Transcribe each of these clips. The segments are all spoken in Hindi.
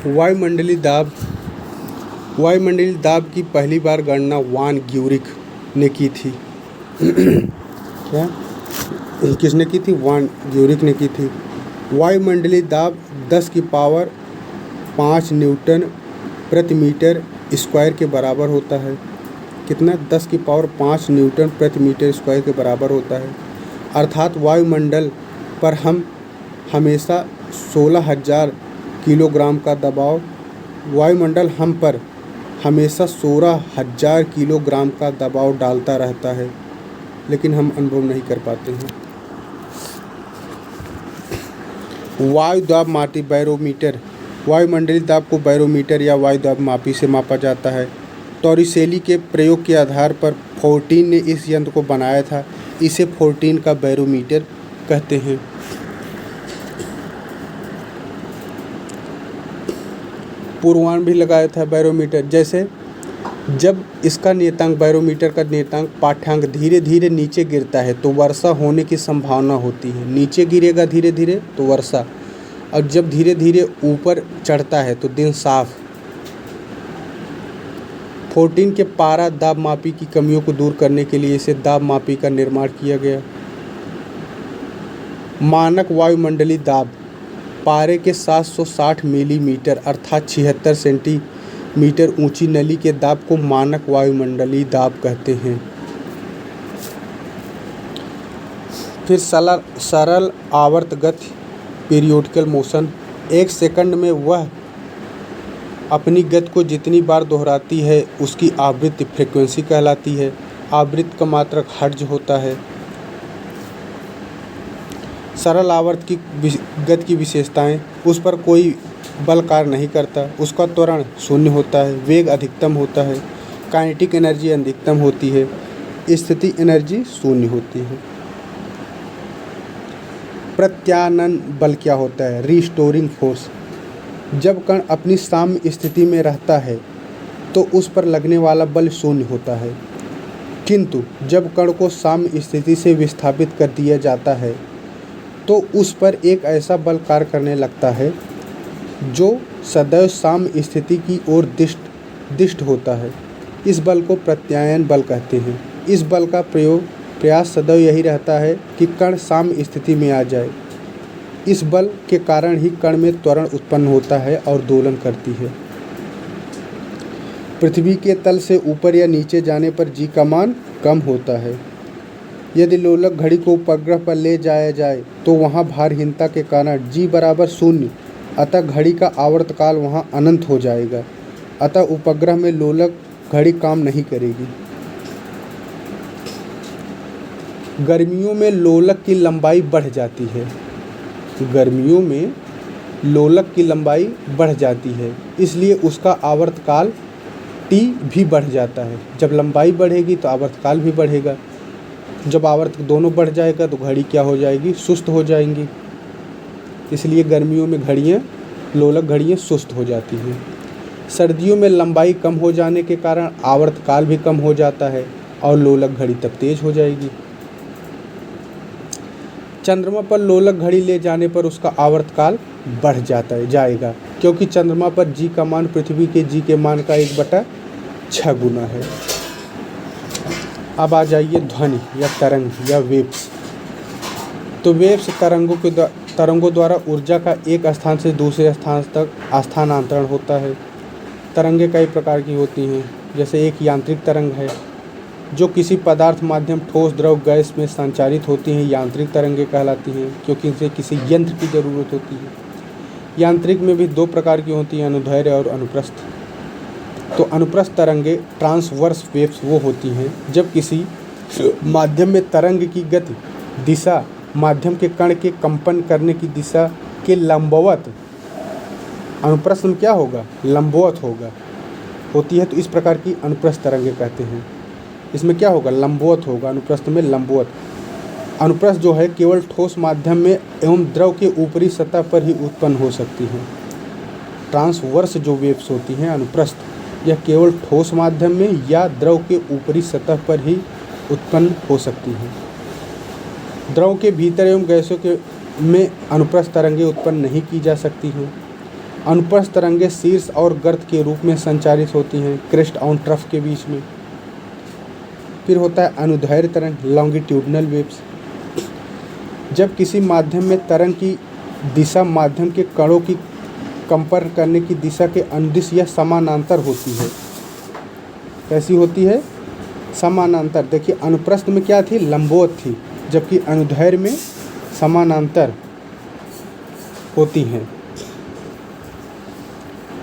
वायुमंडलीय दाब की पहली बार गणना वान ग्यूरिक ने की थी। क्या किसने की थी? वान ग्यूरिक ने की थी। वायुमंडलीय दाब 10 की पावर 5 न्यूटन प्रति मीटर स्क्वायर के बराबर होता है। कितना? 10 की पावर 5 न्यूटन प्रति मीटर स्क्वायर के बराबर होता है। अर्थात वायुमंडल पर हम हमेशा 16,000 किलोग्राम का दबाव वायुमंडल हम पर हमेशा 16,000 किलोग्राम का दबाव डालता रहता है, लेकिन हम अनुभव नहीं कर पाते हैं। वायु दाब मापी बैरोमीटर। वायुमंडलीय दाब को बैरोमीटर या वायु दाब मापी से मापा जाता है। टॉरिसेली के प्रयोग के आधार पर फोर्टीन ने इस यंत्र को बनाया था। इसे फोर्टीन का बैरोमीटर कहते हैं। पूर्वांक भी लगाया था बैरोमीटर। जैसे जब इसका नियतांक बैरोमीटर का नियतांक पाठ्यांक धीरे धीरे नीचे गिरता है तो वर्षा होने की संभावना होती है। नीचे गिरेगा धीरे धीरे तो वर्षा, और जब धीरे धीरे ऊपर चढ़ता है तो दिन साफ। 14 के पारा दाब मापी की कमियों को दूर करने के लिए इसे दाब मापी का निर्माण किया गया। मानक वायुमंडलीय दाब पारे के 760 मिलीमीटर अर्थात 76 सेंटीमीटर ऊंची नली के दाब को मानक वायुमंडलीय दाब कहते हैं। फिर सरल आवर्त गति पीरियोडिकल मोशन। 1 सेकंड में वह अपनी गति को जितनी बार दोहराती है उसकी आवृत्ति फ्रीक्वेंसी कहलाती है। आवृत्ति का मात्रक हर्ट्ज होता है। सरल आवर्त की गति की विशेषताएं: उस पर कोई बल कार्य नहीं करता, उसका त्वरण शून्य होता है, वेग अधिकतम होता है, काइनेटिक एनर्जी अधिकतम होती है, स्थिति एनर्जी शून्य होती है। प्रत्यानयन बल क्या होता है? Restoring force. जब कण अपनी साम्य स्थिति में रहता है तो उस पर लगने वाला बल शून्य होता है, किंतु जब कण को साम्य स्थिति से विस्थापित कर दिया जाता है तो उस पर एक ऐसा बल कार्य करने लगता है जो सदैव साम्य स्थिति की ओर दिष्ट होता है। इस बल को प्रत्यानयन बल कहते हैं। इस बल का प्रयास सदैव यही रहता है कि कण साम्य स्थिति में आ जाए। इस बल के कारण ही कण में त्वरण उत्पन्न होता है और दोलन करती है। पृथ्वी के तल से ऊपर या नीचे जाने पर जी का मान कम होता है। यदि लोलक घड़ी को उपग्रह पर ले जाया जाए तो वहाँ भारहीनता के कारण जी बराबर शून्य, अतः घड़ी का आवर्तकाल वहाँ अनंत हो जाएगा। अतः उपग्रह में लोलक घड़ी काम नहीं करेगी। गर्मियों में लोलक की लंबाई बढ़ जाती है। गर्मियों में लोलक की लंबाई बढ़ जाती है, इसलिए उसका आवर्तकाल टी भी बढ़ जाता है। जब लंबाई बढ़ेगी तो आवर्तकाल भी बढ़ेगा। जब आवर्त दोनों बढ़ जाएगा तो घड़ी क्या हो जाएगी? सुस्त हो जाएंगी। इसलिए गर्मियों में लोलक घड़ियाँ सुस्त हो जाती हैं। सर्दियों में लंबाई कम हो जाने के कारण आवर्तकाल भी कम हो जाता है और लोलक घड़ी तब तेज हो जाएगी। चंद्रमा पर लोलक घड़ी ले जाने पर उसका आवर्तकाल बढ़ जाएगा, क्योंकि चंद्रमा पर जी का मान पृथ्वी के जी के मान का 1/6 गुना है। अब आ जाइए ध्वनि या तरंग या वेव्स। तो वेव्स तरंगों द्वारा ऊर्जा का एक स्थान से दूसरे स्थान तक स्थानांतरण होता है। तरंगें कई प्रकार की होती हैं। जैसे एक यांत्रिक तरंग है जो किसी पदार्थ, माध्यम, ठोस, द्रव, गैस में संचारित होती हैं, यांत्रिक तरंगें कहलाती हैं, क्योंकि इनसे किसी यंत्र की ज़रूरत होती है। यांत्रिक में भी 2 प्रकार की होती हैं, अनुदैर्ध्य और अनुप्रस्थ। तो अनुप्रस्थ तरंगें ट्रांसवर्स वेव्स वो होती हैं जब किसी माध्यम में तरंग की गति दिशा माध्यम के कण के कंपन करने की दिशा के लंबवत, अनुप्रस्थ में क्या होगा? लंबवत होती है। तो इस प्रकार की अनुप्रस्थ तरंगें कहते हैं। इसमें क्या होगा? लंबवत होगा। अनुप्रस्थ में लंबवत। अनुप्रस्थ जो है केवल ठोस माध्यम में एवं द्रव के ऊपरी सतह पर ही उत्पन्न हो सकती हैं। ट्रांसवर्स जो वेव्स होती हैं अनुप्रस्थ, यह केवल ठोस माध्यम में या द्रव के ऊपरी सतह पर ही उत्पन्न हो सकती हैं। द्रव के भीतर एवं गैसों में अनुप्रस्थ तरंगें उत्पन्न नहीं की जा सकती हैं। अनुप्रस्थ तरंगें शीर्ष और गर्त के रूप में संचारित होती हैं, क्रेस्ट और ट्रफ के बीच में। फिर होता है अनुदैर्घ्य तरंग, लॉन्गिट्यूडनल वेव्स। जब किसी माध्यम में तरंग की दिशा माध्यम के कणों की कंपन करने की दिशा के अनुदिश या समानांतर होती है। कैसी होती है? समानांतर। देखिए अनुप्रस्थ में क्या थी? लंबवत थी, जबकि अनुदैर्घ्य में समानांतर होती हैं।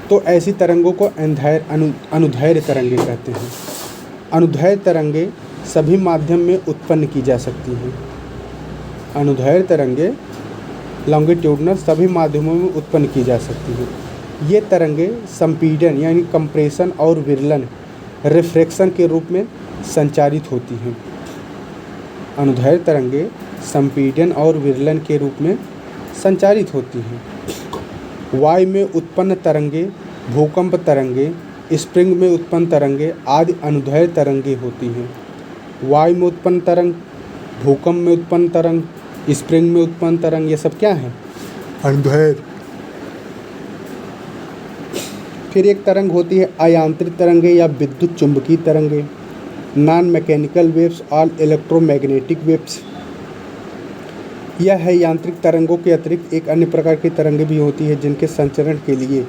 तो ऐसी तरंगों को अनुदैर्घ्य तरंगे कहते हैं। अनुदैर्घ्य तरंगे सभी माध्यम में उत्पन्न की जा सकती हैं। अनुदैर्घ्य तरंगे लॉन्गिट्यूडनल सभी माध्यमों में उत्पन्न की जा सकती हैं। ये तरंगे संपीड़न यानी कंप्रेशन और विरलन रिफ्रैक्शन के रूप में संचारित होती हैं। अनुदैर्घ्य तरंगे संपीड़न और विरलन के रूप में संचारित होती हैं। वायु में उत्पन्न तरंगे, भूकंप तरंगे, स्प्रिंग में उत्पन्न तरंगे आदि अनुदैर्घ्य तरंगे होती हैं। वायु में उत्पन्न तरंग, भूकंप में उत्पन्न तरंग, स्प्रिंग में उत्पन्न तरंग, ये सब क्या है? अनुदैर्घ्य। फिर एक तरंग होती है अयांत्रिक तरंगे या विद्युत चुंबकीय तरंगे, नॉन मैकेनिकल वेव्स और इलेक्ट्रोमैग्नेटिक वेव्स। यह है यांत्रिक तरंगों के अतिरिक्त एक अन्य प्रकार की तरंगें भी होती है जिनके संचरण के लिए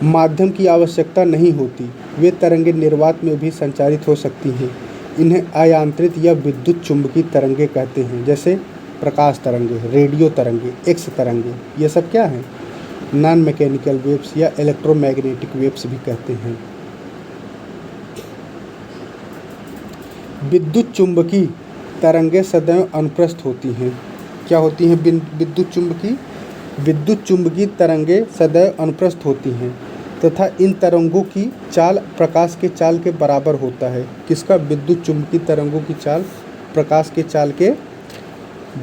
माध्यम की आवश्यकता नहीं होती। वे तरंगें निर्वात में भी संचारित हो सकती हैं। इन्हें अयांत्रित या विद्युत चुंबकीय तरंगे कहते हैं, जैसे प्रकाश तरंगे, रेडियो तरंगे, एक्स तरंगे। ये सब क्या है? नॉन मैकेनिकल वेव्स या इलेक्ट्रोमैग्नेटिक वेव्स भी कहते हैं। विद्युत चुंबकीय तरंगें सदैव अनुप्रस्थ होती हैं। क्या होती हैं विद्युत चुंबकीय? विद्युत चुंबकीय तरंगें सदैव अनुप्रस्थ होती हैं तथा इन तरंगों की चाल प्रकाश के चाल के बराबर होता है। किसका? विद्युत चुंबकीय तरंगों की चाल प्रकाश के चाल के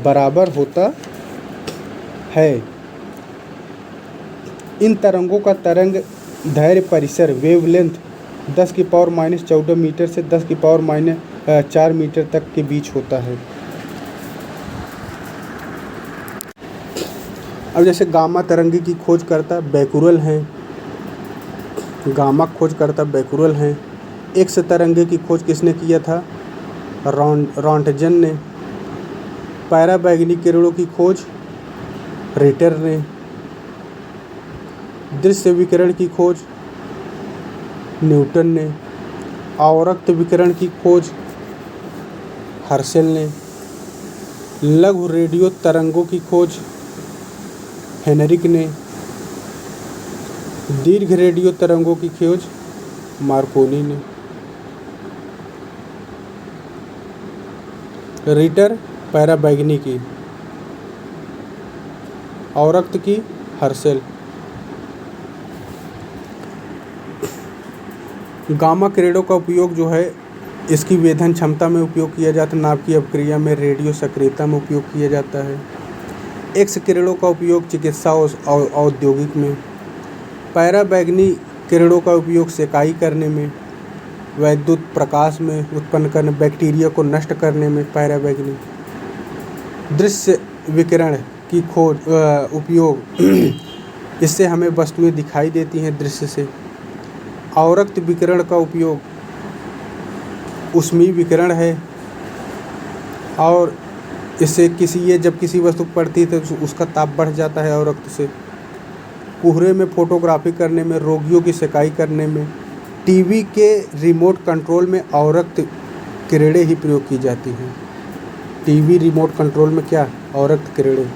बराबर होता है। इन तरंगों का तरंग दैर्घ्य परिसर वेवलेंथ 10⁻⁻14 मीटर से 10⁻⁴ मीटर तक के बीच होता है। अब जैसे गामा तरंगे की खोजकर्ता बैकुरल हैं, गामा खोजकर्ता बैकुरल हैं। एक्स तरंगे की खोज किसने किया था? रॉन्टजन ने। पैराबैंगनी किरणों की खोज रिटर ने। दृश्य विकिरण की खोज न्यूटन ने। आवर्त विकिरण की खोज हर्शेल ने। लघु रेडियो तरंगों की खोज हेनरिक ने। दीर्घ रेडियो तरंगों की खोज मार्कोनी ने। रिटर पैराबैंगनी की, आवर्त की हर्शेल। गामा किरणों का उपयोग जो है इसकी वेधन क्षमता में उपयोग किया जाता है, नाभिकीय अपक्रिया में, रेडियो सक्रियता में उपयोग किया जाता है। एक्स किरणों का उपयोग चिकित्सा और औद्योगिक में। पैराबैंगनी किरणों का उपयोग सेकाई करने में, वैद्युत प्रकाश में उत्पन्न करने, बैक्टीरिया को नष्ट करने में पैराबैंगनी। दृश्य विकिरण की खोज उपयोग इससे हमें वस्तुएं दिखाई देती हैं दृश्य से। आवर्त विकिरण का उपयोग ऊष्मीय विकिरण है और इससे जब किसी वस्तु पड़ती है तो उसका ताप बढ़ जाता है आवर्त से। कोहरे में फोटोग्राफी करने में, रोगियों की सेकाई करने में, टीवी के रिमोट कंट्रोल में आवर्त किरणें ही प्रयोग की जाती हैं। टीवी रिमोट कंट्रोल में क्या? आवर्त किरणें।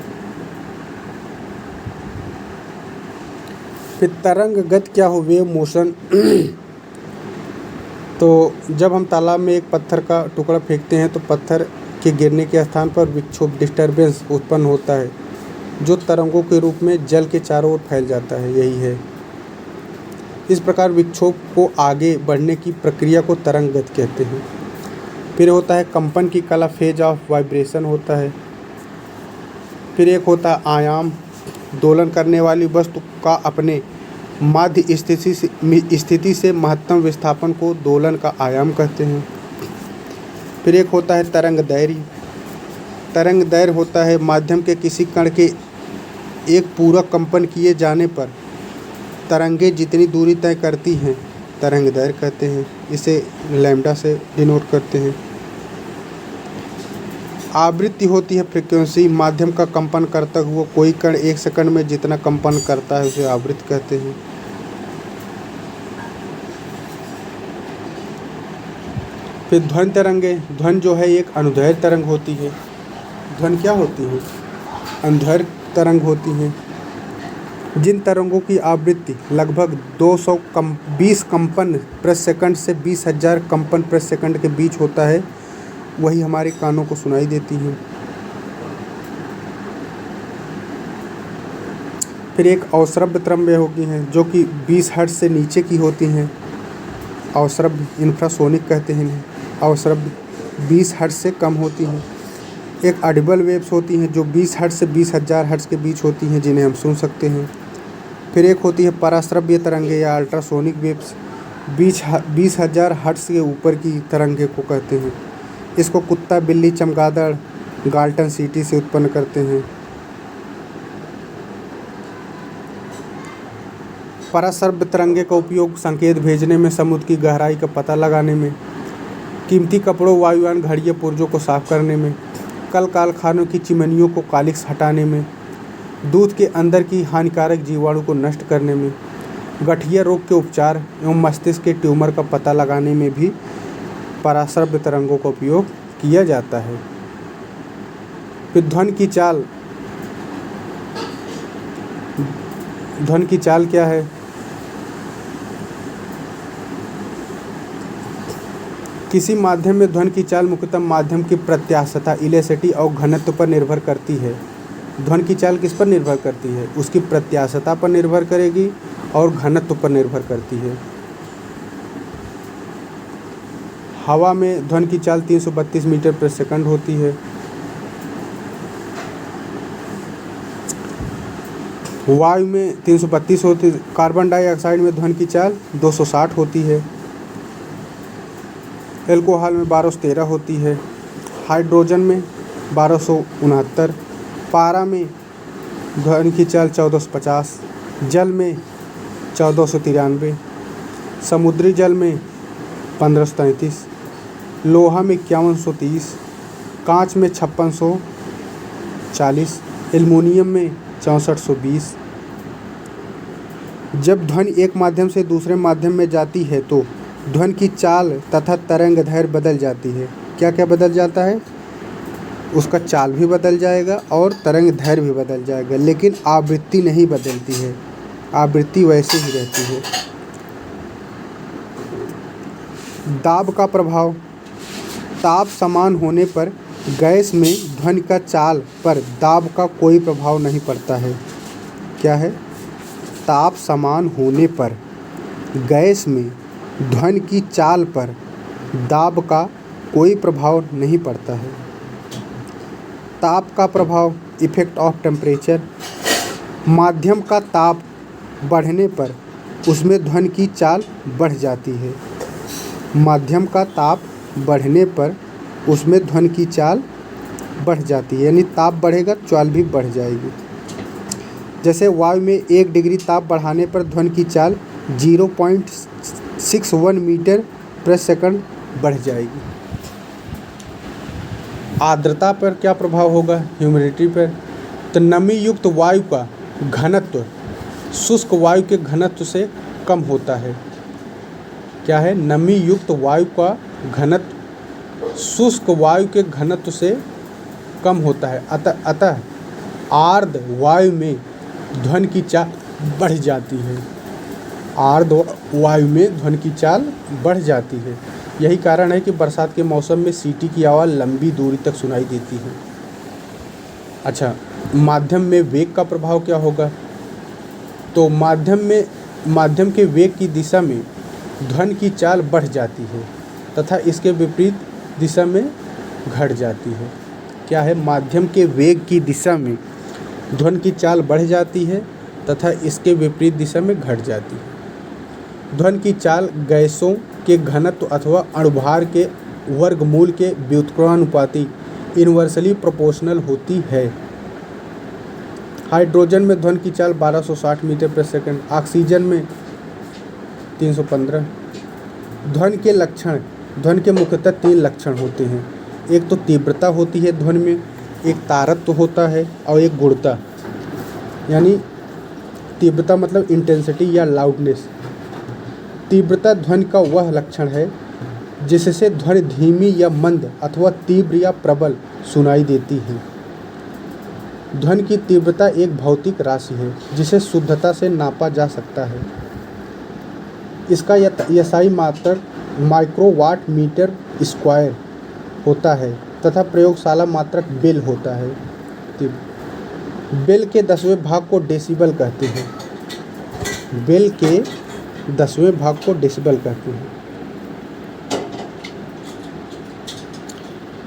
फिर तरंग गति क्या हो? Wave motion. तो जब हम तालाब में एक पत्थर का टुकड़ा फेंकते हैं तो पत्थर के गिरने के स्थान पर विक्षोभ डिस्टर्बेंस उत्पन्न होता है जो तरंगों के रूप में जल के चारों ओर फैल जाता है। यही है। इस प्रकार विक्षोभ को आगे बढ़ने की प्रक्रिया को तरंग गति कहते हैं। फिर होता है कंपन की कला, फेज ऑफ वाइब्रेशन होता है। फिर एक होता है आयाम, दोलन करने वाली वस्तु का अपने माध्य स्थिति से महत्तम विस्थापन को दोलन का आयाम कहते हैं। फिर एक होता है तरंग दैर्घ्य। तरंग दैर्घ्य होता है माध्यम के किसी कण के एक पूरक कंपन किए जाने पर तरंगे जितनी दूरी तय करती हैं तरंगदैर्घ्य कहते हैं। इसे लैम्डा से डिनोट करते हैं। आवृत्ति होती है फ्रीक्वेंसी। माध्यम का कंपन करता हुआ कोई कण 1 सेकंड में जितना कंपन करता है उसे आवृत्ति कहते हैं। फिर ध्वनि तरंगे। ध्वनि जो है एक अनुदैर्घ्य तरंग होती है। ध्वनि क्या होती है? अनुदैर्घ्य तरंग होती है। जिन तरंगों की आवृत्ति लगभग 220 कंपन प्रति सेकंड से 20,000 कंपन प्रति सेकंड के बीच होता है वही हमारे कानों को सुनाई देती हैं। फिर एक अवश्रव्य तरंगें होती हैं जो कि 20 हर्ट्ज से नीचे की होती हैं। अवश्रव्य इंफ्रासोनिक कहते हैं इन्हें। अवश्रव्य 20 हर्ट्ज से कम होती हैं। एक ऑडिबल वेव्स होती हैं जो 20 हर्ट्ज से 20,000 हर्ट्ज के बीच होती हैं जिन्हें हम सुन सकते हैं। फिर एक होती है पराश्रव्य तरंगें या अल्ट्रासोनिक वेव्स। 20,000 हर्ट्ज के ऊपर की तरंगे को कहते हैं। इसको कुत्ता, बिल्ली, चमगादड़, गाल्टन सीटी से उत्पन्न करते हैं। पराश्रव्य तरंगे का उपयोग संकेत भेजने में, समुद्र की गहराई का पता लगाने में, कीमती कपड़ों, वायुयान, घड़ियों, पुर्जों को साफ करने में, कल कारखानों की चिमनियों को कालिख हटाने में, दूध के अंदर की हानिकारक जीवाणु को नष्ट करने में, गठिया रोग के उपचार एवं मस्तिष्क के ट्यूमर का पता लगाने में भी पराश्रव्य तरंगों का उपयोग किया जाता है। फिर ध्वनि की चाल। ध्वनि की चाल क्या है? किसी माध्यम में ध्वनि की चाल मुख्यतः माध्यम की प्रत्यास्थता, इलेसिटी और घनत्व पर निर्भर करती है। ध्वनि की चाल किस पर निर्भर करती है? उसकी प्रत्यास्थता पर निर्भर करेगी और घनत्व पर निर्भर करती है। हवा में ध्वनि की चाल 332 मीटर प्रति सेकंड होती है। वायु में 332 होती है। कार्बन डाइऑक्साइड में ध्वनि की चाल 260 होती है। एल्कोहल में 1213 होती है। हाइड्रोजन में 1269। पारा में ध्वनि की चाल 1450। जल में 1493। समुद्री जल में 1533। लोहा में 5130। कांच में 5640। एल्युमिनियम में 6420। जब ध्वनि एक माध्यम से दूसरे माध्यम में जाती है तो ध्वनि की चाल तथा तरंगदैर्घ्य बदल जाती है। क्या क्या बदल जाता है? उसका चाल भी बदल जाएगा और तरंगदैर्घ्य भी बदल जाएगा, लेकिन आवृत्ति नहीं बदलती है। आवृत्ति वैसे ही रहती है। दाब का प्रभाव। ताप समान होने पर गैस में ध्वनि का चाल पर दाब का कोई प्रभाव नहीं पड़ता है। क्या है? ताप समान होने पर गैस में ध्वनि की चाल पर दाब का कोई प्रभाव नहीं पड़ता है। ताप का प्रभाव, इफेक्ट ऑफ टेम्परेचर। माध्यम का ताप बढ़ने पर उसमें ध्वनि की चाल बढ़ जाती है। माध्यम का ताप बढ़ने पर उसमें ध्वनि की चाल बढ़ जाती है, यानी ताप बढ़ेगा चाल भी बढ़ जाएगी। जैसे वायु में 1 डिग्री ताप बढ़ाने पर ध्वनि की चाल 0.61 मीटर प्रति सेकंड बढ़ जाएगी। आर्द्रता पर क्या प्रभाव होगा? ह्यूमिडिटी पर। तो नमी युक्त वायु का घनत्व शुष्क वायु के घनत्व से कम होता है। क्या है? नमी युक्त वायु का घनत्व शुष्क वायु के घनत्व से कम होता है। अतः आर्द्र वायु में ध्वनि की चाल बढ़ जाती है। आर्द्र वायु में ध्वनि की चाल बढ़ जाती है। यही कारण है कि बरसात के मौसम में सीटी की आवाज़ लंबी दूरी तक सुनाई देती है। अच्छा, माध्यम में वेग का प्रभाव क्या होगा? तो माध्यम के वेग की दिशा में ध्वनि की चाल बढ़ जाती है तथा इसके विपरीत दिशा में घट जाती है। क्या है? माध्यम के वेग की दिशा में ध्वनि की चाल बढ़ जाती है तथा इसके विपरीत दिशा में घट जाती है। ध्वनि की चाल गैसों के घनत्व अथवा अणुभार के वर्गमूल के व्युत्क्रमानुपाती इन्वर्सली प्रोपोर्शनल होती है। हाइड्रोजन में ध्वनि की चाल 1260 मीटर प्रति सेकंड, ऑक्सीजन में 315। ध्वनि के लक्षण, ध्वनि के मुख्यतः 3 लक्षण होते हैं। एक तो तीव्रता होती है ध्वनि में, एक तारत्व होता है और एक गुणता। यानी तीव्रता मतलब इंटेंसिटी या लाउडनेस। तीव्रता ध्वनि का वह लक्षण है जिससे ध्वनि धीमी या मंद अथवा तीव्र या प्रबल सुनाई देती है। ध्वनि की तीव्रता एक भौतिक राशि है जिसे शुद्धता से नापा जा सकता है। इसका एसआई मात्रक माइक्रोवाट मीटर स्क्वायर होता है तथा प्रयोगशाला मात्रक बेल होता है। बेल के 10वें भाग को डेसिबल कहते हैं। बेल के 10वें भाग को डेसिबल कहते हैं।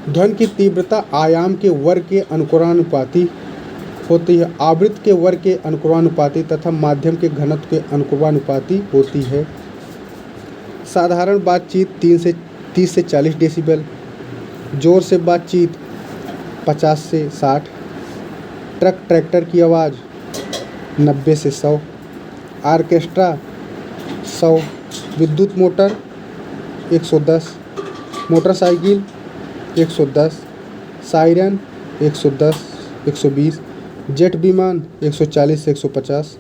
ध्वनि की तीव्रता आयाम के वर्ग के अनुक्रमानुपाती होती है, आवृत्ति के वर्ग के अनुक्रमानुपाती तथा माध्यम के घनत्व के अनुक्रमानुपाती होती है। साधारण बातचीत 30 से 40 डेसिबल, जोर से बातचीत 50 से 60, ट्रक ट्रैक्टर की आवाज़ 90 से 100, ऑर्केस्ट्रा 100, विद्युत मोटर 110, मोटरसाइकिल 110, सायरन 110, 120, जेट विमान 140 से 150,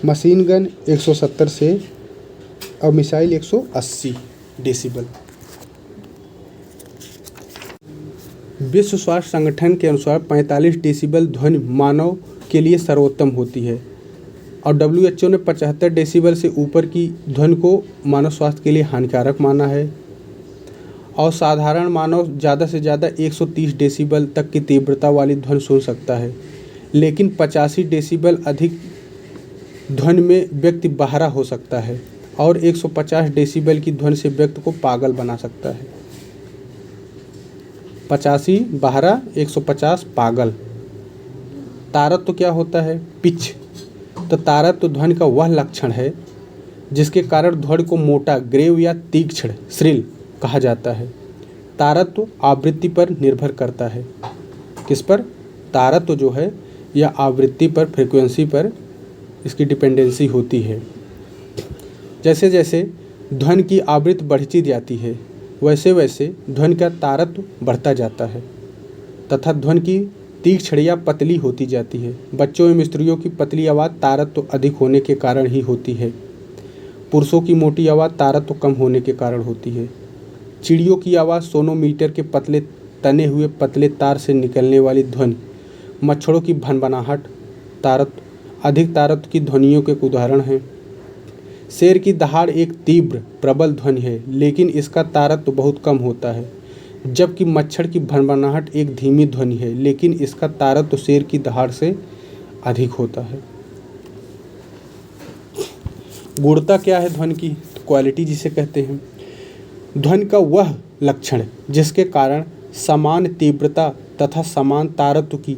मशीन गन 170 से और मिसाइल 180 डेसिबल। विश्व स्वास्थ्य संगठन के अनुसार 45 डेसिबल ध्वनि मानव के लिए सर्वोत्तम होती है और WHO ने 75 डेसिबल से ऊपर की ध्वनि को मानव स्वास्थ्य के लिए हानिकारक माना है और साधारण मानव ज़्यादा से ज़्यादा 130 डेसिबल तक की तीव्रता वाली ध्वनि सुन सकता है, लेकिन 85 डेसिबल अधिक ध्वनि में व्यक्ति बहरा हो सकता है और 150 डेसिबल की ध्वनि से व्यक्ति को पागल बना सकता है। 85 बहरा, 150 पागल। तारत्व तो क्या होता है? पिच। तो तारत्व ध्वनि का वह लक्षण है जिसके कारण ध्वनि को मोटा, ग्रेव या तीक्ष्ण, श्रिल कहा जाता है। तारत्व आवृत्ति पर निर्भर करता है। किस पर? तारत्व जो है यह आवृत्ति पर, फ्रीक्वेंसी पर इसकी डिपेंडेंसी होती है। जैसे जैसे ध्वनि की आवृत्ति बढ़ती जाती है वैसे वैसे ध्वनि का तारत्व बढ़ता जाता है तथा ध्वनि की तीक्ष्ण या पतली होती जाती है। बच्चों एवं स्त्रियों की पतली आवाज़ तारत्व अधिक होने के कारण ही होती है। पुरुषों की मोटी आवाज़ तारत्व कम होने के कारण होती है। चिड़ियों की आवाज़ सोनोमीटर के पतले तने हुए पतले तार से निकलने वाली ध्वनि, मच्छरों की भनभनाहट तारत्व, अधिक तारत्व की ध्वनियों के उदाहरण हैं। शेर की दहाड़ एक तीव्र प्रबल ध्वनि है लेकिन इसका तारत्व बहुत कम होता है, जबकि मच्छर की भनभनाहट एक धीमी ध्वनि है लेकिन इसका तारत्व शेर की दहाड़ से अधिक होता है। गुणता क्या है ध्वनि की? क्वालिटी जिसे कहते हैं। ध्वनि का वह लक्षण जिसके कारण समान तीव्रता तथा समान तारत्व की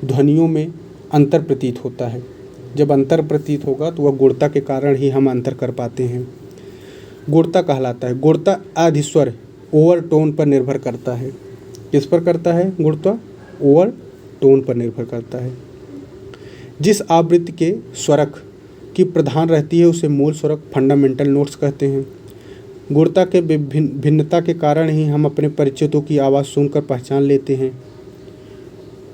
ध्वनियों में अंतर प्रतीत होता है। जब अंतर प्रतीत होगा तो वह गुणता के कारण ही हम अंतर कर पाते हैं। गुणता कहलाता है। गुणता अधिस्वर ओवरटोन पर निर्भर करता है। किस पर करता है? गुणता ओवरटोन पर निर्भर करता है। जिस आवृत्ति के स्वरक की प्रधान रहती है उसे मूल स्वरक, फंडामेंटल नोट्स कहते हैं। गुणता के भिन्नता के कारण ही हम अपने परिचितों की आवाज़ सुनकर पहचान लेते हैं।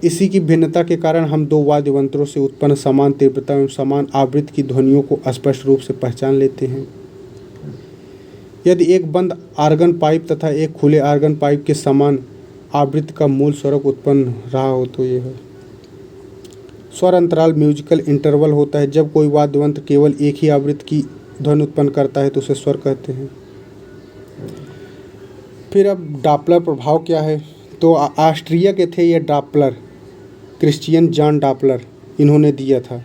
इसी की भिन्नता के कारण हम दो वाद्य यंत्रों से उत्पन्न समान तीव्रता एवं समान आवृत्ति की ध्वनियों को स्पष्ट रूप से पहचान लेते हैं। यदि एक बंद आर्गन पाइप तथा एक खुले आर्गन पाइप के समान आवृत्ति का मूल स्वरक उत्पन्न रहा हो तो यह है। स्वर अंतराल म्यूजिकल इंटरवल होता है। जब कोई वाद्य यंत्र केवल एक ही आवृत्ति की ध्वनि उत्पन्न करता है तो उसे स्वर कहते हैं। फिर अब डॉपलर प्रभाव क्या है? तो ऑस्ट्रिया के थे ये डॉपलर, क्रिश्चियन जॉन डॉपलर, इन्होंने दिया था।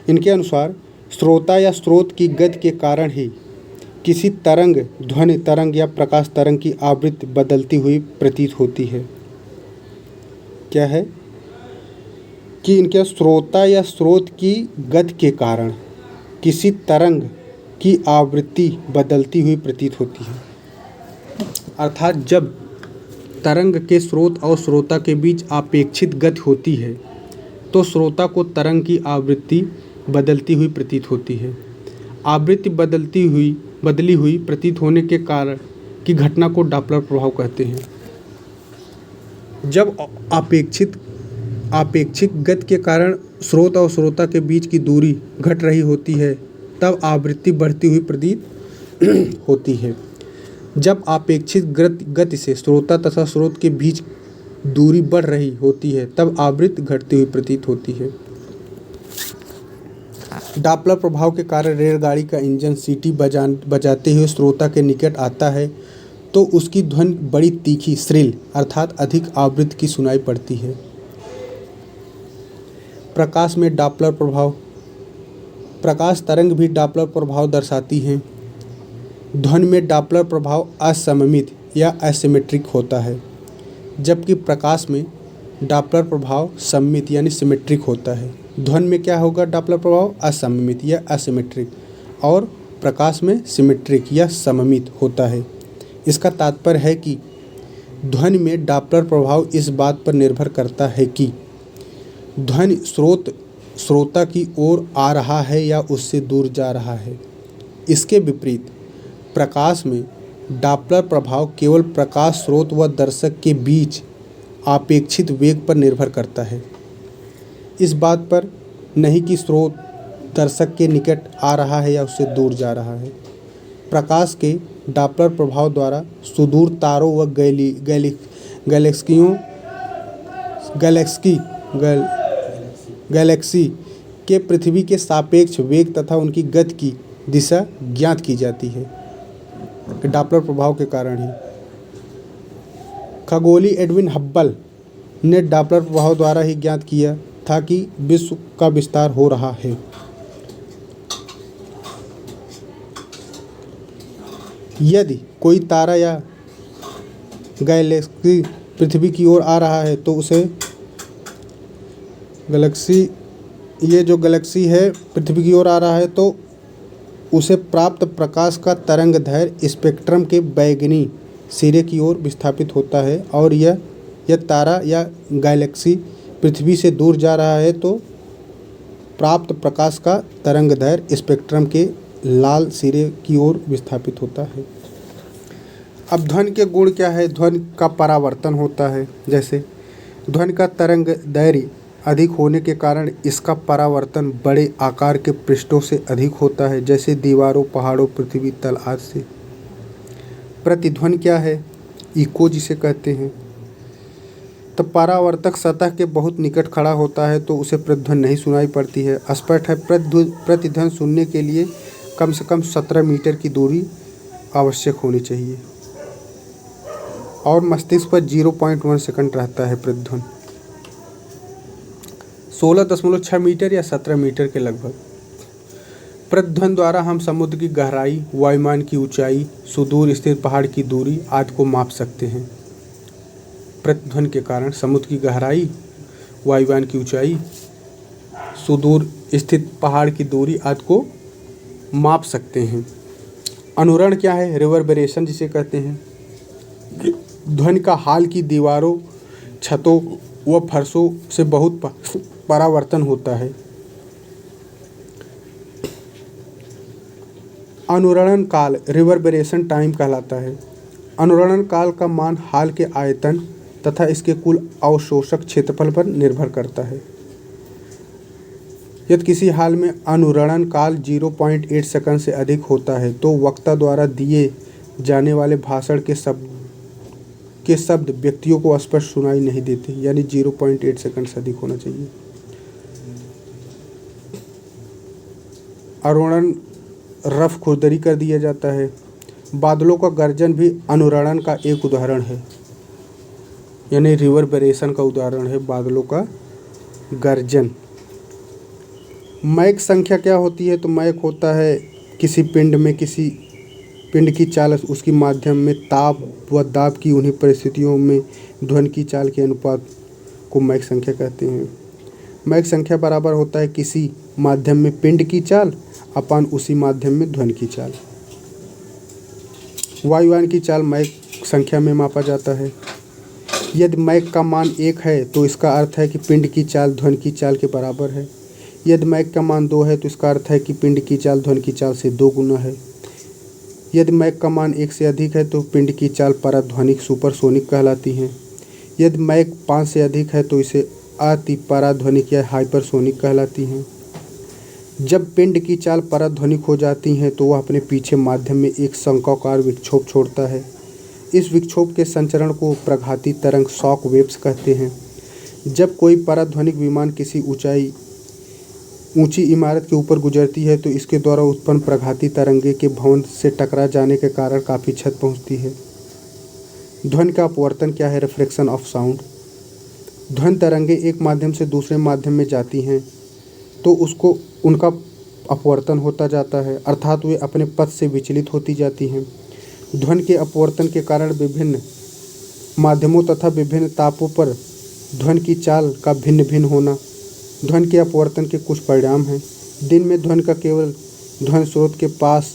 इनके अनुसार श्रोता या स्रोत की गति के कारण ही किसी तरंग, ध्वनि तरंग या प्रकाश तरंग की आवृत्ति बदलती हुई प्रतीत होती है। क्या है कि इनके श्रोता या स्रोत की गति के कारण किसी तरंग की आवृत्ति बदलती हुई प्रतीत होती है। अर्थात जब तरंग के स्रोत और श्रोता के बीच अपेक्षित गति होती है तो श्रोता को तरंग की आवृत्ति बदलती हुई प्रतीत होती है। आवृत्ति बदली हुई प्रतीत होने के कारण की घटना को डॉपलर प्रभाव कहते हैं। जब आपेक्षिक गति के कारण स्रोत और श्रोता के बीच की दूरी घट रही होती है तब आवृत्ति बढ़ती हुई प्रतीत होती है। जब आपेक्षिक गति से श्रोता तथा स्रोत के बीच दूरी बढ़ रही होती है तब आवृत्ति घटती हुई प्रतीत होती है। डॉपलर प्रभाव के कारण रेलगाड़ी का इंजन सीटी बजाते हुए श्रोता के निकट आता है तो उसकी ध्वनि बड़ी तीखी श्रील अर्थात अधिक आवृत्ति की सुनाई पड़ती है। प्रकाश में डॉपलर प्रभाव। प्रकाश तरंग भी डॉपलर प्रभाव दर्शाती हैं। ध्वनि में डॉपलर प्रभाव असममित या एसिमेट्रिक होता है, जबकि प्रकाश में डॉपलर प्रभाव सममित यानी सिमेट्रिक होता है। ध्वनि में क्या होगा? डॉपलर प्रभाव असममित या एसिमेट्रिक और प्रकाश में सिमेट्रिक या सममित होता है। इसका तात्पर्य है कि ध्वनि में डॉपलर प्रभाव इस बात पर निर्भर करता है कि ध्वनि श्रोता की ओर आ रहा है या उससे दूर जा रहा है। इसके विपरीत प्रकाश में डॉपलर प्रभाव केवल प्रकाश स्रोत व दर्शक के बीच आपेक्षित वेग पर निर्भर करता है, इस बात पर नहीं कि स्रोत दर्शक के निकट आ रहा है या उससे दूर जा रहा है। प्रकाश के डॉपलर प्रभाव द्वारा सुदूर तारों व गैलेक्सी के पृथ्वी के सापेक्ष वेग तथा उनकी गति की दिशा ज्ञात की जाती है डॉपलर प्रभाव के कारण ही। खगोली एडविन हब्बल ने डॉपलर प्रभाव द्वारा ही ज्ञात किया था कि विश्व का विस्तार हो रहा है। यदि कोई तारा या गैलेक्सी पृथ्वी की ओर आ रहा है तो उसे गैलेक्सी है पृथ्वी की ओर आ रहा है तो उसे प्राप्त प्रकाश का तरंग दैर्घ्य स्पेक्ट्रम के बैंगनी सिरे की ओर विस्थापित होता है, और यह तारा या गैलेक्सी पृथ्वी से दूर जा रहा है तो प्राप्त प्रकाश का तरंग दैर्घ्य स्पेक्ट्रम के लाल सिरे की ओर विस्थापित होता है। अब ध्वनि के गुण क्या है? ध्वनि का परावर्तन होता है। जैसे ध्वनि का तरंग दैर्घ्य अधिक होने के कारण इसका परावर्तन बड़े आकार के पृष्ठों से अधिक होता है, जैसे दीवारों, पहाड़ों, पृथ्वी तल आदि से। प्रतिध्वनि क्या है? इको जिसे कहते हैं। तो परावर्तक सतह के बहुत निकट खड़ा होता है तो उसे प्रतिध्वनि नहीं सुनाई पड़ती है। स्पष्ट है, प्रतिध्वनि सुनने के लिए कम से कम 17 मीटर की दूरी आवश्यक होनी चाहिए और मस्तिष्क पर 0.1 सेकंड रहता है प्रतिध्वनि। 16.6 मीटर या 17 मीटर के लगभग। प्रतिध्वनि द्वारा हम समुद्र की गहराई, वायुमान की ऊंचाई, सुदूर स्थित पहाड़ की दूरी आदि को माप सकते हैं। प्रतिध्वनि के कारण समुद्र की गहराई, वायुमान की ऊंचाई, सुदूर स्थित पहाड़ की दूरी आदि को माप सकते हैं। अनुरण क्या है? रिवर्बरेशन जिसे कहते हैं। ध्वनि का हाल की दीवारों, छतों व फर्शों से बहुत परावर्तन होता है। अनुरणन काल रिवर्बरेशन टाइम कहलाता है। अनुरणन काल का मान हाल के आयतन तथा इसके कुल अवशोषक क्षेत्रफल पर निर्भर करता है। यदि किसी हाल में अनुरणन काल 0.8 सेकंड से अधिक होता है तो वक्ता द्वारा दिए जाने वाले भाषण के शब्द व्यक्तियों को स्पष्ट सुनाई नहीं देते, यानी 0.8 सेकंड से अधिक होना चाहिए। अनुरणन रफ खुरदरी कर दिया जाता है। बादलों का गर्जन भी अनुरणन का एक उदाहरण है, यानी रिवर्बरेशन का उदाहरण है बादलों का गर्जन। मैक संख्या क्या होती है? तो मैक होता है किसी पिंड में किसी पिंड की चाल, उसकी माध्यम में ताप व दाब की उन्हीं परिस्थितियों में ध्वनि की चाल के अनुपात को मैक संख्या कहते हैं। मैक संख्या बराबर होता है किसी माध्यम में पिंड की चाल अपन उसी माध्यम में ध्वनि की चाल। वायुयान की चाल मैक संख्या में मापा जाता है। यदि मैक का मान 1 है तो इसका अर्थ है कि पिंड की चाल ध्वनि की चाल के बराबर है। यदि मैक का मान 2 है तो इसका अर्थ है कि पिंड की चाल ध्वनि की चाल से 2 गुना है। यदि मैक का मान 1 से अधिक है तो पिंड की चाल पराध्वनिक सुपरसोनिक कहलाती है। यदि मैक 5 से अधिक है तो इसे अति पराध्वनिक या हाइपरसोनिक कहलाती हैं। जब पिंड की चाल पराध्वनिक हो जाती हैं तो वह अपने पीछे माध्यम में एक शंक्वाकार विक्षोभ छोड़ता है। इस विक्षोभ के संचरण को प्रघाती तरंग शॉक वेव्स कहते हैं। जब कोई पराध्वनिक विमान किसी ऊंची इमारत के ऊपर गुजरती है तो इसके द्वारा उत्पन्न प्रघाती तरंगे के भवन से टकरा जाने के कारण काफ़ी क्षत पहुंचती है। ध्वनि का अपवर्तन क्या है? Reflection of sound. ध्वनि तरंगे एक माध्यम से दूसरे माध्यम में जाती हैं तो उनका अपवर्तन होता जाता है, अर्थात वे अपने पथ से विचलित होती जाती हैं। ध्वनि के अपवर्तन के कारण विभिन्न माध्यमों तथा विभिन्न तापों पर ध्वनि की चाल का भिन्न भिन्न होना ध्वनि के अपवर्तन के कुछ परिणाम हैं। दिन में ध्वनि का केवल ध्वनि स्रोत के पास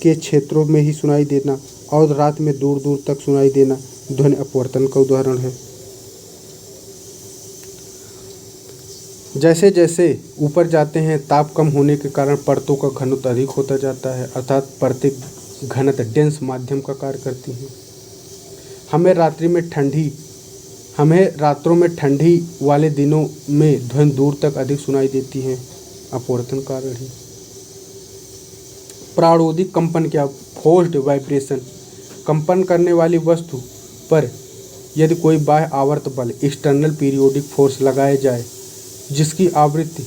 के क्षेत्रों में ही सुनाई देना और रात में दूर दूर तक सुनाई देना ध्वनि अपवर्तन का उदाहरण है। जैसे जैसे ऊपर जाते हैं ताप कम होने के कारण परतों का घनत्व अधिक होता जाता है, अर्थात परतें घनत्व डेंस माध्यम का कार्य करती हैं। हमें रात्रों में ठंडी वाले दिनों में ध्वनि दूर तक अधिक सुनाई देती है, अपवर्तन कारण ही। प्राणोदिक कंपन क्या? Forced vibration. कंपन करने वाली वस्तु पर यदि कोई बाह्य आवर्त बल एक्सटर्नल पीरियोडिक फोर्स लगाया जाए जिसकी आवृत्ति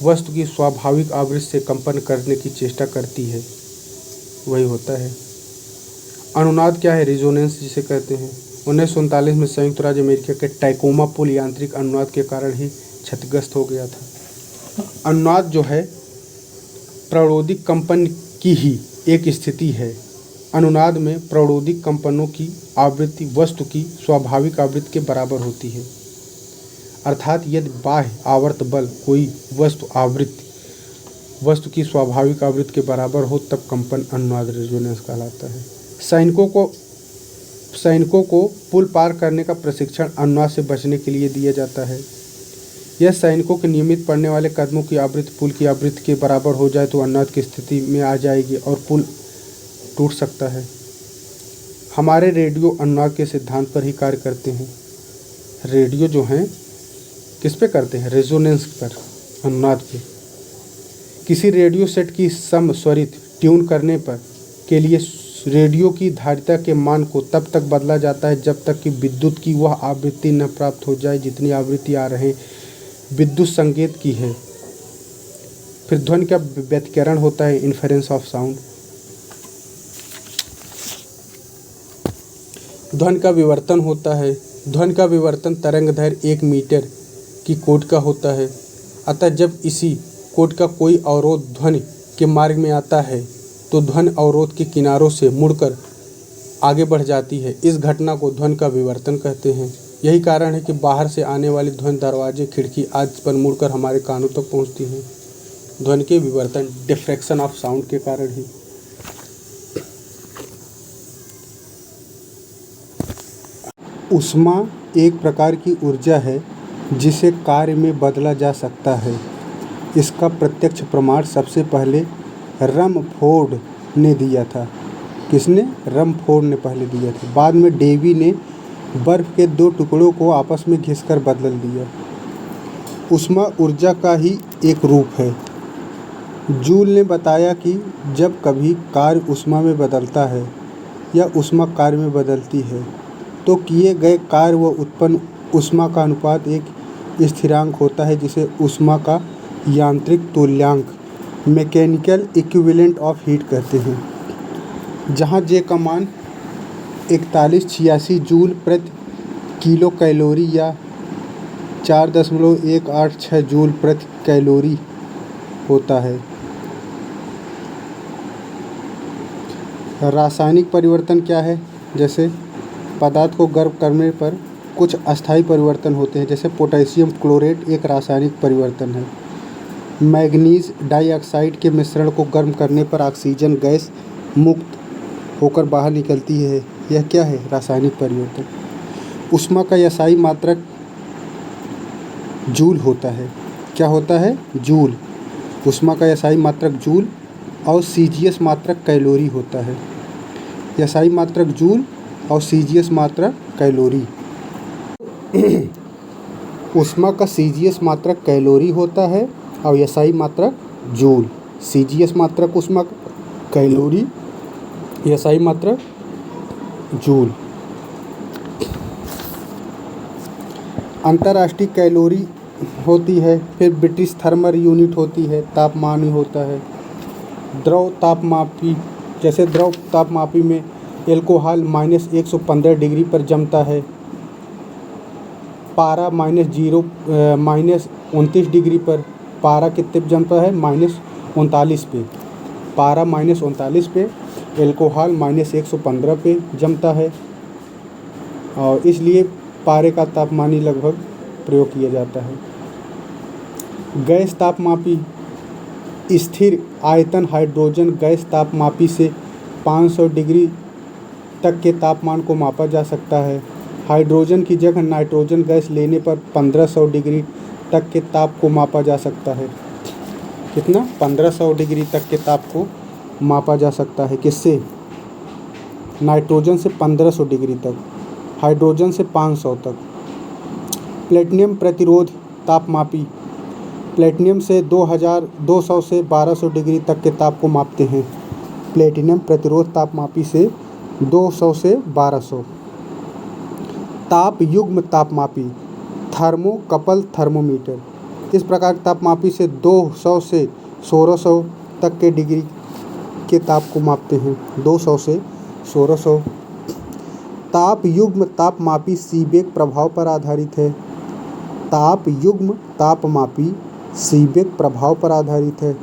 वस्तु की स्वाभाविक आवृत्ति से कंपन करने की चेष्टा करती है, वही होता है। अनुनाद क्या है? रिजोनेंस जिसे कहते हैं। 1939 में संयुक्त राज्य अमेरिका के टैकोमा पुल यांत्रिक अनुनाद के कारण ही क्षतिग्रस्त हो गया था। अनुनाद जो है प्राणोदिक कंपन की ही एक स्थिति है। अनुनाद में प्राणोदिक कंपनों की आवृत्ति वस्तु की स्वाभाविक आवृत्ति के बराबर होती है, अर्थात यदि बाह्य आवर्त बल कोई वस्तु की स्वाभाविक आवृत्ति के बराबर हो तब कंपन अनुनाद रेजोनेंस कहलाता है। सैनिकों को पुल पार करने का प्रशिक्षण अनुनाद से बचने के लिए दिया जाता है। यह सैनिकों के नियमित पड़ने वाले कदमों की आवृत्ति पुल की आवृत्ति के बराबर हो जाए तो अनुनाद की स्थिति में आ जाएगी और पुल टूट सकता है। हमारे रेडियो अनुनाद के सिद्धांत पर ही कार्य करते हैं। रेडियो जो हैं किस पे करते हैं? रेजोनेंस पर, अनुनाद पे। किसी रेडियो सेट की समस्वरित ट्यून करने पर के लिए रेडियो की धारिता के मान को तब तक बदला जाता है जब तक कि विद्युत की वह आवृत्ति न प्राप्त हो जाए जितनी आवृत्ति आ रहे विद्युत संकेत की है। फिर ध्वनि का व्यतिकरण होता है, इन्फेरेंस ऑफ साउंड। ध्वनि का विवर्तन होता है। ध्वनि का विवर्तन तरंग दैर्घ्य 1 मीटर की कोट का होता है, अतः जब इसी कोट का कोई अवरोध ध्वनि के मार्ग में आता है तो ध्वनि अवरोध के किनारों से मुड़कर आगे बढ़ जाती है। इस घटना को ध्वनि का विवर्तन कहते हैं। यही कारण है कि बाहर से आने वाली ध्वनि दरवाजे, खिड़की आदि पर मुड़कर हमारे कानों तक पहुंचती है। ध्वनि के विवर्तन डिफ्रैक्शन ऑफ साउंड के कारण ही। ऊष्मा एक प्रकार की ऊर्जा है जिसे कार्य में बदला जा सकता है। इसका प्रत्यक्ष प्रमाण सबसे पहले रमफोर्ड ने दिया था। किसने? रमफोर्ड ने पहले दिया था। बाद में डेवी ने बर्फ के 2 टुकड़ों को आपस में घिसकर बदल दिया। ऊष्मा ऊर्जा का ही एक रूप है। जूल ने बताया कि जब कभी कार्य ऊष्मा में बदलता है या ऊष्मा कार्य में बदलती है तो किए गए कार्य व उत्पन्न ऊष्मा का अनुपात एक स्थिरांक होता है जिसे ऊष्मा का यांत्रिक तुल्यांक, मैकेनिकल इक्विवेलेंट ऑफ हीट कहते हैं, जहाँ जे का मान 4186 जूल प्रति किलो कैलोरी या 4.186 जूल प्रति कैलोरी होता है। रासायनिक परिवर्तन क्या है? जैसे पदार्थ को गर्म करने पर कुछ अस्थायी परिवर्तन होते हैं, जैसे पोटेशियम क्लोरेट एक रासायनिक परिवर्तन है। मैग्नीज डाइऑक्साइड के मिश्रण को गर्म करने पर ऑक्सीजन गैस मुक्त होकर बाहर निकलती है। यह क्या है? रासायनिक परिवर्तन। ऊष्मा का एसआई मात्रक जूल होता है। क्या होता है? जूल। ऊष्मा का एसआई मात्रक जूल और सीजीएस मात्रक कैलोरी होता है। एसआई मात्रक जूल और सीजीएस मात्रक कैलोरी। ऊष्मा का सीजीएस मात्रक कैलोरी होता है और एसआई मात्रक जूल। सीजीएस मात्रक ऊष्मा कैलोरी, एसआई मात्रक जूल। अंतर्राष्ट्रीय कैलोरी होती है, फिर ब्रिटिश थर्मल यूनिट होती है, तापमान होता है। द्रव तापमापी, जैसे द्रव तापमापी में एल्कोहल -115 डिग्री पर जमता है। पारा -29 डिग्री पर। पारा कितने पे जमता है? -39 पे। पारा -39 पे, एल्कोहल -115 पे जमता है और इसलिए पारे का तापमानी लगभग प्रयोग किया जाता है। गैस तापमापी, स्थिर आयतन हाइड्रोजन गैस तापमापी से 500 डिग्री तक के तापमान को मापा जा सकता है। हाइड्रोजन की जगह नाइट्रोजन गैस लेने पर 1500 डिग्री तक के ताप को मापा जा सकता है। कितना? 1500 डिग्री तक के ताप को मापा जा सकता है। किससे? नाइट्रोजन से 1500 डिग्री तक, हाइड्रोजन से 500 तक। प्लेटिनम प्रतिरोध तापमापी, प्लेटिनम से 200 से 1200 डिग्री तक के ताप को मापते हैं। प्लेटिनम प्रतिरोध तापमापी से 200 से 1200। ताप युग्म तापमापी, थर्मोकपल थर्मोमीटर, इस प्रकार तापमापी से 200 से 1600 तक के डिग्री के ताप को मापते हैं। 200 से 1600। ताप युग्म तापमापी सीबेक प्रभाव पर आधारित है। ताप युग्म तापमापी सीबेक प्रभाव पर आधारित है।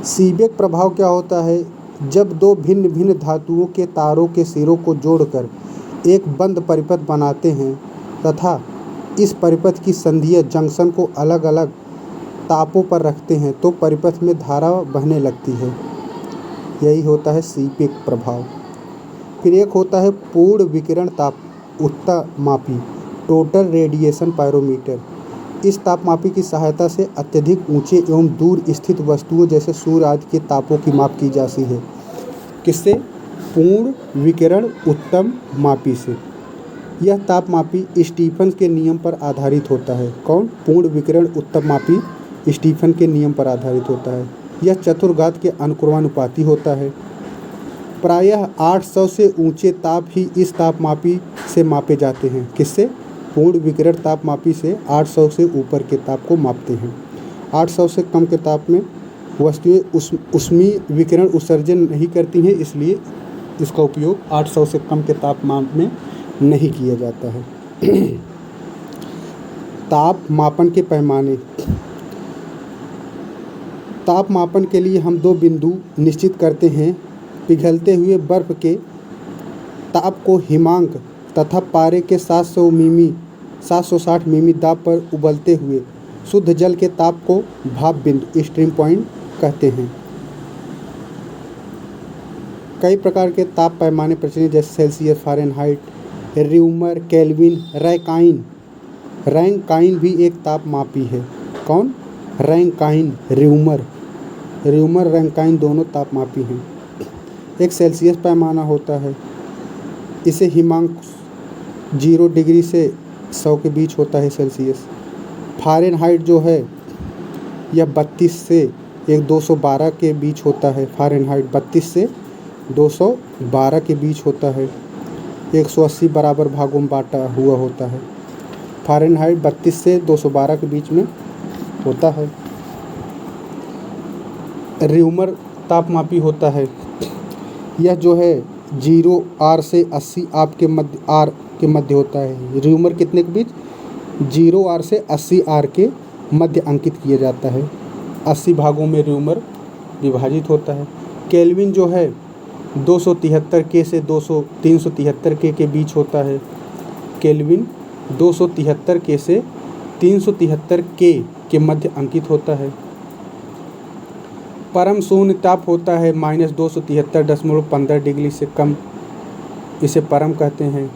सीबेक प्रभाव क्या होता है? जब दो भिन्न भिन्न धातुओं के तारों के सिरों को जोड़कर एक बंद परिपथ बनाते हैं तथा इस परिपथ की संधियाँ जंक्शन को अलग अलग तापों पर रखते हैं तो परिपथ में धारा बहने लगती है। यही होता है सीबेक प्रभाव। फिर एक होता है पूर्ण विकिरण ताप उत्तमापी, टोटल रेडिएशन पायरोमीटर। इस तापमापी की सहायता से अत्यधिक ऊंचे एवं दूर स्थित वस्तुओं जैसे सूर्य आदि के तापों की माप की जाती है। किससे? पूर्ण विकिरण उत्तम मापी से। यह तापमापी स्टीफन के नियम पर आधारित होता है। कौन? पूर्ण विकिरण उत्तम मापी स्टीफन के नियम पर आधारित होता है। यह चतुर्घात के अनुक्रमानुपाती होता है। प्रायः 800 से ऊंचे ताप ही इस तापमापी से मापे जाते हैं। किससे? पूर्ण विकिरण तापमापी से 800 से ऊपर के ताप को मापते हैं। 800 से कम के ताप में वस्तुएं ऊष्मीय विकिरण उत्सर्जन नहीं करती हैं, इसलिए इसका उपयोग 800 से कम के तापमान में नहीं किया जाता है। ताप मापन के पैमाने। ताप मापन के लिए हम दो बिंदु निश्चित करते हैं। पिघलते हुए बर्फ के ताप को हिमांक तथा पारे के 760 मिमी दाब पर उबलते हुए शुद्ध जल के ताप को भाप बिंदु स्ट्रीम पॉइंट कहते हैं। कई प्रकार के ताप पैमाने प्रचलित जैसे Celsius, Fahrenheit, rumour, kelvin, Rankine. Rankine भी एक तापमापी है। कौन? Rankine, rumour. रैंकाइन दोनों तापमापी हैं। एक सेल्सियस पैमाना होता है, इसे हिमांक 0 डिग्री से 100 के बीच होता है सेल्सियस। फ़ारेनहाइट जो है यह 32 से 212 के बीच होता है। फ़ारेनहाइट 32 से 212 के बीच होता है। 180 बराबर भागों में बांटा हुआ होता है। फ़ारेनहाइट 32 से 212 के बीच में होता है। र्यूमर तापमापी होता है, यह जो है 0 आर से 80 आप के मध्य आर के मध्य होता है। र्यूमर कितने के बीच? 0 आर से 80 आर के मध्य अंकित किया जाता है। 80 भागों में र्यूमर विभाजित होता है। केल्विन जो है 273 के से 373 के बीच होता है। केल्विन 273 के से 373 के मध्य अंकित होता है। परम शून्य ताप होता है -273.15 डिग्री से कम, इसे परम कहते हैं।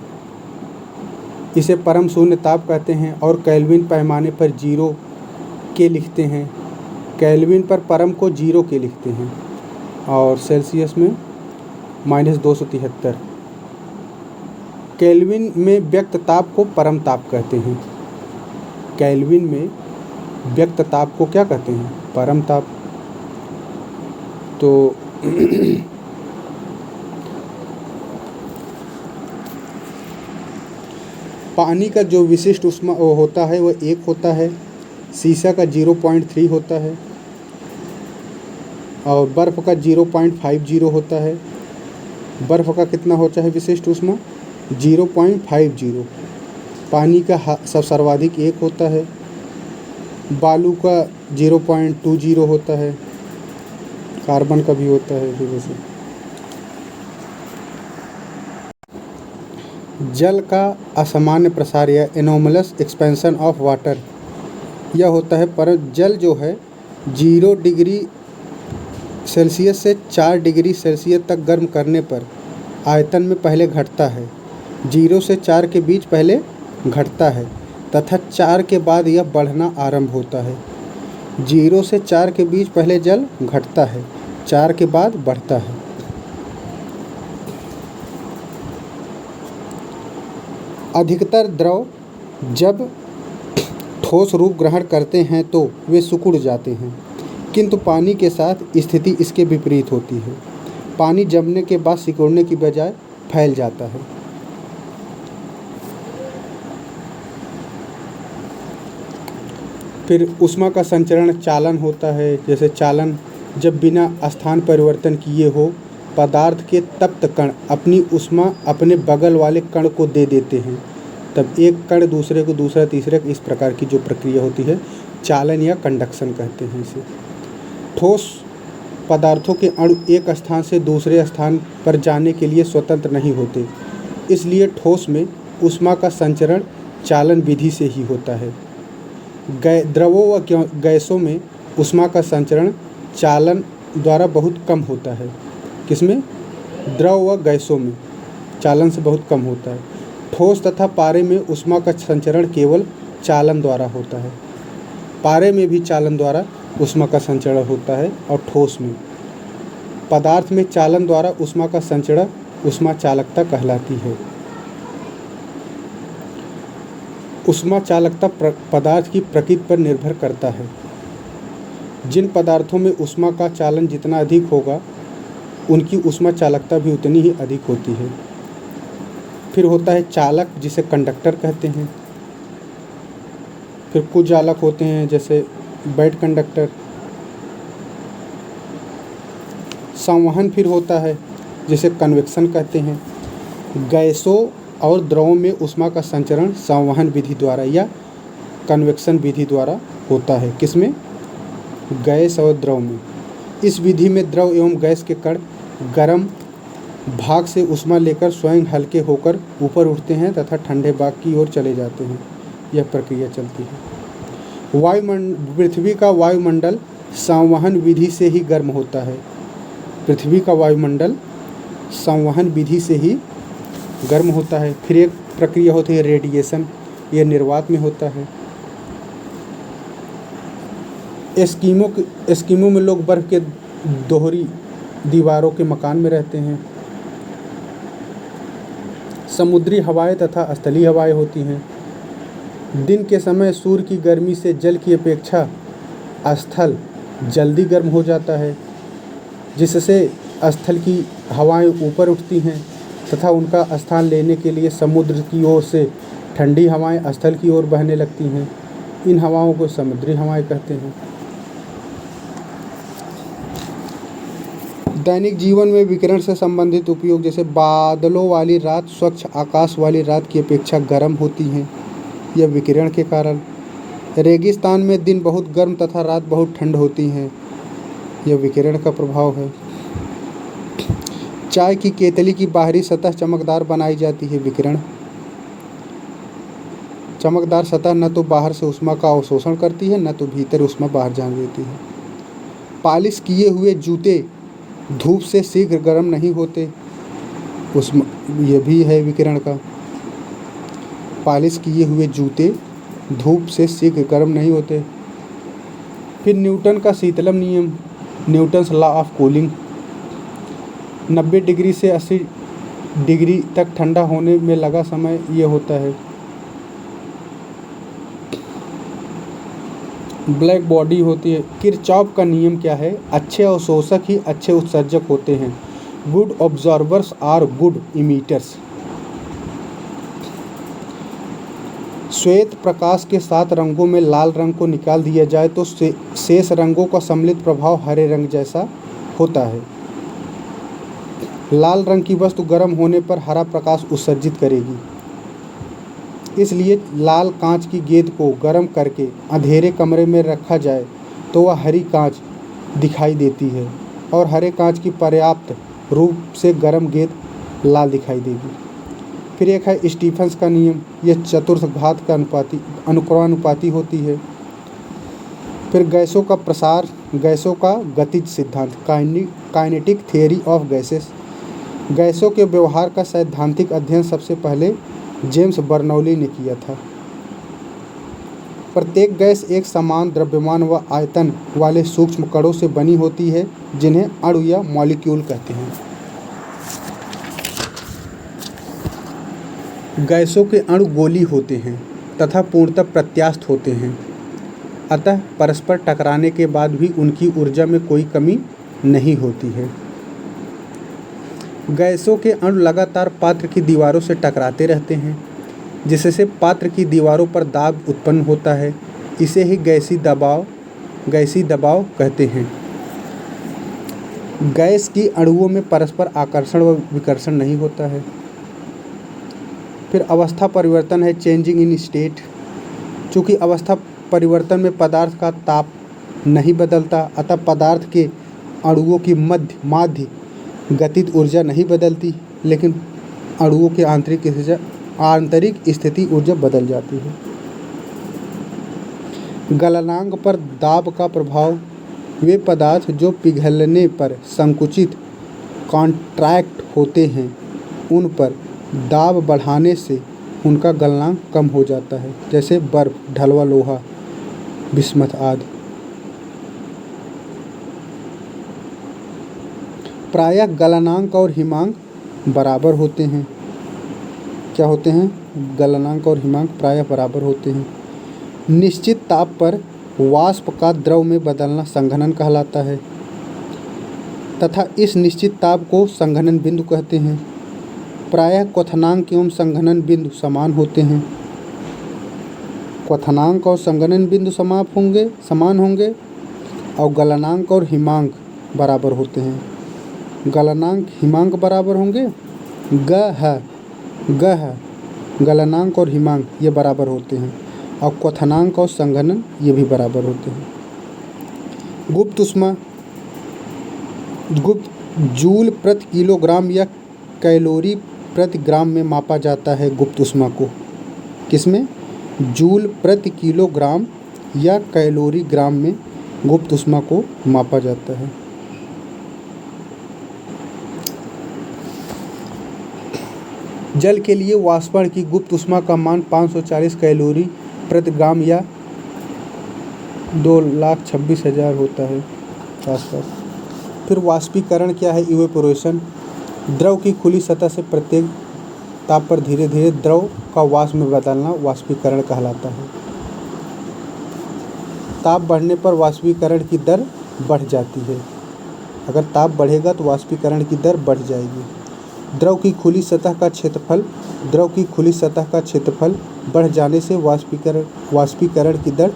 इसे परम शून्य ताप कहते हैं और केल्विन पैमाने पर 0 के लिखते हैं। केल्विन पर परम को 0 के लिखते हैं और सेल्सियस में -273। केल्विन में व्यक्त ताप को परम ताप कहते हैं। केल्विन में व्यक्त ताप को क्या कहते हैं? परम ताप। तो पानी का जो विशिष्ट ऊष्मा होता है वह 1 होता है, शीशा का 0.3 होता है और बर्फ़ का 0.50 होता है। बर्फ़ का कितना होता है विशिष्ट ऊष्मा? 0.50। पानी का सर्वाधिक 1 होता है, बालू का 0.20 होता है, कार्बन का भी होता है इसी वजह से। जल का असामान्य प्रसार या एनोमलस एक्सपेंशन ऑफ वाटर यह होता है, पर जल जो है 0 डिग्री सेल्सियस से 4 डिग्री सेल्सियस तक गर्म करने पर आयतन में पहले घटता है। 0 से 4 के बीच पहले घटता है तथा 4 के बाद यह बढ़ना आरंभ होता है। 0 से 4 के बीच पहले जल घटता है, 4 के बाद बढ़ता है। अधिकतर द्रव जब ठोस रूप ग्रहण करते हैं तो वे सिकुड़ जाते हैं, किंतु पानी के साथ स्थिति इसके विपरीत होती है। पानी जमने के बाद सिकुड़ने की बजाय फैल जाता है। फिर ऊष्मा का संचरण चालन होता है। जैसे चालन जब बिना स्थान परिवर्तन किए हो पदार्थ के तप्त कण अपनी ऊष्मा अपने बगल वाले कण को दे देते हैं, तब एक कण दूसरे को, दूसरा तीसरे को, इस प्रकार की जो प्रक्रिया होती है चालन या कंडक्शन कहते हैं इसे। ठोस पदार्थों के अणु एक स्थान से दूसरे स्थान पर जाने के लिए स्वतंत्र नहीं होते, इसलिए ठोस में ऊष्मा का संचरण चालन विधि से ही होता है। द्रवों व गैसों में ऊष्मा का संचरण चालन द्वारा बहुत कम होता है। किसमें? द्रव व गैसों में चालन से बहुत कम होता है। ठोस तथा पारे में ऊष्मा का संचरण केवल चालन द्वारा होता है। पारे में भी चालन द्वारा ऊष्मा का संचरण होता है और ठोस में। पदार्थ में चालन द्वारा ऊष्मा का संचरण ऊष्मा चालकता कहलाती है। ऊष्मा चालकता पदार्थ की प्रकृति पर निर्भर करता है। जिन पदार्थों में ऊष्मा का चालन जितना अधिक होगा उनकी ऊष्मा चालकता भी उतनी ही अधिक होती है। फिर होता है चालक, जिसे कंडक्टर कहते हैं। फिर कुछ चालक होते हैं जैसे बैड कंडक्टर। संवहन फिर होता है जिसे कन्वेक्शन कहते हैं। गैसों और द्रवों में ऊष्मा का संचरण संवहन विधि द्वारा या कन्वेक्शन विधि द्वारा होता है। किसमें? गैस और द्रव में। इस विधि में द्रव एवं गैस के कण गर्म भाग से ऊष्मा लेकर स्वयं हल्के होकर ऊपर उठते हैं तथा ठंडे भाग की ओर चले जाते हैं। यह प्रक्रिया चलती है। पृथ्वी का वायुमंडल संवहन विधि से ही गर्म होता है। पृथ्वी का वायुमंडल संवहन विधि से ही गर्म होता है। फिर एक प्रक्रिया होती है रेडिएशन, यह निर्वात में होता है। एस्किमो में लोग बर्फ़ के दोहरी दीवारों के मकान में रहते हैं। समुद्री हवाएं तथा स्थलीय हवाएं होती हैं। दिन के समय सूर्य की गर्मी से जल की अपेक्षा स्थल जल्दी गर्म हो जाता है, जिससे स्थल की हवाएं ऊपर उठती हैं तथा उनका स्थान लेने के लिए समुद्र की ओर से ठंडी हवाएं स्थल की ओर बहने लगती हैं। इन हवाओं को समुद्री हवाएं कहते हैं। दैनिक जीवन में विकिरण से संबंधित उपयोग, जैसे बादलों वाली रात स्वच्छ आकाश वाली रात की अपेक्षा गर्म होती हैं, यह विकिरण के कारण। रेगिस्तान में दिन बहुत गर्म तथा रात बहुत ठंड होती हैं, यह विकिरण का प्रभाव है। चाय की केतली की बाहरी सतह चमकदार बनाई जाती है, विकिरण। चमकदार सतह न तो बाहर से ऊष्मा का अवशोषण करती है न तो भीतर ऊष्मा बाहर जाने देती है। पॉलिश किए हुए जूते धूप से शीघ्र गर्म नहीं होते, यह भी है विकिरण का। पॉलिश किए हुए जूते धूप से शीघ्र गर्म नहीं होते। फिर न्यूटन का शीतलन नियम, Newton's law of cooling. 90 degree से 80 डिग्री तक ठंडा होने में लगा समय ये होता है। ब्लैक बॉडी होती है। किरचॉफ का नियम क्या है? अच्छे अवशोषक ही अच्छे उत्सर्जक होते हैं। Good absorbers are good emitters. श्वेत प्रकाश के 7 रंगों में लाल रंग को निकाल दिया जाए तो शेष रंगों का सम्मिलित प्रभाव हरे रंग जैसा होता है। लाल रंग की वस्तु गर्म होने पर हरा प्रकाश उत्सर्जित करेगी, इसलिए लाल कांच की गेंद को गर्म करके अंधेरे कमरे में रखा जाए तो वह हरी कांच दिखाई देती है और हरे कांच की पर्याप्त रूप से गर्म गेंद लाल दिखाई देगी। फिर एक है स्टीफन्स का नियम, यह चतुर्थ घात का अनुक्रमानुपाती होती है। फिर गैसों का प्रसार, गैसों का गतिज सिद्धांत, काइनेटिक थियरी ऑफ गैसेस। गैसों के व्यवहार का सैद्धांतिक अध्ययन सबसे पहले जेम्स बर्नौली ने किया था। प्रत्येक गैस एक समान द्रव्यमान व आयतन वाले सूक्ष्म कणों से बनी होती है जिन्हें अणु या मॉलिक्यूल कहते हैं। गैसों के अणु गोली होते हैं तथा पूर्णतः प्रत्यास्थ होते हैं, अतः परस्पर टकराने के बाद भी उनकी ऊर्जा में कोई कमी नहीं होती है। गैसों के अणु लगातार पात्र की दीवारों से टकराते रहते हैं, जिससे पात्र की दीवारों पर दाब उत्पन्न होता है। इसे ही गैसी दबाव कहते हैं। गैस की अणुओं में परस्पर आकर्षण व विकर्षण नहीं होता है। फिर अवस्था परिवर्तन है, चेंजिंग इन स्टेट। चूँकि अवस्था परिवर्तन में पदार्थ का ताप नहीं बदलता, अतः पदार्थ के अणुओं की माध्य गतिज ऊर्जा नहीं बदलती, लेकिन अणुओं की आंतरिक स्थिति ऊर्जा बदल जाती है। गलनांक पर दाब का प्रभाव, वे पदार्थ जो पिघलने पर संकुचित कॉन्ट्रैक्ट होते हैं उन पर दाब बढ़ाने से उनका गलनांक कम हो जाता है, जैसे बर्फ, ढलवा लोहा, बिस्मथ आदि। प्रायः गलनांक और हिमांक बराबर होते हैं। क्या होते हैं? गलनांक और हिमांक प्रायः बराबर होते हैं। निश्चित ताप पर वाष्प का द्रव में बदलना संघनन कहलाता है तथा इस निश्चित ताप को संघनन बिंदु कहते हैं। प्रायः क्वथनांक एवं संघनन बिंदु समान होते हैं। क्वथनांक और संघनन बिंदु समान होंगे और गलनांक और हिमांक बराबर होते हैं। गलनांक हिमांक बराबर होंगे, गलनांक और हिमांक ये बराबर होते हैं और क्वथनांक और संघनन ये भी बराबर होते हैं। गुप्त ऊष्मा, जूल प्रति किलोग्राम या कैलोरी प्रति ग्राम में मापा जाता है। गुप्त ऊष्मा को किसमें? जूल प्रति किलोग्राम या कैलोरी ग्राम में गुप्त ऊष्मा को मापा जाता है। जल के लिए वाष्पन की गुप्त ऊष्मा का मान 540 कैलोरी प्रति ग्राम या 2,26,000 होता है आसपास। फिर वाष्पीकरण क्या है? इवेपोरेशन। द्रव की खुली सतह से प्रत्येक ताप पर धीरे धीरे द्रव का वाष्प में बदलना वाष्पीकरण कहलाता है। ताप बढ़ने पर वाष्पीकरण की दर बढ़ जाती है। अगर ताप बढ़ेगा तो वाष्पीकरण की दर बढ़ जाएगी। द्रव की खुली सतह का क्षेत्रफल बढ़ जाने से वाष्पीकरण की दर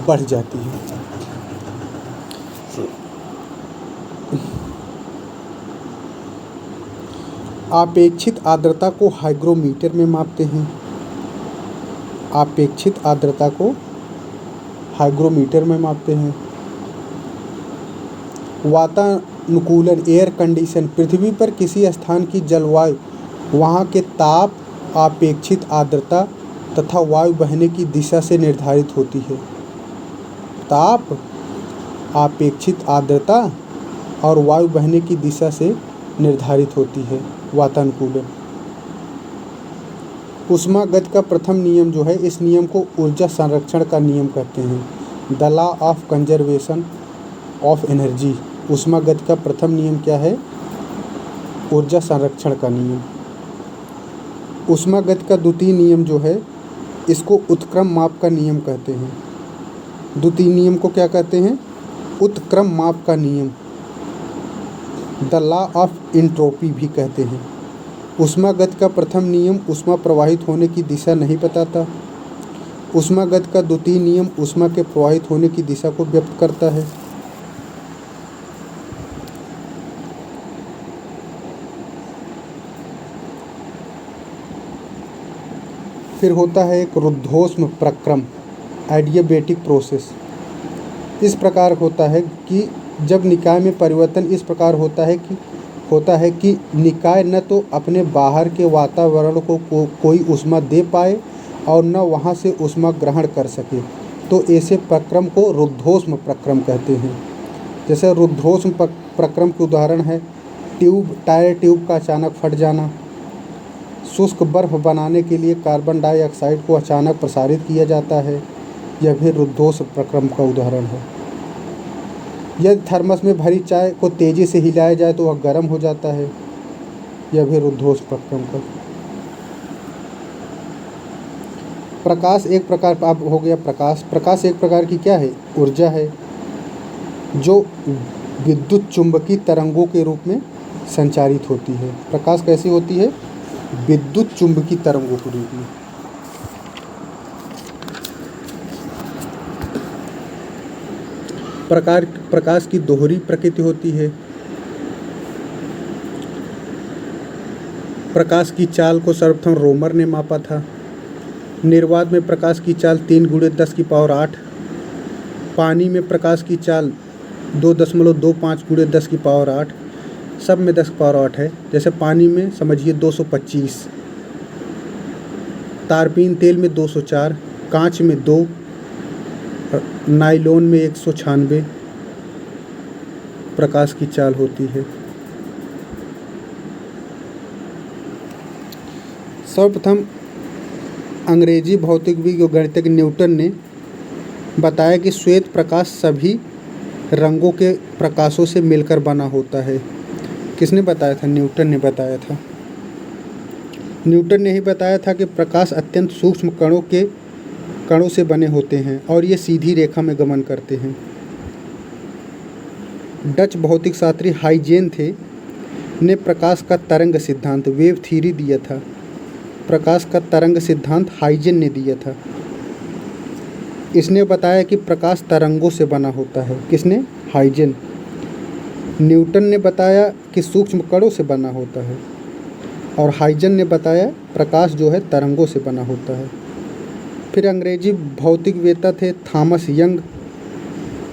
बढ़ जाती है। आपेक्षित आर्द्रता को हाइग्रोमीटर में मापते हैं। आपेक्षित आर्द्रता को हाइग्रोमीटर में मापते हैं। वातानुकूलन, एयर कंडीशन। पृथ्वी पर किसी स्थान की जलवायु, वहाँ के ताप, आपेक्षित आर्द्रता तथा वायु बहने की दिशा से निर्धारित होती है। ताप, आपेक्षित आर्द्रता और वायु बहने की दिशा से निर्धारित होती है वातानुकूलन। ऊष्मागति का प्रथम नियम जो है, इस नियम को ऊर्जा संरक्षण का नियम कहते हैं। The law of conservation of energy. ऊष्मागति का प्रथम नियम क्या है? ऊर्जा संरक्षण का नियम। ऊष्मागति का द्वितीय नियम जो है, इसको उत्क्रम माप का नियम कहते हैं। द्वितीय नियम को क्या कहते हैं? उत्क्रम माप का नियम, द लॉ ऑफ एंट्रोपी भी कहते हैं। ऊष्मागति का प्रथम नियम ऊष्मा प्रवाहित होने की दिशा नहीं बताता। ऊष्मागति का द्वितीय नियम ऊष्मा के प्रवाहित होने की दिशा को व्यक्त करता है। फिर होता है एक रुद्धोष्म प्रक्रम, एडियाबेटिक प्रोसेस। इस प्रकार होता है कि जब निकाय में परिवर्तन इस प्रकार होता है कि निकाय न तो अपने बाहर के वातावरण को कोई ऊष्मा दे पाए और न वहाँ से ऊष्मा ग्रहण कर सके, तो ऐसे प्रक्रम को रुद्धोष्म प्रक्रम कहते हैं। जैसे रुद्धोष्म प्रक्रम के उदाहरण है टायर ट्यूब का अचानक फट जाना, शुष्क बर्फ बनाने के लिए कार्बन डाइऑक्साइड को अचानक प्रसारित किया जाता है, यह भी रुद्धोष्म प्रक्रम का उदाहरण है। यदि थर्मस में भरी चाय को तेज़ी से हिलाया जाए तो वह गर्म हो जाता है, यह भी रुद्धोष्म प्रक्रम का। प्रकाश एक प्रकार, अब हो गया प्रकाश एक प्रकार की क्या है? ऊर्जा है, जो विद्युत चुंबकीय तरंगों के रूप में संचारित होती है। प्रकाश कैसी होती है? विद्युत चुंबकीय तरंगों के रूप में। प्रकाश की दोहरी प्रकृति होती है। प्रकाश की चाल को सर्वप्रथम रोमर ने मापा था। निर्वात में प्रकाश की चाल 3 × 10⁸। पानी में प्रकाश की चाल 2.25 × 10⁸। सब में 10⁸ है। जैसे पानी में समझिए 225, तारपीन तेल में 204, कांच में 2, नायलॉन में 196 प्रकाश की चाल होती है। सर्वप्रथम अंग्रेजी भौतिकविद और गणितज्ञ न्यूटन ने बताया कि श्वेत प्रकाश सभी रंगों के प्रकाशों से मिलकर बना होता है। किसने बताया था? न्यूटन ने बताया था। न्यूटन ने ही बताया था कि प्रकाश अत्यंत सूक्ष्म कणों से बने होते हैं और ये सीधी रेखा में गमन करते हैं। डच भौतिक शास्त्री हाइजेन ने प्रकाश का तरंग सिद्धांत, वेव थ्योरी दिया था। प्रकाश का तरंग सिद्धांत हाइजेन ने दिया था। इसने बताया कि प्रकाश तरंगों से बना होता है। किसने? हाइजेन। न्यूटन ने बताया कि सूक्ष्म कणों से बना होता है और हाइजेन ने बताया प्रकाश जो है तरंगों से बना होता है। फिर अंग्रेजी भौतिकवेत्ता थे थॉमस यंग।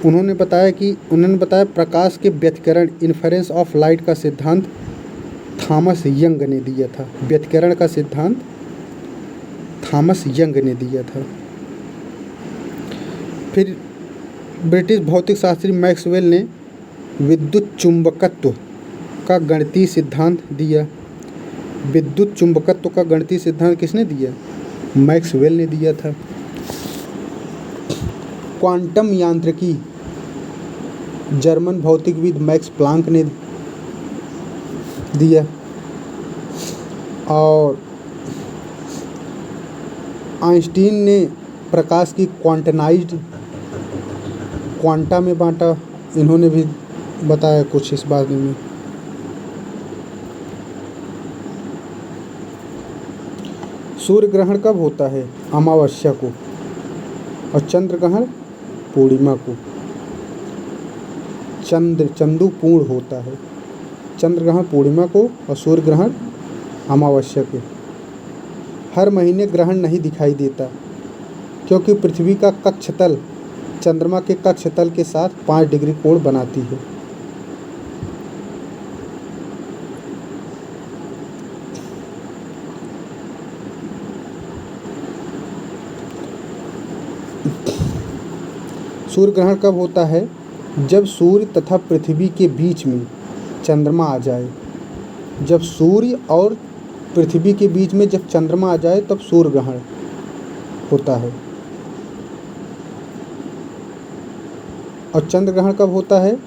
उन्होंने बताया प्रकाश के व्यतिकरण, इन्फरेंस ऑफ लाइट का सिद्धांत थॉमस यंग ने दिया था। व्यतिकरण का सिद्धांत थॉमस यंग ने दिया था। फिर ब्रिटिश भौतिक शास्त्री मैक्सवेल ने विद्युत चुंबकत्व का गणितीय सिद्धांत दिया। विद्युत चुंबकत्व का गणितीय सिद्धांत किसने दिया? मैक्सवेल ने दिया था। क्वांटम यांत्रिकी जर्मन भौतिकविद मैक्स प्लांक ने दिया और आइंस्टीन ने प्रकाश की क्वांटनाइज्ड क्वांटा में बांटा। इन्होंने भी बताया कुछ इस बारे में। सूर्य ग्रहण कब होता है? अमावस्या को। और चंद्र ग्रहण पूर्णिमा को। चंदु पूर्ण होता है। चंद्र ग्रहण पूर्णिमा को और सूर्य ग्रहण अमावस्या के। हर महीने ग्रहण नहीं दिखाई देता क्योंकि पृथ्वी का कक्षतल चंद्रमा के कक्षतल के साथ 5 डिग्री कोण बनाती है। सूर्य ग्रहण कब होता है? जब सूर्य तथा पृथ्वी के बीच में चंद्रमा आ जाए। जब सूर्य और पृथ्वी के बीच में जब चंद्रमा आ जाए तब सूर्य ग्रहण होता है। और चंद्र ग्रहण कब होता है?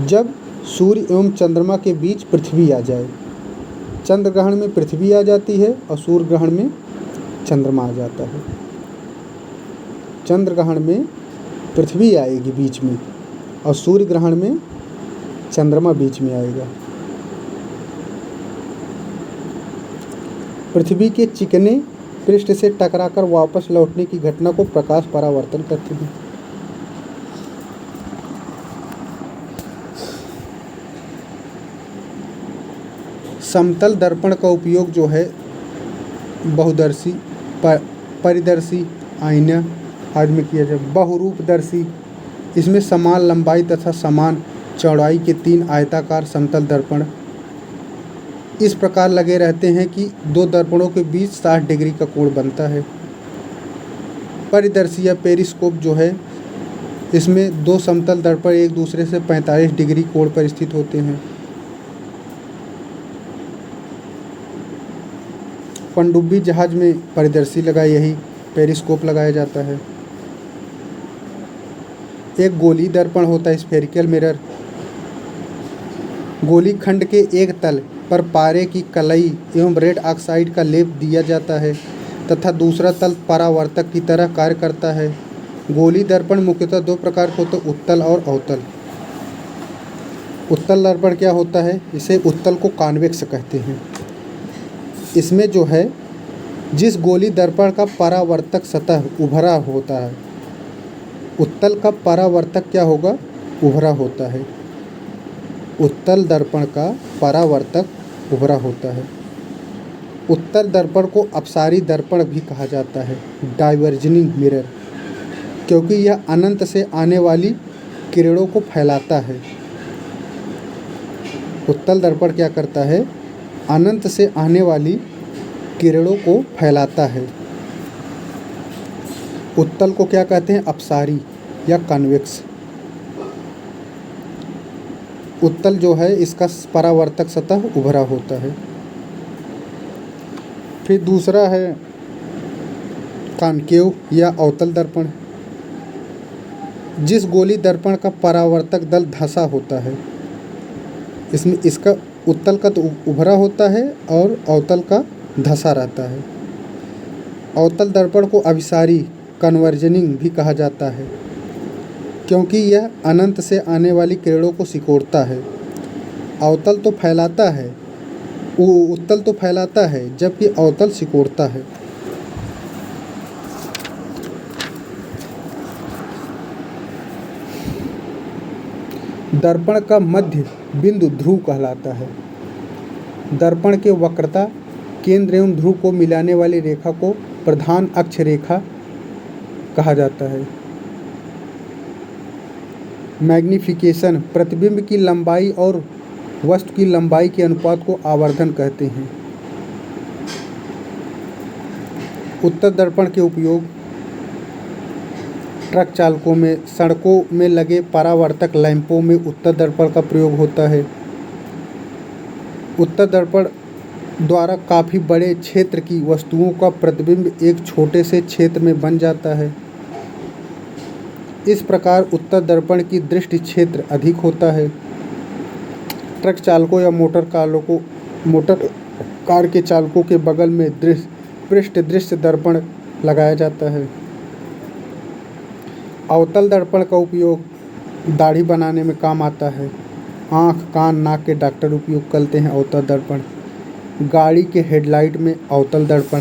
जब सूर्य एवं चंद्रमा के बीच पृथ्वी आ जाए। चंद्र ग्रहण में पृथ्वी आ जाती है और सूर्य ग्रहण में चंद्रमा आ जाता है। चंद्र ग्रहण में पृथ्वी आएगी बीच में और सूर्य ग्रहण में चंद्रमा बीच में आएगा। पृथ्वी के चिकने पृष्ठ से टकराकर वापस लौटने की घटना को प्रकाश परावर्तन कहते हैं। समतल दर्पण का उपयोग जो है बहुदर्शी, परिदर्शी, आईना आदि में किया जाए। बहुरूपदर्शी, इसमें समान लंबाई तथा समान चौड़ाई के 3 आयताकार समतल दर्पण इस प्रकार लगे रहते हैं कि 2 दर्पणों के बीच 60 डिग्री का कोण बनता है। परिदर्शी या पेरिस्कोप जो है, इसमें 2 समतल दर्पण एक दूसरे से 45 डिग्री कोण पर स्थित होते हैं। पनडुब्बी जहाज में परिदर्शी लगा, यही पेरिस्कोप लगाया जाता है। एक गोली दर्पण होता है, स्फेरिकल मिरर। गोली खंड के एक तल पर पारे की कलई एवं रेड ऑक्साइड का लेप दिया जाता है तथा दूसरा तल परावर्तक की तरह कार्य करता है। गोली दर्पण मुख्यतः 2 प्रकार के होते हैं, उत्तल और अवतल। उत्तल दर्पण क्या होता है? इसे उत्तल को कॉन्वेक्स कहते हैं। इसमें जो है, जिस गोली दर्पण का परावर्तक सतह उभरा होता है, उत्तल का परावर्तक क्या होगा? उभरा होता है। उत्तल दर्पण का परावर्तक उभरा होता है। उत्तल दर्पण को अपसारी दर्पण भी कहा जाता है, डाइवर्जिंग मिरर, क्योंकि यह अनंत से आने वाली किरणों को फैलाता है। उत्तल दर्पण क्या करता है? अनंत से आने वाली किरणों को फैलाता है। उत्तल को क्या कहते हैं? अपसारी या कॉन्वेक्स। उत्तल जो है, इसका परावर्तक सतह उभरा होता है। फिर दूसरा है कॉनकेव या अवतल दर्पण। जिस गोली दर्पण का परावर्तक दल धंसा होता है, इसमें इसका उत्तल का तो उभरा होता है और अवतल का धंसा रहता है। अवतल दर्पण को अभिसारी, कन्वर्जनिंग भी कहा जाता है, क्योंकि यह अनंत से आने वाली किरणों को सिकोड़ता है। अवतल तो फैलाता है, उत्तल तो फैलाता है, जबकि अवतल सिकोड़ता है। दर्पण का मध्य बिंदु ध्रुव कहलाता है। दर्पण के वक्रता, केंद्र एवं ध्रुव को मिलाने वाली रेखा को प्रधान अक्ष रेखा कहा जाता है। मैग्नीफिकेशन, प्रतिबिंब की लंबाई और वस्तु की लंबाई के अनुपात को आवर्धन कहते हैं। उत्तल दर्पण के उपयोग ट्रक चालकों में, सड़कों में लगे परावर्तक लैंपों में उत्तल दर्पण का प्रयोग होता है। उत्तल दर्पण द्वारा काफ़ी बड़े क्षेत्र की वस्तुओं का प्रतिबिंब एक छोटे से क्षेत्र में बन जाता है। इस प्रकार उत्तल दर्पण की दृष्टि क्षेत्र अधिक होता है। ट्रक चालकों या मोटर कार के चालकों के बगल में पृष्ठ दृश्य दर्पण लगाया जाता है। अवतल दर्पण का उपयोग दाढ़ी बनाने में काम आता है। आँख, कान, नाक के डॉक्टर उपयोग करते हैं अवतल दर्पण। गाड़ी के हेडलाइट में अवतल दर्पण,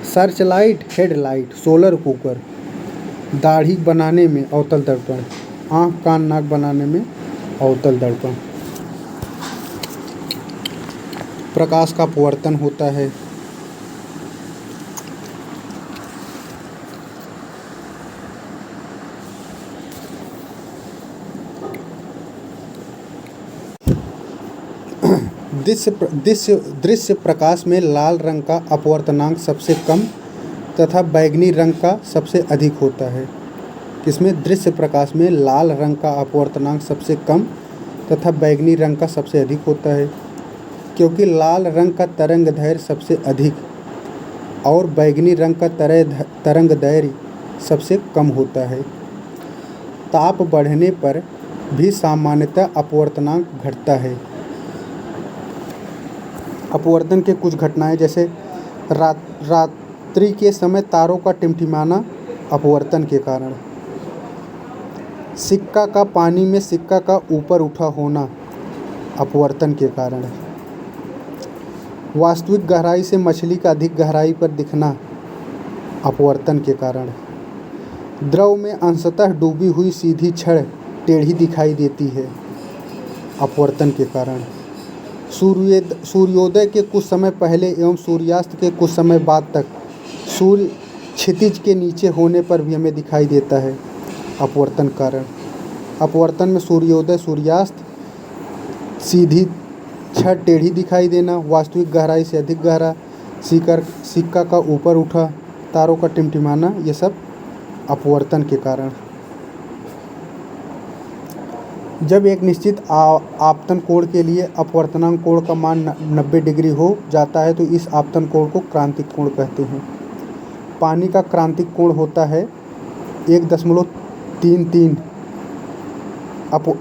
सर्चलाइट, हेडलाइट, सोलर कुकर, दाढ़ी बनाने में अवतल दर्पण, आँख, कान, नाक बनाने में अवतल दर्पण। प्रकाश का अपवर्तन होता है। दृश्य प्रकाश में लाल रंग का अपवर्तनांक सबसे कम तथा बैंगनी रंग का सबसे अधिक होता है। किसमें? दृश्य प्रकाश में लाल रंग का अपवर्तनांक सबसे कम तथा बैंगनी रंग का सबसे अधिक होता है। क्योंकि लाल रंग का तरंग दैर्घ्य सबसे अधिक और बैंगनी रंग का तरंग दैर्घ्य सबसे कम होता है। ताप बढ़ने पर भी सामान्यतः अपवर्तनांक घटता है। अपवर्तन के कुछ घटनाएं जैसे रात्रि के समय तारों का टिमटिमाना अपवर्तन के कारण, सिक्का का पानी में सिक्का का ऊपर उठा होना अपवर्तन के कारण, वास्तविक गहराई से मछली का अधिक गहराई पर दिखना अपवर्तन के कारण, द्रव में अंशतः डूबी हुई सीधी छड़ टेढ़ी दिखाई देती है अपवर्तन के कारण, सूर्योदय के कुछ समय पहले एवं सूर्यास्त के कुछ समय बाद तक सूर्य क्षितिज के नीचे होने पर भी हमें दिखाई देता है अपवर्तन कारण। अपवर्तन में सूर्योदय सूर्यास्त, सीधी छड़ टेढ़ी दिखाई देना, वास्तविक गहराई से अधिक गहरा, सिक्का का ऊपर उठा, तारों का टिमटिमाना, ये सब अपवर्तन के कारण। जब एक निश्चित आपतन कोण के लिए अपवर्तनांक कोण का मान 90 डिग्री हो जाता है तो इस आपतन कोण को क्रांतिक कोण कहते हैं। पानी का क्रांतिक कोण होता है 1.33।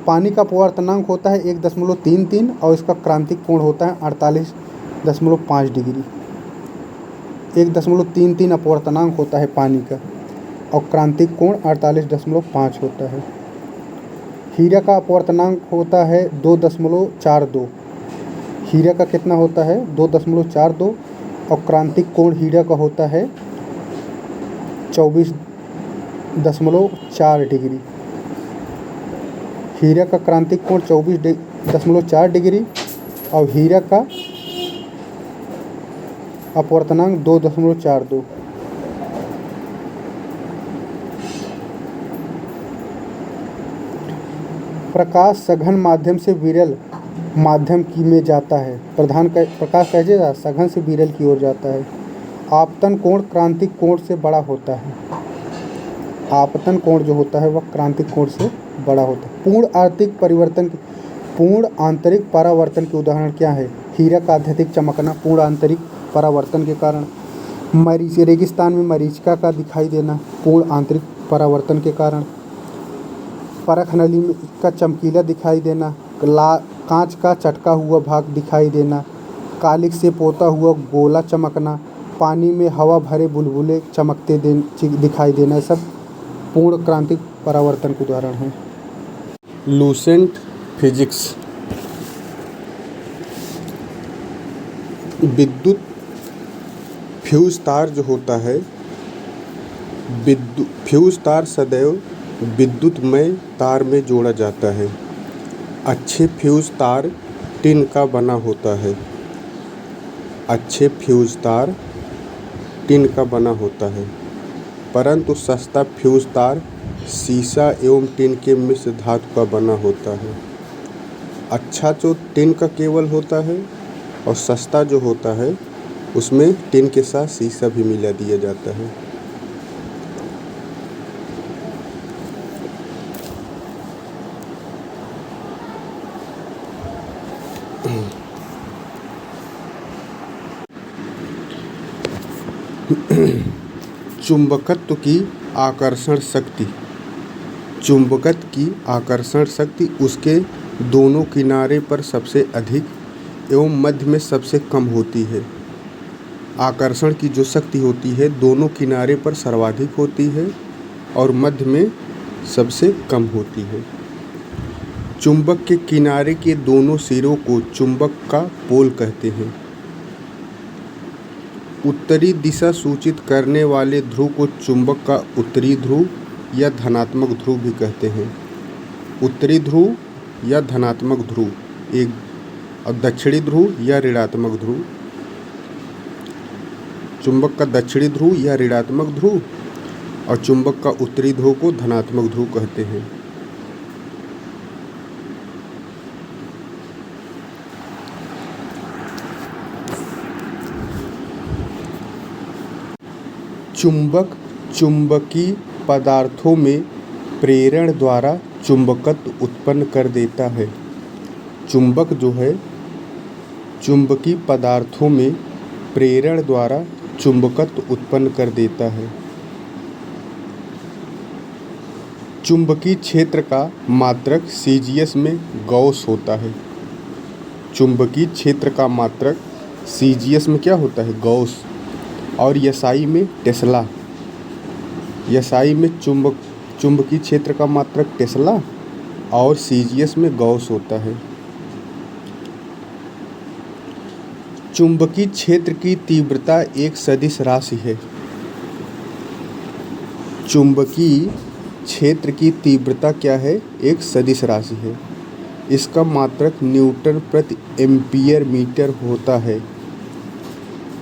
पानी का अपवर्तनांक होता है 1.33 और इसका क्रांतिक कोण होता है 48.5 डिग्री। 1.33 अपवर्तनांक होता है पानी का और क्रांतिक कोण 48.5 होता है। हीरा का अपवर्तनांक होता है 2.42। हीरा का कितना होता है 2.42 और क्रांतिक कोण हीरा का होता है 24.4 डिग्री। हीरा का क्रांतिक कोण 24.4 डिग्री और हीरा का अपवर्तनांक 2.42। प्रकाश सघन माध्यम से विरल माध्यम की में जाता है। प्रकाश कैसे जाता है? सघन से विरल की ओर जाता है। आपतन कोण क्रांतिक कोण से बड़ा होता है। आपतन कोण जो होता है वह क्रांतिक कोण से बड़ा होता है। पूर्ण आंतरिक परावर्तन के उदाहरण क्या है? हीरा का अत्यधिक चमकना पूर्ण आंतरिक परावर्तन के कारण, रेगिस्तान में मरीचिका का दिखाई देना पूर्ण आंतरिक परावर्तन के कारण, परख नली का चमकीला दिखाई देना, कांच का चटका हुआ भाग दिखाई देना, कालिख से पोता हुआ गोला चमकना, पानी में हवा भरे बुलबुले चमकते दिखाई देना, सब पूर्ण क्रांतिक परावर्तन के उदाहरण हैं। Lucent physics. विद्युत फ्यूज तार जो होता है, फ्यूज तार सदैव विद्युतमय तार में जोड़ा जाता है। अच्छे फ्यूज तार टिन का बना होता है। अच्छे फ्यूज तार टिन का बना होता है, परंतु सस्ता फ्यूज तार सीसा एवं टिन के मिश्र धातु का बना होता है। अच्छा जो टिन का केवल होता है और सस्ता जो होता है उसमें टिन के साथ सीसा भी मिला दिया जाता है। चुंबकत्व की आकर्षण शक्ति। चुंबकत्व की आकर्षण शक्ति उसके दोनों किनारे पर सबसे अधिक एवं मध्य में सबसे कम होती है। आकर्षण की जो शक्ति होती है दोनों किनारे पर सर्वाधिक होती है और मध्य में सबसे कम होती है। चुंबक के किनारे के दोनों सिरों को चुंबक का पोल कहते हैं। उत्तरी दिशा सूचित करने वाले ध्रुव को चुंबक का उत्तरी ध्रुव या धनात्मक ध्रुव भी कहते हैं। उत्तरी ध्रुव या धनात्मक ध्रुव एक और दक्षिणी ध्रुव या ऋणात्मक ध्रुव। चुंबक का दक्षिणी ध्रुव या ऋणात्मक ध्रुव और चुंबक का उत्तरी ध्रुव को धनात्मक ध्रुव कहते हैं। चुंबक चुंबकीय पदार्थों में प्रेरण द्वारा चुंबकत्व उत्पन्न कर देता है। चुंबक जो है चुंबकीय पदार्थों में प्रेरण द्वारा चुंबकत्व उत्पन्न कर देता है। चुंबकीय क्षेत्र का मात्रक सीजीएस में गॉस होता है। चुंबकीय क्षेत्र का मात्रक सीजीएस में क्या होता है? गॉस। और एसआई में टेस्ला। एसआई में चुंबकीय क्षेत्र का मात्रक टेस्ला और सीजीएस में गॉस होता है। चुंबकीय क्षेत्र की तीव्रता एक सदिश राशि है। चुंबकीय क्षेत्र की तीव्रता क्या है? एक सदिश राशि है। इसका मात्रक न्यूटन प्रति एम्पीयर मीटर होता है।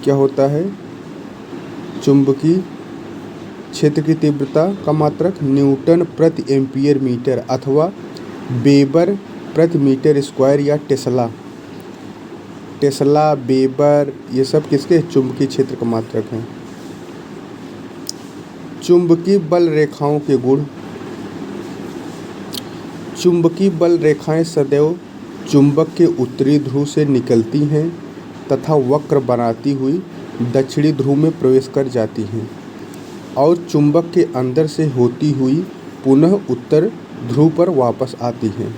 क्या होता है? चुंबकीय क्षेत्र की तीव्रता का मात्रक न्यूटन प्रति एम्पीयर मीटर अथवा वेबर प्रति मीटर स्क्वायर या टेस्ला। टेस्ला, वेबर, ये सब किसके? चुंबकीय क्षेत्र का मात्रक हैं। चुंबकीय बल रेखाओं के गुण। चुंबकीय बल रेखाएं सदैव चुंबक के उत्तरी ध्रुव से निकलती हैं तथा वक्र बनाती हुई दक्षिणी ध्रुव में प्रवेश कर जाती हैं और चुंबक के अंदर से होती हुई पुनः उत्तर ध्रुव पर वापस आती हैं।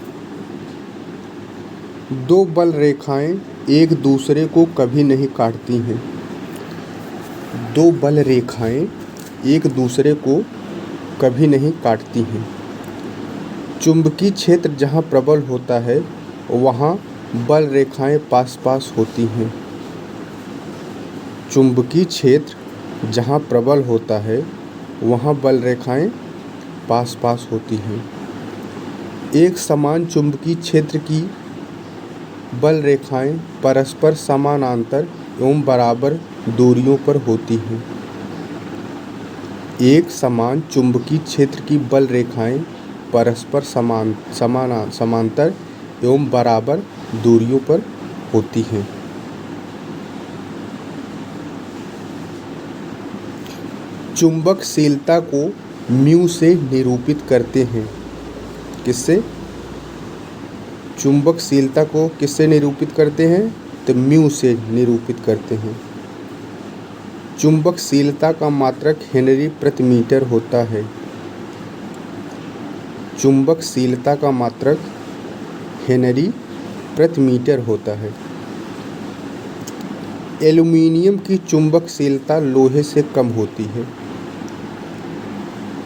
दो बल रेखाएं एक दूसरे को कभी नहीं काटती हैं। दो बल रेखाएं एक दूसरे को कभी नहीं काटती हैं। चुंबकीय क्षेत्र जहाँ प्रबल होता है वहाँ बल रेखाएं पास पास होती हैं। चुंबकीय क्षेत्र जहाँ प्रबल होता है वहाँ बल रेखाएं पास पास होती हैं। एक समान चुंबकीय क्षेत्र की बल रेखाएं परस्पर समानांतर एवं बराबर दूरियों पर होती हैं। एक समान चुंबकीय क्षेत्र की बल रेखाएं परस्पर समांतर एवं बराबर दूरियों पर होती हैं। चुंबकशीलता को म्यू से निरूपित करते हैं। किससे? चुंबकशीलता को किससे निरूपित करते हैं? तो म्यू से निरूपित करते हैं। चुंबकशीलता का मात्रक हेनरी प्रति मीटर होता है। चुंबकशीलता का मात्रक हेनरी प्रति मीटर होता है। एल्यूमीनियम की चुंबकशीलता लोहे से कम होती है।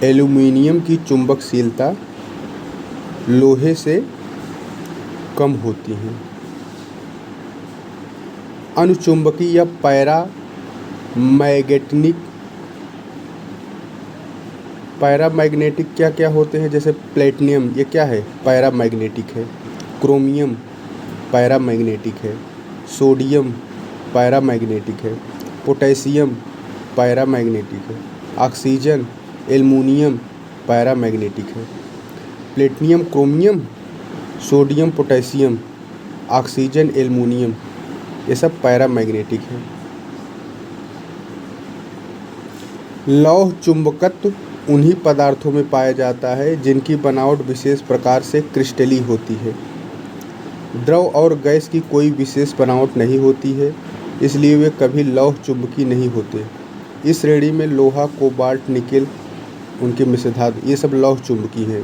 एल्यूमीनियम की चुंबकशीलता लोहे से कम होती है। अनुचुंबकीय या पैरामैग्नेटिक क्या क्या होते हैं? जैसे प्लेटिनम, ये क्या है? पैरामैग्नेटिक है। क्रोमियम पैरामैग्नेटिक है। सोडियम पैरामैग्नेटिक है। पोटेशियम पैरामैग्नेटिक है। ऑक्सीजन, एल्युमिनियम पैरामैग्नेटिक है। Platinum, chromium, sodium, potassium, oxygen, aluminium, ये सब पैरामैग्नेटिक है। लौह चुंबकत्व उन्हीं पदार्थों में पाया जाता है जिनकी बनावट विशेष प्रकार से क्रिस्टलीय होती है। द्रव और गैस की कोई विशेष बनावट नहीं होती है, इसलिए वे कभी लौह चुंबकीय नहीं होते। इस श्रेणी में लोहा, कोबाल्ट, निकेल, उनके मिश्र धातु, ये सब लौह चुंबकीय है।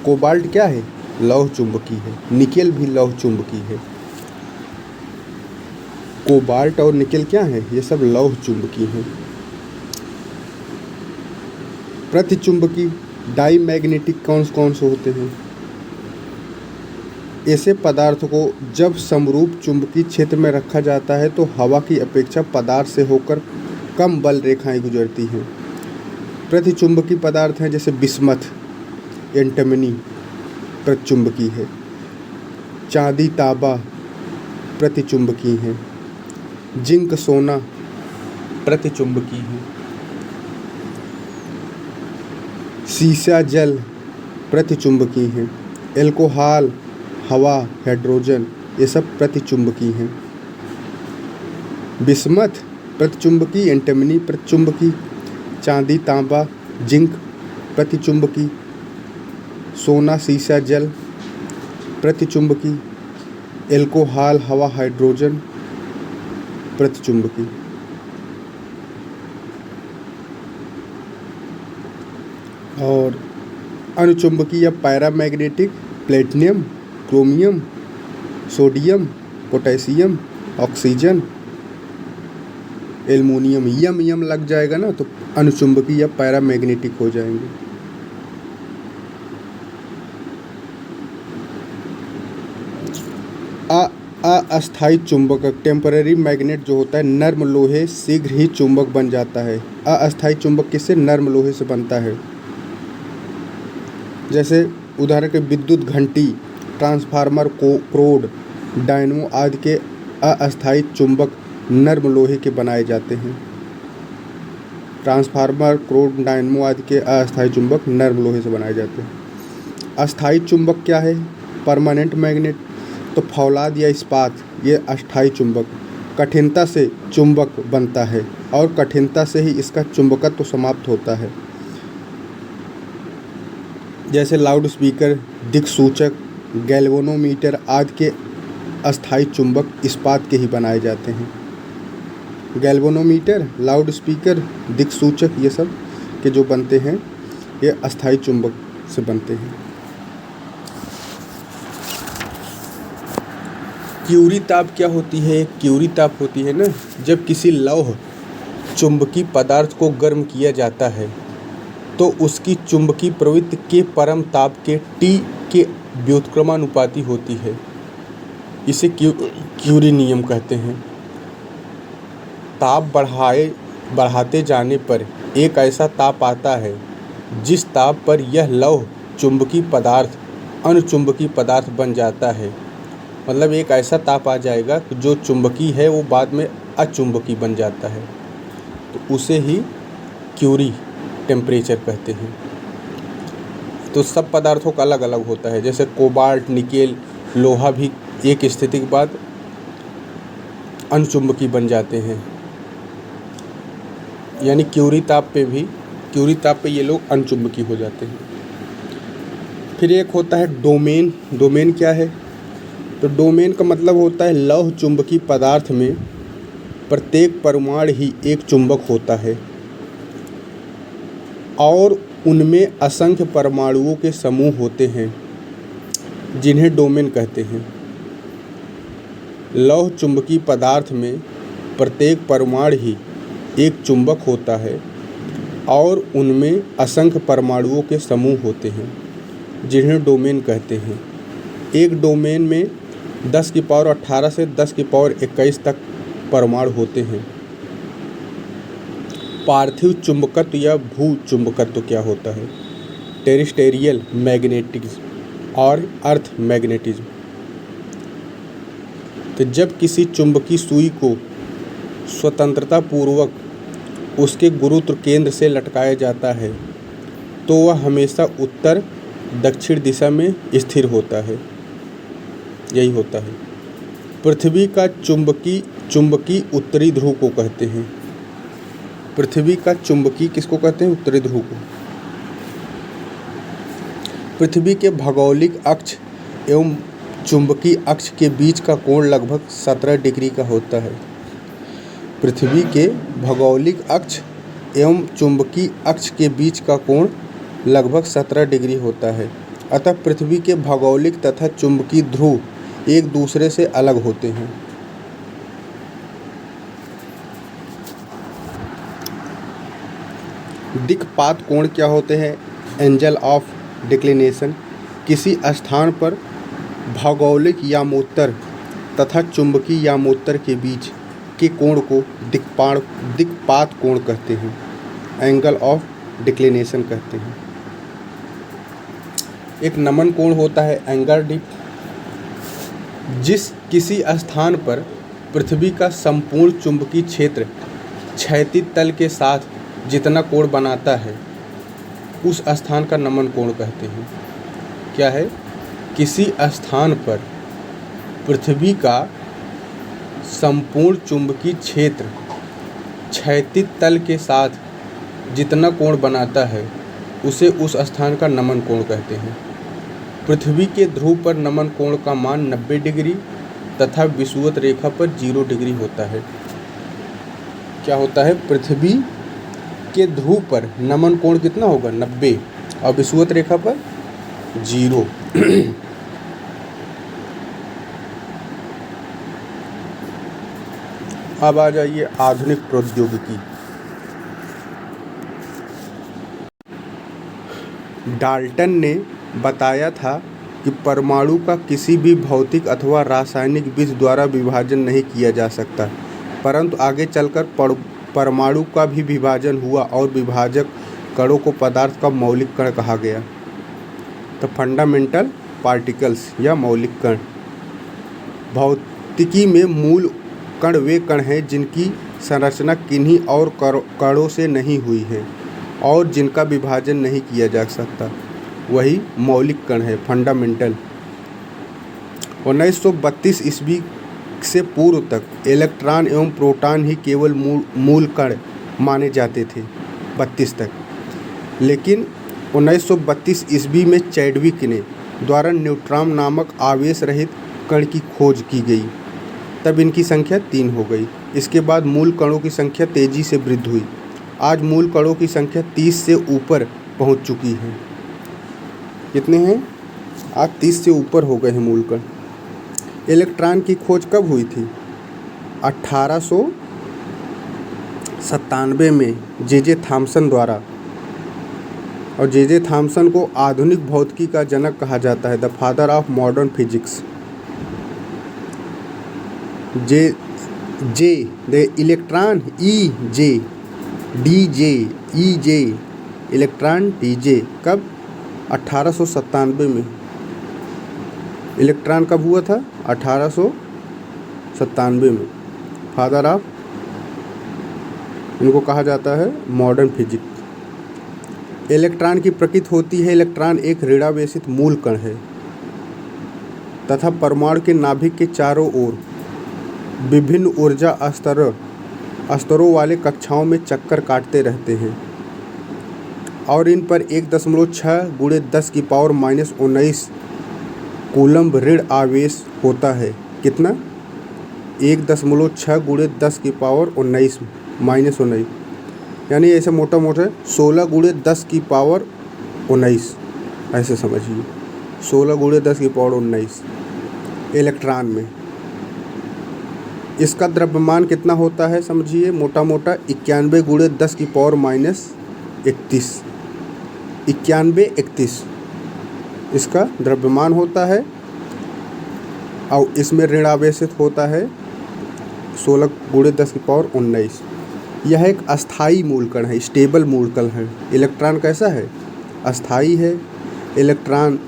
कोबाल्ट क्या है? लौह चुंबकीय है। निकेल भी लौह चुंबकीय है। कोबाल्ट और निकेल क्या है? ये सब लौह चुंबकीय हैं। प्रतिचुंबकीय डाईमैग्नेटिक कौन से होते हैं? ऐसे पदार्थ को जब समरूप चुंबकीय क्षेत्र में रखा जाता है तो हवा की अपेक्षा पदार्थ से होकर कम बल रेखाएं गुजरती हैं। प्रतिचुंबकीय पदार्थ हैं जैसे बिस्मथ, एंटिमनी प्रतिचुंबकीय है। चांदी, तांबा प्रतिचुंबकीय है। जिंक, सोना प्रतिचुंबकीय है। सीसा, जल प्रतिचुंबकीय हैं। एल्कोहल, हवा, हाइड्रोजन, ये सब प्रतिचुंबकीय हैं। बिस्मथ प्रतिचुंबकीय, एंटिमनी प्रतिचुंबकीय, चांदी, तांबा, जिंक प्रतिचुंबकीय, सोना, सीसा, जल प्रतिचुंबकीय, एल्कोहल, हवा, हाइड्रोजन प्रतिचुंबकी। और अनुचुंबकी या paramagnetic platinum, chromium, sodium, potassium, oxygen, aluminium, यम लग जाएगा ना तो अनुचुंबकी या पैरामैग्नेटिक हो जाएंगे। अस्थायी चुंबक, टेम्पररी मैग्नेट जो होता है, नर्म लोहे शीघ्र ही चुंबक बन जाता है। अस्थायी चुंबक किससे? नर्म लोहे से बनता है। जैसे उदाहरण के विद्युत घंटी, ट्रांसफार्मर, क्रोड, डायनमो आदि के अस्थायी चुंबक नर्म लोहे के बनाए जाते हैं। ट्रांसफार्मर, क्रोड, डायनमो आदि के अस्थायी चुंबक नर्म लोहे से बनाए जाते हैं। अस्थायी चुंबक क्या है? परमानेंट मैग्नेट, तो फौलाद या इस्पात, ये अस्थायी चुंबक कठिनता से चुंबक बनता है और कठिनता से ही इसका चुंबकत्व तो समाप्त होता है। जैसे लाउड स्पीकर, दिक्सूचक, गैल्वेनोमीटर आदि के अस्थायी चुंबक इस्पात के ही बनाए जाते हैं। गैल्वेनोमीटर, लाउड स्पीकर, दिक्सूचक, ये सब के जो बनते हैं ये अस्थायी चुंबक से बनते हैं। क्यूरी ताप क्या होती है? क्यूरी ताप होती है ना, जब किसी लौह चुंबकीय पदार्थ को गर्म किया जाता है तो उसकी चुंबकीय प्रवृत्ति के परम ताप के T के व्युत्क्रमानुपाती होती है। इसे क्यूरी नियम कहते हैं। ताप बढ़ाते जाने पर एक ऐसा ताप आता है जिस ताप पर यह लौह चुंबकीय पदार्थ अनुचुंबकीय पदार्थ बन जाता है। मतलब एक ऐसा ताप आ जाएगा कि जो चुंबकीय है वो बाद में अचुंबकीय बन जाता है, तो उसे ही क्यूरी टेम्परेचर कहते हैं। तो सब पदार्थों का अलग अलग होता है। जैसे कोबाल्ट, निकेल, लोहा भी एक स्थिति के बाद अनुचुंबकीय बन जाते हैं। यानी क्यूरी ताप पे ये लोग अनुचुंबकीय हो जाते हैं। फिर एक होता है डोमेन। डोमेन क्या है? तो डोमेन का मतलब होता है लौह चुंबकीय पदार्थ में प्रत्येक परमाणु ही एक चुंबक होता है और उनमें असंख्य परमाणुओं के समूह होते हैं जिन्हें डोमेन कहते हैं। लौह चुंबकीय पदार्थ में प्रत्येक परमाणु ही एक चुंबक होता है और उनमें असंख्य परमाणुओं के समूह होते हैं जिन्हें डोमेन कहते हैं। एक डोमेन में 10 की पावर 18 से 10 की पावर 21 तक परमाणु होते हैं। पार्थिव चुंबकत्व या भू चुंबकत्व क्या होता है? टेरेस्टेरियल मैग्नेटिज्म और अर्थ मैग्नेटिज्म। तो जब किसी चुंबकीय सुई को स्वतंत्रता पूर्वक उसके गुरुत्व केंद्र से लटकाया जाता है तो वह हमेशा उत्तर दक्षिण दिशा में स्थिर होता है। यही होता है। पृथ्वी का चुंबकीय उत्तरी ध्रुव को कहते हैं। पृथ्वी का चुंबकीय किसको कहते हैं? उत्तरी ध्रुव को। पृथ्वी के भौगोलिक अक्ष एवं चुंबकीय अक्ष के बीच का कोण लगभग 17 डिग्री का होता है। पृथ्वी के भौगोलिक अक्ष एवं चुंबकीय अक्ष के बीच का कोण लगभग 17 डिग्री होता है। अतः पृथ्वी के भौगोलिक तथा चुंबकीय ध्रुव एक दूसरे से अलग होते हैं। दिक्पात कोण क्या होते हैं? Angle of declination. किसी स्थान पर भौगोलिक यामोत्तर तथा चुंबकीय यामोत्तर के बीच के कोण को दिक्पात कोण कहते हैं, एंगल ऑफ डिक्लिनेशन कहते हैं। एक नमन कोण होता है एंगल डिप। जिस किसी स्थान पर पृथ्वी का संपूर्ण चुंबकीय क्षेत्र क्षैतिज तल के साथ जितना कोण बनाता है उस स्थान का नमन कोण कहते हैं। क्या है? किसी स्थान पर पृथ्वी का संपूर्ण चुंबकीय क्षेत्र क्षैतिज तल के साथ जितना कोण बनाता है उसे उस स्थान का नमन कोण कहते हैं। पृथ्वी के ध्रुव पर नमन कोण का मान 90 डिग्री तथा विषुवत रेखा पर 0 डिग्री होता है। क्या होता है, पृथ्वी के ध्रुव पर नमन कोण कितना होगा, 90, और विषुवत रेखा पर 0। अब आ जाइए आधुनिक प्रौद्योगिकी। डाल्टन ने बताया था कि परमाणु का किसी भी भौतिक अथवा रासायनिक बीज द्वारा विभाजन नहीं किया जा सकता, परंतु आगे चलकर परमाणु का भी विभाजन हुआ और विभाजक कणों को पदार्थ का मौलिक कण कहा गया। तो फंडामेंटल पार्टिकल्स या मौलिक कण। भौतिकी में मूल कण वे कण हैं जिनकी संरचना किन्हीं और कणों से नहीं हुई है और जिनका विभाजन नहीं किया जा सकता, वही मौलिक कण है, फंडामेंटल। 1932 ईस्वी से पूर्व तक इलेक्ट्रॉन एवं प्रोटॉन ही केवल मूल कण माने जाते थे, 32 तक। लेकिन 1932 ईस्वी में चैडविक ने द्वारा न्यूट्रॉन नामक आवेश रहित कण की खोज की गई, तब इनकी संख्या 3 हो गई। इसके बाद मूल कणों की संख्या तेजी से वृद्धि हुई। आज मूल कणों की संख्या 30 से ऊपर पहुंच चुकी है। कितने हैं? आज 30 से ऊपर हो गए हैं मूल कण। इलेक्ट्रॉन की खोज कब हुई थी? 1897 में जे थॉमसन द्वारा। और जे थॉमसन को आधुनिक भौतिकी का जनक कहा जाता है, the father of modern physics. The electron J electron DJ कब? 1897 में। इलेक्ट्रॉन कब हुआ था? 1897 में। फादर ऑफ, इनको कहा जाता है मॉडर्न फिजिक्स। इलेक्ट्रॉन की प्रकृति होती है, इलेक्ट्रॉन एक ऋणावेशित मूल कण है तथा परमाणु के नाभिक के चारों ओर विभिन्न ऊर्जा स्तरों वाले कक्षाओं में चक्कर काटते रहते हैं और इन पर 1.6 × 10⁻⁻19 कूलम्ब ऋण आवेश होता है। कितना? 1.6 × 10⁻⁻19 यानी ऐसे मोटा मोटा 16 × 10⁻19, ऐसे समझिए 16 × 10⁻19 इलेक्ट्रॉन में। इसका द्रव्यमान कितना होता है समझिए, मोटा मोटा 91 × 10⁻31 91-31 इसका द्रव्यमान होता है और इसमें ऋण आवेशित होता है 16 × 10⁻19। यह एक अस्थाई मूलकण है, स्टेबल मूलकण है। इलेक्ट्रॉन कैसा है? अस्थाई है। इलेक्ट्रॉन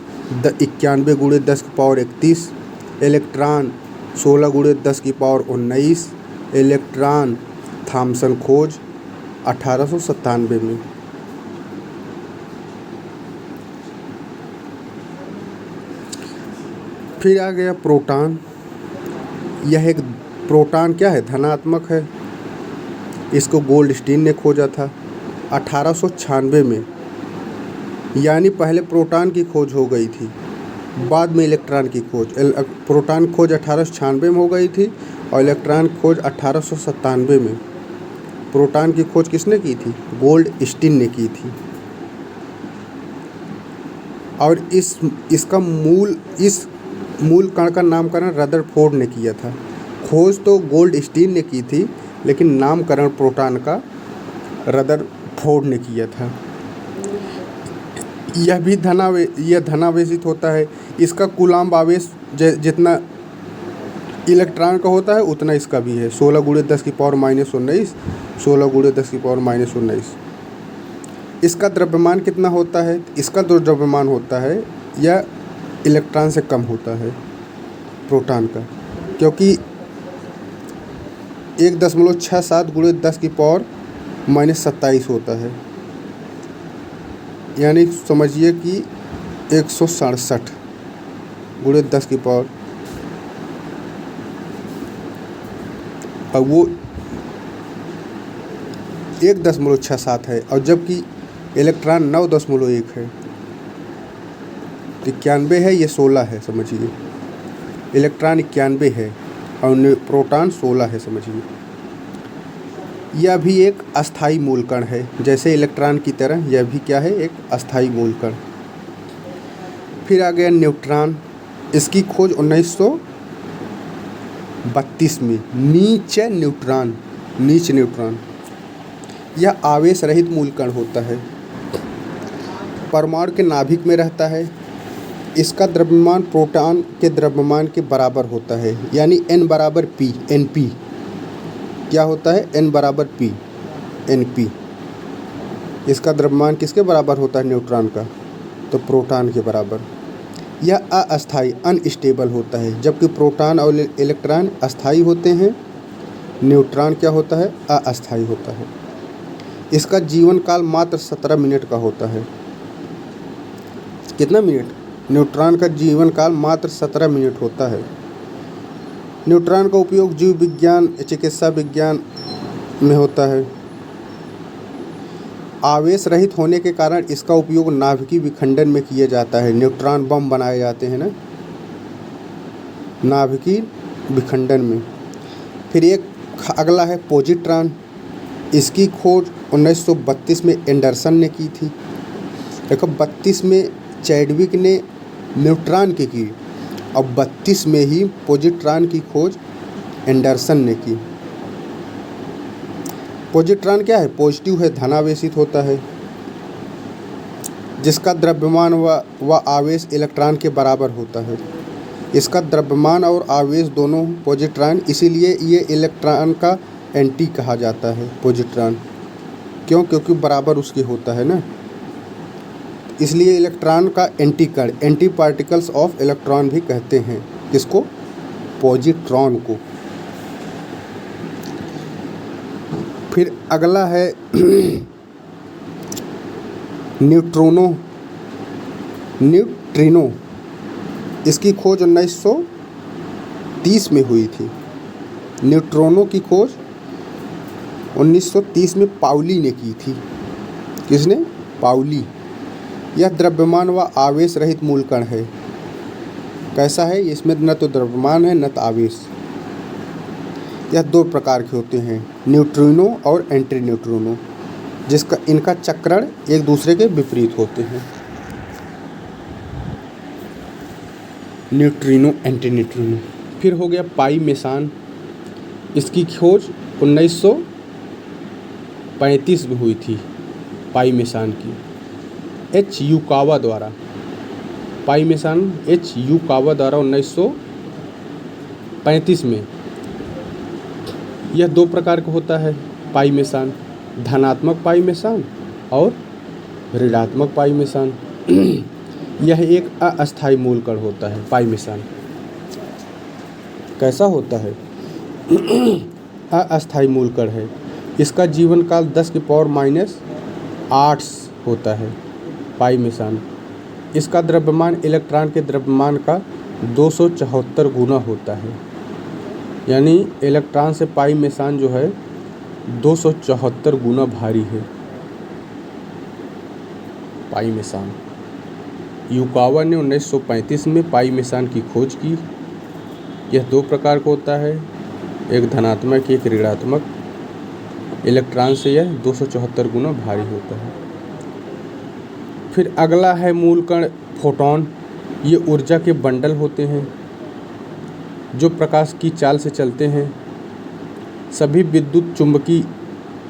91 × 10⁻31, इलेक्ट्रॉन 16 × 10⁻19, इलेक्ट्रॉन थॉमसन खोज 1897 में। फिर आ गया प्रोटॉन। यह एक प्रोटॉन क्या है? धनात्मक है। इसको गोल्डस्टीन ने खोजा था 1896 में, यानी पहले प्रोटॉन की खोज हो गई थी, बाद में इलेक्ट्रॉन की खोज। प्रोटॉन खोज 1896 में हो गई थी और इलेक्ट्रॉन खोज 1897 में। प्रोटॉन की खोज किसने की थी? गोल्डस्टीन ने की थी। और इस मूल कण का नामकरण रदरफोर्ड ने किया था। खोज तो गोल्डस्टीन ने की थी, लेकिन नामकरण प्रोटॉन का रदरफोर्ड ने किया था। यह भी धनावेशित होता है। इसका कूलम्ब आवेश जितना इलेक्ट्रॉन का होता है उतना इसका भी है, 16 × 10⁻⁻19 16 × 10⁻⁻19। इसका द्रव्यमान कितना होता है? इसका जो द्रव्यमान होता है यह इलेक्ट्रॉन से कम होता है प्रोटॉन का, क्योंकि 1.67 × 10⁻⁻27 होता है, यानी समझिए कि 167 × 10⁻। अब वो 1.67 है और जबकि इलेक्ट्रॉन 9.1 है। 91 है, ये 16 है समझिए। इलेक्ट्रॉन 91 है और प्रोटॉन 16 है समझिए। यह भी एक अस्थाई मूलकण है, जैसे इलेक्ट्रॉन की तरह यह भी क्या है, एक अस्थाई मूलकण। फिर आ गया न्यूट्रॉन। इसकी खोज 1932 में। नीच न्यूट्रॉन यह आवेश रहित मूलकण होता है, परमाणु के नाभिक में रहता है। इसका द्रव्यमान प्रोटॉन के द्रव्यमान के बराबर होता है, यानी n बराबर p, np क्या होता है, n बराबर p, np। इसका द्रव्यमान किसके बराबर होता है, न्यूट्रॉन का, तो प्रोटॉन के बराबर। यह अस्थाई अनस्टेबल होता है, जबकि प्रोटॉन और इलेक्ट्रॉन अस्थाई होते हैं। न्यूट्रॉन क्या होता है, अस्थाई होता है। इसका जीवन काल मात्र 17 मिनट का होता है। कितना मिनट, न्यूट्रॉन का जीवन काल मात्र 17 मिनट होता है। न्यूट्रॉन का उपयोग जीव विज्ञान, चिकित्सा विज्ञान में होता है। आवेश रहित होने के कारण इसका उपयोग नाभिकीय विखंडन में किया जाता है। न्यूट्रॉन बम बनाए जाते हैं ना, नाभिकीय विखंडन में। फिर एक अगला है पॉजिट्रॉन। इसकी खोज 1932 में एंडरसन ने की थी। देखो 32 में चैडविक ने न्यूट्रॉन की और 32 में ही पॉजिट्रॉन की खोज एंडरसन ने की। पॉजिट्रॉन क्या है, पॉजिटिव है, धनावेशित होता है, जिसका द्रव्यमान व आवेश इलेक्ट्रॉन के बराबर होता है। इसका द्रव्यमान और आवेश दोनों पॉजिट्रॉन, इसीलिए ये इलेक्ट्रॉन का एंटी कहा जाता है पॉजिट्रॉन। क्यों, क्योंकि बराबर उसके होता है ना, इसलिए इलेक्ट्रॉन का एंटी कण, एंटी पार्टिकल्स ऑफ इलेक्ट्रॉन भी कहते हैं। किसको, पॉजिट्रॉन को। फिर अगला है न्यूट्रिनो। इसकी खोज 1930 में हुई थी। न्यूट्रॉनों की खोज 1930 में पाउली ने की थी। किसने, पाउली। यह द्रव्यमान व आवेश रहित मूलकण है। कैसा है, इसमें न तो द्रव्यमान है न तो आवेश। यह दो प्रकार के होते हैं, न्यूट्रिनो और एंटी न्यूट्रिनो, जिसका इनका चक्रण एक दूसरे के विपरीत होते हैं। Neutrino, anti neutrino. फिर हो गया पाई मेसान। इसकी खोज 1935 में हुई थी, पाई मेसान की, एच युकावा द्वारा। पाई मेसान एच युकावा द्वारा 1935 में। यह दो प्रकार का होता है पाई मेसान, धनात्मक पाई मेसान और ऋणात्मक पाई मेसान। यह एक अस्थाई मूलकण होता है पाई मेसान। कैसा होता है, अस्थाई मूलकण है। इसका जीवन काल 10⁻⁸ होता है पाई मेसान। इसका द्रव्यमान इलेक्ट्रॉन के द्रव्यमान का 274 गुना होता है, यानी इलेक्ट्रॉन से पाई मेसान जो है 274 गुना भारी है पाई मेसान। युकावा ने 1935 में पाई मेसान की खोज की। यह दो प्रकार का होता है, एक धनात्मक एक ऋणात्मक। इलेक्ट्रॉन से यह 274 गुना भारी होता है। फिर अगला है मूलकण फोटॉन। ये ऊर्जा के बंडल होते हैं जो प्रकाश की चाल से चलते हैं। सभी विद्युत चुंबकीय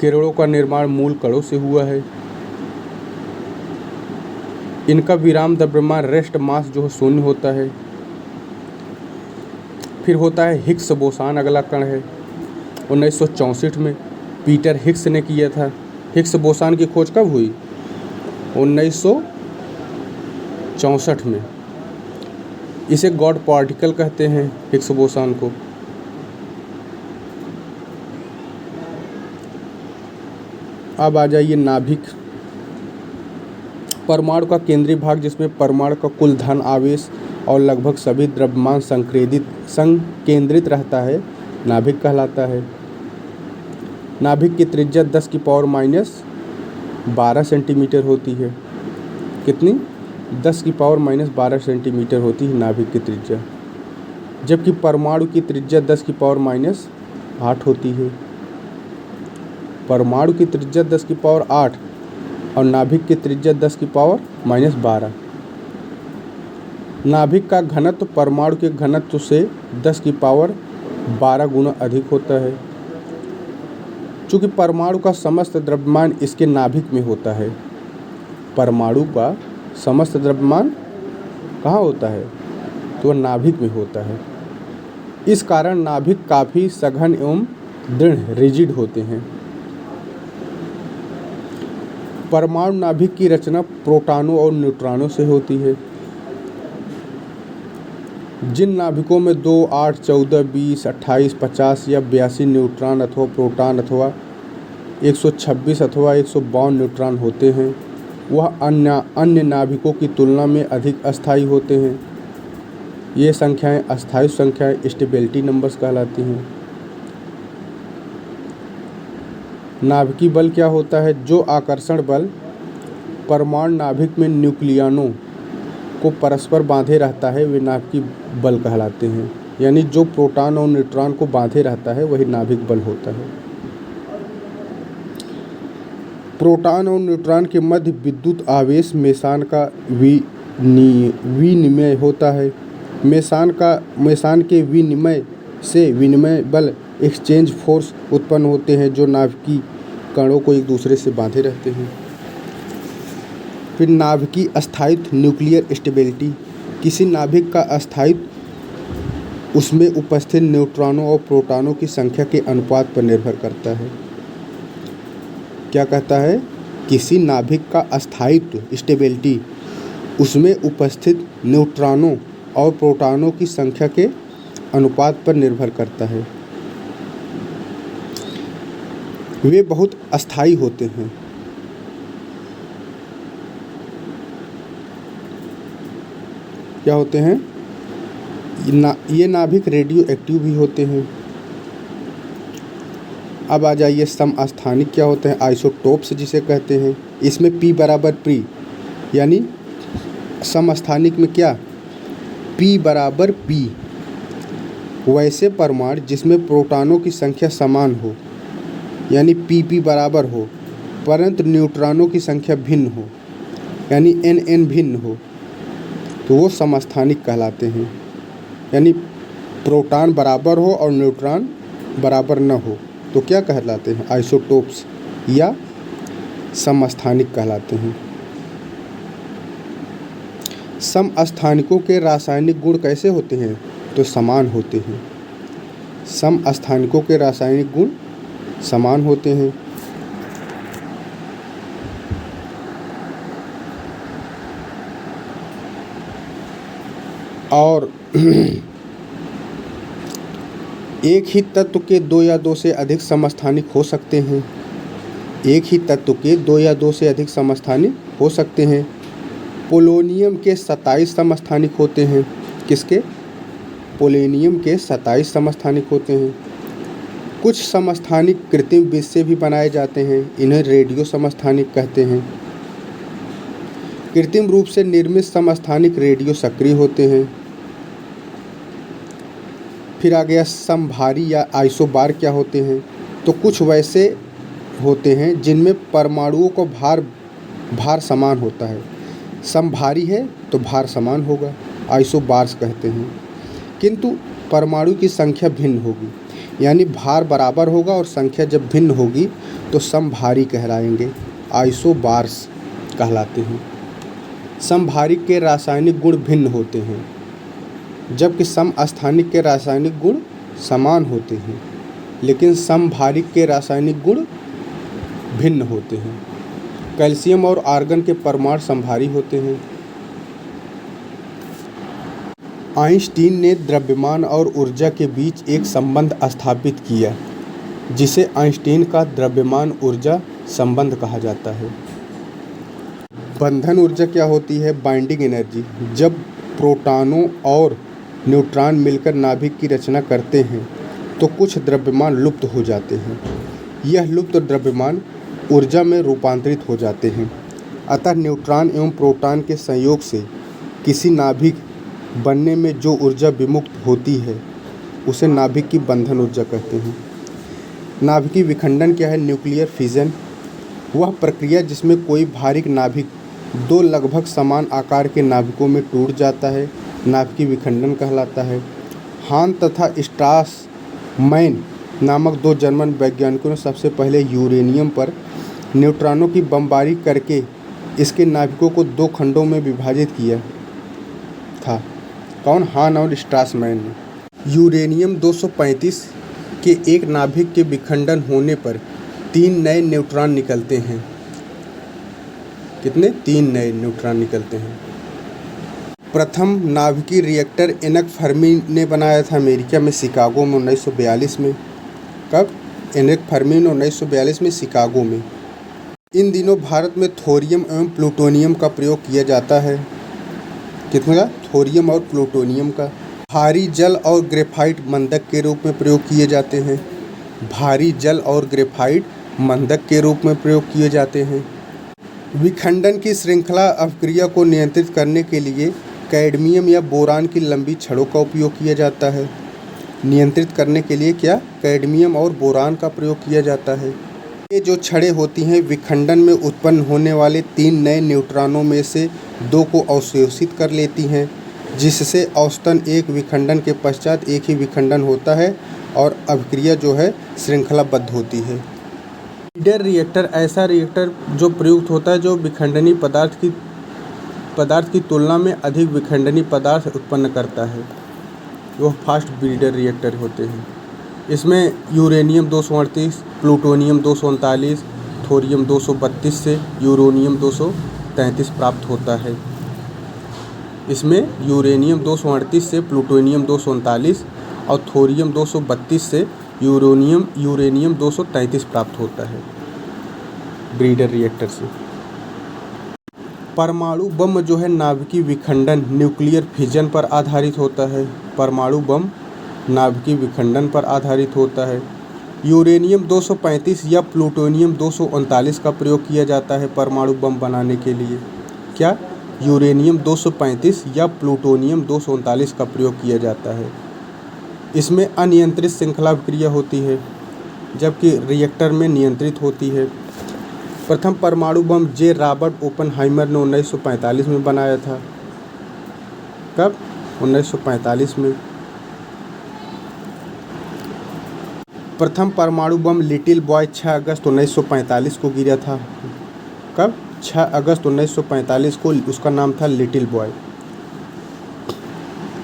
किरणों का निर्माण मूल कणों से हुआ है। इनका विराम द्रव्यमान रेस्ट मास जो है 0 होता है। फिर होता है हिग्स बोसान, अगला कण है। 1964 में पीटर हिग्स ने किया था। हिग्स बोसान की खोज कब हुई, 1964 में। इसे गॉड पार्टिकल कहते हैं हिग्स बोसान को। अब आ जाइए नाभिक। परमाणु का केंद्रीय भाग, जिसमें परमाणु का कुल धन आवेश और लगभग सभी द्रव्यमान संकेंद्रित रहता है, नाभिक कहलाता है। नाभिक की त्रिज्या 10⁻12 सेंटीमीटर होती है। कितनी, 10⁻12 सेंटीमीटर होती है नाभिक की त्रिज्या, जबकि परमाणु की त्रिज्या 10⁻8 होती है। परमाणु की त्रिज्या 10⁻8 और नाभिक की त्रिज्या 10⁻⁻12। नाभिक का घनत्व परमाणु के घनत्व से 10⁻12 गुना अधिक होता है। चूँकि परमाणु का समस्त द्रव्यमान इसके नाभिक में होता है, परमाणु का समस्त द्रव्यमान कहाँ होता है, तो वह नाभिक में होता है। इस कारण नाभिक काफ़ी सघन एवं दृढ़ रिजिड होते हैं। परमाणु नाभिक की रचना प्रोटॉनों और न्यूट्रॉनों से होती है। जिन नाभिकों में 2, 8, 14, 20, 28, 50 या 82 न्यूट्रॉन अथवा प्रोटॉन अथवा 126 अथवा 152 न्यूट्रॉन होते हैं, वह अन्य नाभिकों की तुलना में अधिक अस्थायी होते हैं। ये संख्याएं अस्थायी संख्याएं स्टेबिलिटी नंबर्स कहलाती हैं। नाभिकीय बल क्या होता है? जो आकर्षण बल परमाणु नाभिक में न्यूक्लियनों को परस्पर बांधे रहता है वे नाभिकीय बल कहलाते हैं। यानी जो प्रोटॉन और न्यूट्रॉन को बांधे रहता है वही नाभिक बल होता है। प्रोटॉन और न्यूट्रॉन के मध्य विद्युत आवेश मेसान का विनिमय होता है। मेसान के विनिमय से विनिमय बल एक्सचेंज फोर्स उत्पन्न होते हैं जो नाभिकीय कणों को एक दूसरे से बांधे रहते हैं। फिर नाभिकीय अस्थायित्व न्यूक्लियर स्टेबिलिटी। किसी नाभिक का अस्थायित्व उसमें उपस्थित न्यूट्रॉनों और प्रोटॉनों की संख्या के अनुपात पर निर्भर करता है। क्या कहता है? किसी नाभिक का अस्थायित्व स्टेबिलिटी उसमें उपस्थित न्यूट्रॉनों और प्रोटॉनों की संख्या के अनुपात पर निर्भर करता है। वे बहुत अस्थायी होते हैं। क्या होते हैं? ये नाभिक रेडियो एक्टिव भी होते हैं। अब आ जाइए समस्थानिक क्या होते हैं? आइसोटोप्स जिसे कहते हैं। इसमें P बराबर P, यानी समस्थानिक में क्या P बराबर P। वैसे परमाणु जिसमें प्रोटॉनों की संख्या समान हो, यानी PP बराबर हो, परंतु न्यूट्रॉनों की संख्या भिन्न हो, यानी NN भिन्न हो, तो वो समस्थानिक कहलाते हैं। यानी प्रोटॉन बराबर हो और न्यूट्रॉन बराबर न हो तो क्या कहलाते हैं? आइसोटोप्स या समस्थानिक कहलाते हैं। समस्थानिकों के रासायनिक गुण कैसे होते हैं? तो समान होते हैं। समस्थानिकों के रासायनिक गुण समान होते हैं। और एक ही तत्व के 2 या 2 से अधिक समस्थानिक हो सकते हैं। एक ही तत्व के 2 या 2 से अधिक समस्थानिक हो सकते हैं। पोलोनियम के 27 समस्थानिक होते हैं। किसके? पोलोनियम के 27 समस्थानिक होते हैं। कुछ समस्थानिक कृत्रिम बीज से भी बनाए जाते हैं। इन्हें रेडियो समस्थानिक कहते हैं। कृत्रिम रूप से निर्मित समस्थानिक रेडियो सक्रिय होते हैं। फिर आ गया समभारी या आइसोबार क्या होते हैं? तो कुछ वैसे होते हैं जिनमें परमाणुओं को भार समान होता है। समभारी है तो भार समान होगा, आइसोबार्स कहते हैं। किंतु परमाणु की संख्या भिन्न होगी, यानी भार बराबर होगा और संख्या जब भिन्न होगी तो समभारी कहलाएंगे, आइसोबार्स कहलाते हैं। समभारी के रासायनिक गुण भिन्न होते हैं, जबकि समस्थानिक के रासायनिक गुण समान होते हैं, लेकिन समभारिक के रासायनिक गुण भिन्न होते हैं। कैल्शियम और आर्गन के परमाणु समभारी होते हैं। आइंस्टीन ने द्रव्यमान और ऊर्जा के बीच एक संबंध स्थापित किया, जिसे आइंस्टीन का द्रव्यमान ऊर्जा संबंध कहा जाता है। बंधन ऊर्जा क्या होती है? Binding energy. जब प्रोटॉनों और न्यूट्रॉन मिलकर नाभिक की रचना करते हैं तो कुछ द्रव्यमान लुप्त हो जाते हैं। यह लुप्त द्रव्यमान ऊर्जा में रूपांतरित हो जाते हैं। अतः न्यूट्रॉन एवं प्रोटॉन के संयोग से किसी नाभिक बनने में जो ऊर्जा विमुक्त होती है उसे नाभिक की बंधन ऊर्जा कहते हैं। नाभिकीय विखंडन क्या है? न्यूक्लियर फिजन, वह प्रक्रिया जिसमें कोई भारी नाभिक दो लगभग समान आकार के नाभिकों में टूट जाता है, नाभिकीय विखंडन कहलाता है। हान तथा स्ट्रासमैन नामक दो जर्मन वैज्ञानिकों ने सबसे पहले यूरेनियम पर न्यूट्रॉनों की बमबारी करके इसके नाभिकों को दो खंडों में विभाजित किया था। कौन? हान और स्ट्रासमैन ने। यूरेनियम 235 के एक नाभिक के विखंडन होने पर 3 नए न्यूट्रॉन निकलते हैं। कितने? 3 नए न्यूट्रॉन निकलते हैं। प्रथम नाभिकीय रिएक्टर एनक फर्मी ने बनाया था अमेरिका में शिकागो में 1942 में। कब? एनक फर्मी ने 1942 में शिकागो में। इन दिनों भारत में थोरियम एवं प्लूटोनियम का प्रयोग किया जाता है। कितने का? थोरियम और प्लूटोनियम का। भारी जल और ग्रेफाइट मंदक के रूप में प्रयोग किए जाते हैं। भारी जल और ग्रेफाइट मंदक के रूप में प्रयोग किए जाते हैं। विखंडन की श्रृंखला अभिक्रिया को नियंत्रित करने के लिए कैडमियम या बोरान की लंबी छड़ों का उपयोग किया जाता है। नियंत्रित करने के लिए क्या? कैडमियम और बोरान का प्रयोग किया जाता है। ये जो छड़ें होती हैं विखंडन में उत्पन्न होने वाले 3 नए न्यूट्रॉनों में से 2 को अवशोषित कर लेती हैं, जिससे औसतन एक विखंडन के पश्चात एक ही विखंडन होता है और अभिक्रिया जो है श्रृंखलाबद्ध होती है। ब्रीडर रिएक्टर ऐसा रिएक्टर जो प्रयुक्त होता है जो विखंडनी पदार्थ की तुलना में अधिक विखंडनी पदार्थ उत्पन्न करता है। वह फास्ट ब्रीडर रिएक्टर होते हैं। इसमें यूरेनियम 238, प्लूटोनियम 239, थोरियम 232 से यूरेनियम 233 प्राप्त होता है। इसमें यूरेनियम 238 से प्लूटोनियम 239 और थोरियम 232 से यूरेनियम 233 प्राप्त होता है ब्रीडर रिएक्टर से। परमाणु बम जो है नाभिकीय विखंडन न्यूक्लियर फिजन पर आधारित होता है। परमाणु बम नाभिकीय विखंडन पर आधारित होता है। यूरेनियम 235 या प्लूटोनियम 239 का प्रयोग किया जाता है परमाणु बम बनाने के लिए। क्या? यूरेनियम 235 या प्लूटोनियम 239 का प्रयोग किया जाता है। इसमें अनियंत्रित श्रृंखला अभिक्रिया होती है, जबकि रिएक्टर में नियंत्रित होती है। प्रथम परमाणु बम जे रॉबर्ट ओपेनहाइमर ने 1945 में बनाया था। कब? 1945 में। प्रथम परमाणु बम लिटिल बॉय 6 अगस्त 1945 को गिरा था। कब? 6 अगस्त 1945 को। उसका नाम था लिटिल बॉय।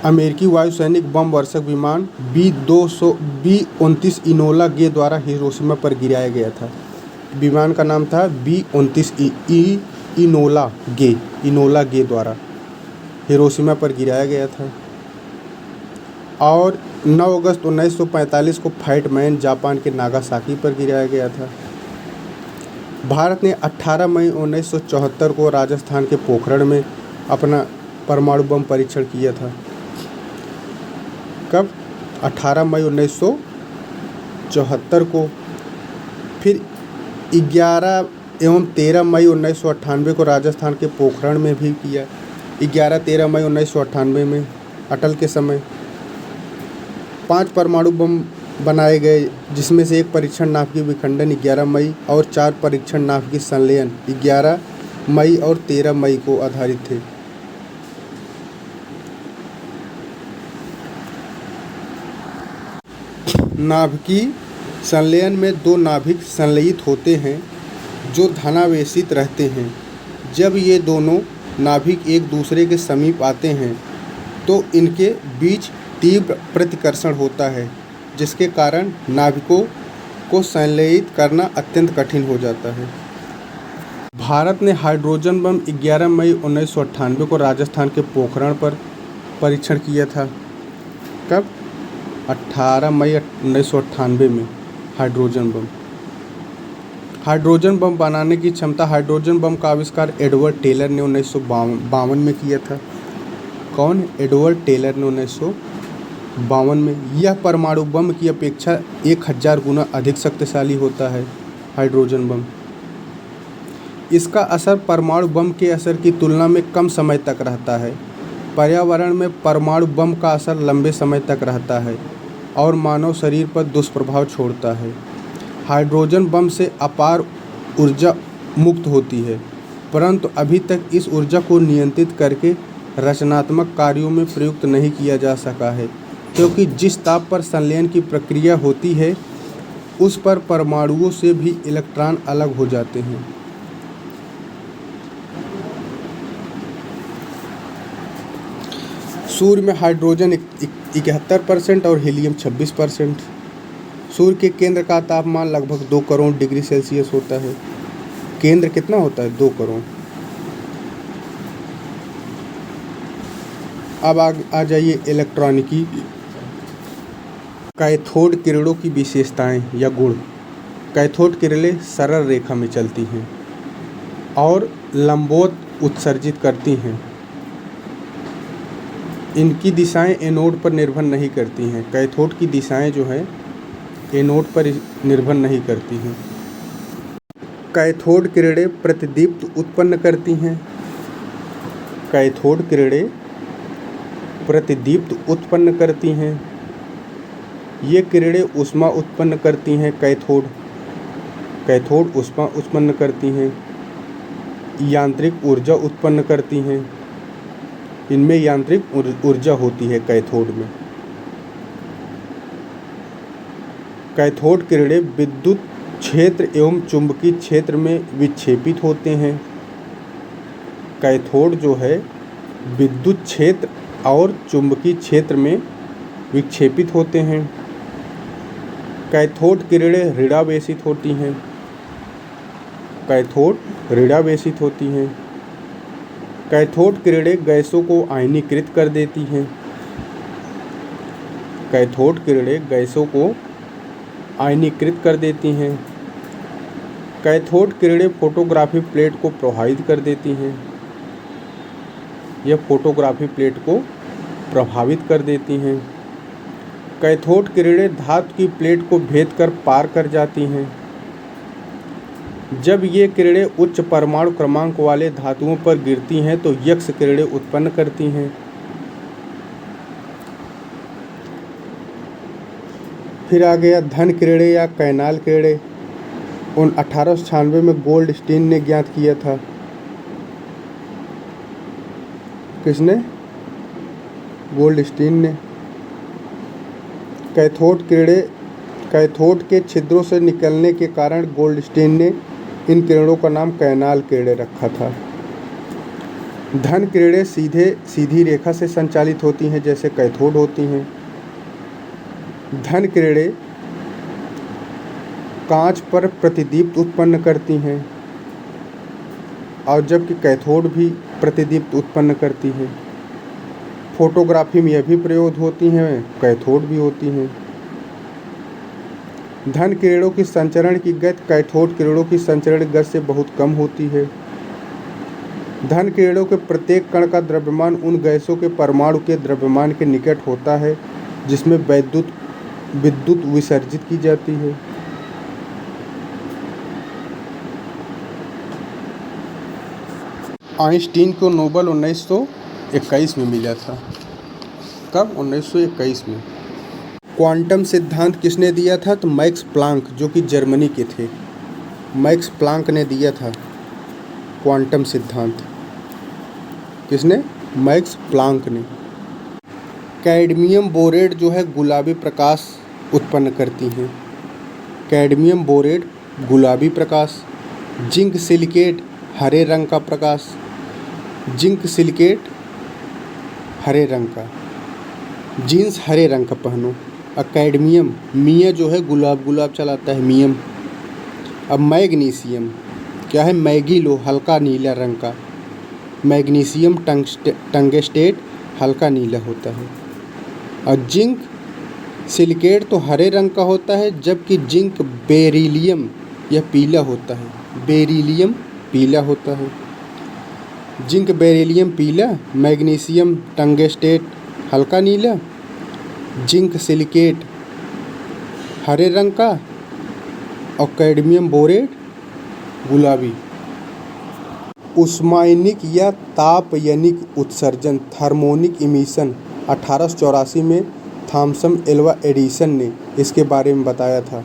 अमेरिकी वायुसैनिक बम वर्षक विमान B-29 इनोला गे द्वारा हिरोशिमा पर गिराया गया था। विमान का नाम था B-29 इनोला गे द्वारा हिरोशिमा पर गिराया गया था। और 9 अगस्त 1945 को फैट मैन जापान के नागासाकी पर गिराया गया था। भारत ने 18 मई 1974 को राजस्थान के पोखरण में अपना परमाणु बम परीक्षण किया था। कब? 18 मई 1974 को। फिर 11 एवं 13 मई 1998 को राजस्थान के पोखरण में भी किया। 11-13 मई 1998 में अटल के समय 5 परमाणु बम बनाए गए, जिसमें से एक परीक्षण नाभिकीय विखंडन 11 मई और 4 परीक्षण नाभिकीय संलयन 11 मई और 13 मई को आधारित थे। नाभिकीय संलयन में 2 नाभिक संलयित होते हैं जो धनावेशित रहते हैं। जब ये दोनों नाभिक एक दूसरे के समीप आते हैं तो इनके बीच तीव्र प्रतिकर्षण होता है, जिसके कारण नाभिकों को संलयित करना अत्यंत कठिन हो जाता है। भारत ने हाइड्रोजन बम 11 मई 1998 को राजस्थान के पोखरण पर परीक्षण किया था। कब? 18 मई 1998 में हाइड्रोजन बम बनाने की क्षमता। हाइड्रोजन बम का आविष्कार एडवर्ड टेलर ने 1952 में किया था। कौन? एडवर्ड टेलर ने 1952 में। यह परमाणु बम की अपेक्षा 1000 गुना अधिक शक्तिशाली होता है हाइड्रोजन बम। इसका असर परमाणु बम के असर की तुलना में कम समय तक रहता है। पर्यावरण में परमाणु बम का असर लंबे समय तक रहता है और मानव शरीर पर दुष्प्रभाव छोड़ता है। हाइड्रोजन बम से अपार ऊर्जा मुक्त होती है, परंतु अभी तक इस ऊर्जा को नियंत्रित करके रचनात्मक कार्यों में प्रयुक्त नहीं किया जा सका है, क्योंकि जिस ताप पर संलयन की प्रक्रिया होती है उस पर परमाणुओं से भी इलेक्ट्रॉन अलग हो जाते हैं। सूर्य में हाइड्रोजन 71% और हीलियम 26%। सूर्य के केंद्र का तापमान लगभग 2 करोड़ डिग्री सेल्सियस होता है। केंद्र कितना होता है? 2 करोड़। अब आ जाइए इलेक्ट्रॉनिकी। कैथोड किरणों की विशेषताएं या गुण। कैथोड किरणें सरल रेखा में चलती हैं और लंबवत उत्सर्जित करती हैं। इनकी दिशाएं एनोड पर निर्भर नहीं करती हैं। कैथोड की दिशाएं जो है एनोड पर निर्भर नहीं करती हैं। कैथोड किरणें प्रतिदीप्त उत्पन्न करती हैं। कैथोड किरणें प्रतिदीप्त उत्पन्न करती हैं। ये किरणें ऊष्मा उत्पन्न करती हैं। कैथोड ऊष्मा उत्पन्न करती हैं। यांत्रिक ऊर्जा उत्पन्न करती हैं। इनमें यांत्रिक ऊर्जा होती है कैथोड में। कैथोड किरणें विद्युत क्षेत्र एवं चुंबकीय क्षेत्र में विक्षेपित होते हैं। कैथोड जो है विद्युत क्षेत्र और चुंबकीय क्षेत्र में विक्षेपित होते हैं। कैथोड किरणें ऋणावेशित होती हैं। कैथोड ऋणावेशित होती हैं। कैथोड किरणें गैसों को आयनीकृत कर देती हैं। कैथोड किरणें गैसों को आयनीकृत कर देती हैं। कैथोड किरणें फोटोग्राफी प्लेट को प्रभावित कर देती हैं। यह फोटोग्राफी प्लेट को प्रभावित कर देती हैं। कैथोड किरणें धातु की प्लेट को भेद कर पार कर जाती हैं। जब ये किरणें उच्च परमाणु क्रमांक वाले धातुओं पर गिरती हैं तो यक्ष किरणें उत्पन्न करती हैं। फिर आ गया धन किरणें या कैनाल किरणें। 1896 में गोल्डस्टीन ने ज्ञात किया था। किसने? गोल्डस्टीन ने। कैथोड के छिद्रों से निकलने के कारण गोल्डस्टीन ने इन किरणों का नाम कैनाल किरणें रखा था। धन किरणें सीधी रेखा से संचालित होती हैं जैसे कैथोड होती हैं। धन किरणें कांच पर प्रतिदीप्त उत्पन्न करती हैं और जबकि कैथोड भी प्रतिदीप्त उत्पन्न करती है। फोटोग्राफी में यह भी प्रयोग होती हैं, कैथोड भी होती हैं। धन किरणों की संचरण की गति कैथोड किरणों की संचरण गति से बहुत कम होती है। धन किरणों के प्रत्येक कण का द्रव्यमान उन गैसों के परमाणु के द्रव्यमान के निकट होता है जिसमें विद्युत विसर्जित की जाती है। आइंस्टीन को नोबेल 1921 में मिला था। कब? 1921 में। क्वांटम सिद्धांत किसने दिया था? तो मैक्स प्लांक, जो कि जर्मनी के थे। मैक्स प्लांक ने दिया था क्वांटम सिद्धांत। किसने? मैक्स प्लांक ने। कैडमियम बोरेट जो है गुलाबी प्रकाश उत्पन्न करती हैं। कैडमियम बोरेट गुलाबी प्रकाश। जिंक सिलिकेट हरे रंग का प्रकाश। जिंक सिलिकेट हरे रंग का। जीन्स हरे रंग का पहनो। कैडमियम, मिया जो है गुलाब चलाता है, मियम। अब मैग्नीशियम क्या है? मैगी लो, हल्का नीला रंग का। मैग्नीशियम टंगस्टेट हल्का नीला होता है। और जिंक सिलिकेट तो हरे रंग का होता है, जबकि जिंक बेरिलियम यह पीला होता है। बेरिलियम पीला होता है। जिंक बेरिलियम पीला, मैग्नीशियम टंगस्टेट हल्का नीला, जिंक सिलिकेट हरे रंग का और कैडमियम बोरेट गुलाबी। उष्मायनिक या तापयनिक उत्सर्जन थर्मोनिक इमिशन 1884 में थॉमसन एल्वा एडिसन ने इसके बारे में बताया था।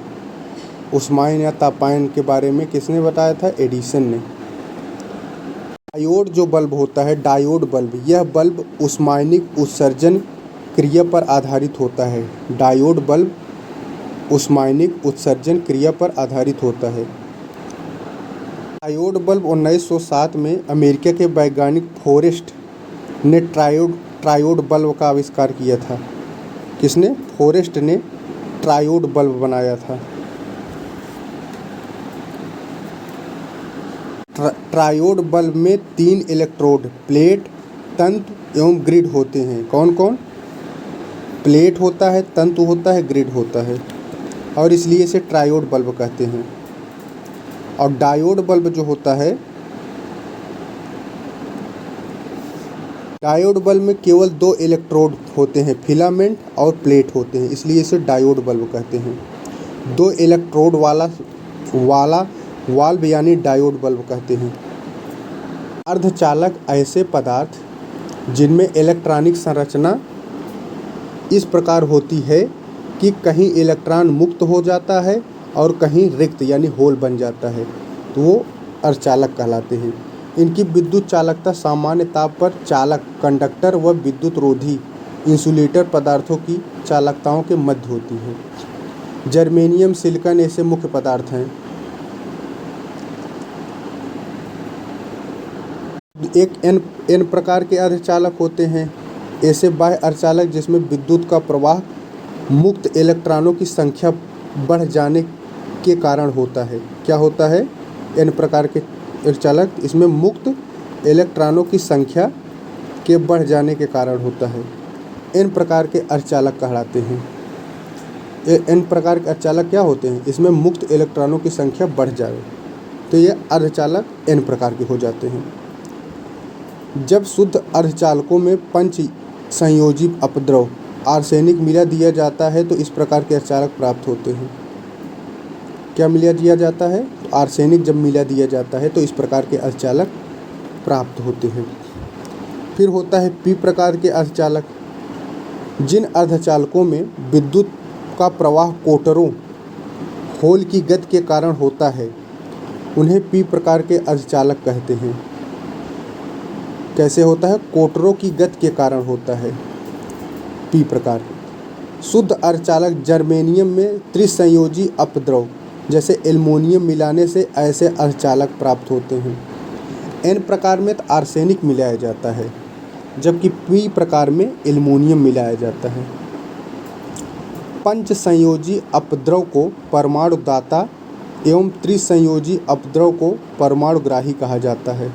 उष्मायन या तापायन के बारे में किसने बताया था? एडिसन ने। डायोड जो बल्ब होता है, डायोड बल्ब, यह बल्ब उष्मायनिक उत्सर्जन क्रिया पर आधारित होता है। डायोड बल्ब उष्मायनिक उत्सर्जन क्रिया पर आधारित होता है। डायोड बल्ब 1907 में अमेरिका के वैज्ञानिक फॉरेस्ट ने ट्रायोड बल्ब का आविष्कार किया था। किसने? फॉरेस्ट ने ट्रायोड बल्ब बनाया था। ट्रायोड बल्ब में 3 इलेक्ट्रोड, प्लेट, तंतु एवं ग्रिड होते हैं। कौन कौन? प्लेट होता है, तंतु होता है, ग्रिड होता है, और इसलिए इसे ट्रायोड बल्ब कहते हैं। और डायोड बल्ब जो होता है, डायोड बल्ब में केवल 2 इलेक्ट्रोड होते हैं, फिलामेंट और प्लेट होते हैं, इसलिए इसे डायोड बल्ब कहते हैं। 2 इलेक्ट्रोड वाला वाल्व यानी डायोड बल्ब कहते हैं। अर्धचालक ऐसे पदार्थ जिनमें इलेक्ट्रॉनिक संरचना इस प्रकार होती है कि कहीं इलेक्ट्रॉन मुक्त हो जाता है और कहीं रिक्त यानी होल बन जाता है, तो वो अर्धचालक कहलाते हैं। इनकी विद्युत चालकता सामान्य ताप पर चालक, कंडक्टर व विद्युत रोधी इंसुलेटर पदार्थों की चालकताओं के मध्य होती है। जर्मेनियम, सिलिकॉन ऐसे मुख्य पदार्थ हैं। एक एन प्रकार के अर्धचालक होते हैं। ऐसे बाह्य अर्धचालक जिसमें विद्युत का प्रवाह मुक्त इलेक्ट्रॉनों की संख्या बढ़ जाने के कारण होता है। क्या होता है? एन प्रकार के अर्धचालक, इसमें मुक्त इलेक्ट्रॉनों की संख्या के बढ़ जाने के कारण होता है। एन प्रकार के अर्धचालक कहलाते हैं। एन प्रकार के अर्धचालक क्या होते हैं? इसमें मुक्त इलेक्ट्रॉनों की संख्या बढ़ जाए तो ये अर्धचालक एन प्रकार के हो जाते हैं। जब शुद्ध अर्धचालकों में पंच संयोजी अपद्रव आर्सेनिक मिला दिया जाता है तो इस प्रकार के अर्धचालक प्राप्त होते हैं। क्या मिला दिया जाता है? तो आर्सेनिक जब मिला दिया जाता है तो इस प्रकार के अर्धचालक प्राप्त होते हैं। फिर होता है पी प्रकार के अर्धचालक। जिन अर्धचालकों में विद्युत का प्रवाह कोटरों, होल की गति के कारण होता है उन्हें पी प्रकार के अर्धचालक कहते हैं। कैसे होता है? कोटरों की गति के कारण होता है पी प्रकार। शुद्ध अर्धचालक जर्मेनियम में त्रिसंयोजी अपद्रव जैसे एल्युमिनियम मिलाने से ऐसे अर्धचालक प्राप्त होते हैं। एन प्रकार में तो आर्सेनिक मिलाया जाता है, जबकि पी प्रकार में एल्युमिनियम मिलाया जाता है। पंच संयोजी अपद्रव को परमाणुदाता एवं त्रिसंयोजी अपद्रव को परमाणुग्राही कहा जाता है।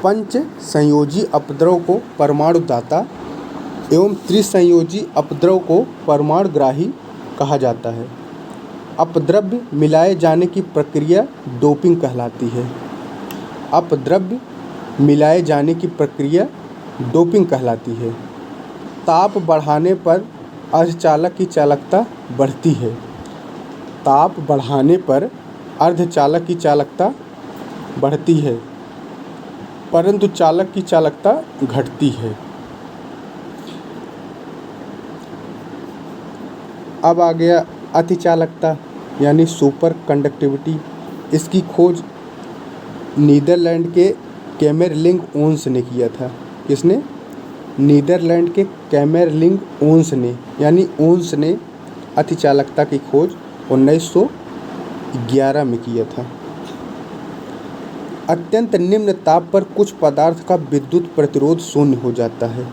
पंच संयोजी अपद्रव को परमाणुदाता एवं त्रिसंयोजी अपद्रव को परमाणुग्राही कहा जाता है। अपद्रव्य मिलाए जाने की प्रक्रिया डोपिंग कहलाती है। अपद्रव्य मिलाए जाने की प्रक्रिया डोपिंग कहलाती है। ताप बढ़ाने पर अर्धचालक की चालकता बढ़ती है। ताप बढ़ाने पर अर्धचालक की चालकता बढ़ती है, परंतु चालक की चालकता घटती है। अब आ गया अतिचालकता यानी सुपर कंडक्टिविटी। इसकी खोज नीदरलैंड के कैमरलिंग ओंस ने किया था। किसने? नीदरलैंड के कैमरलिंग ओंस ने, यानी ओंस ने अतिचालकता की खोज 1911 में किया था। अत्यंत निम्न ताप पर कुछ पदार्थ का विद्युत प्रतिरोध शून्य हो जाता है,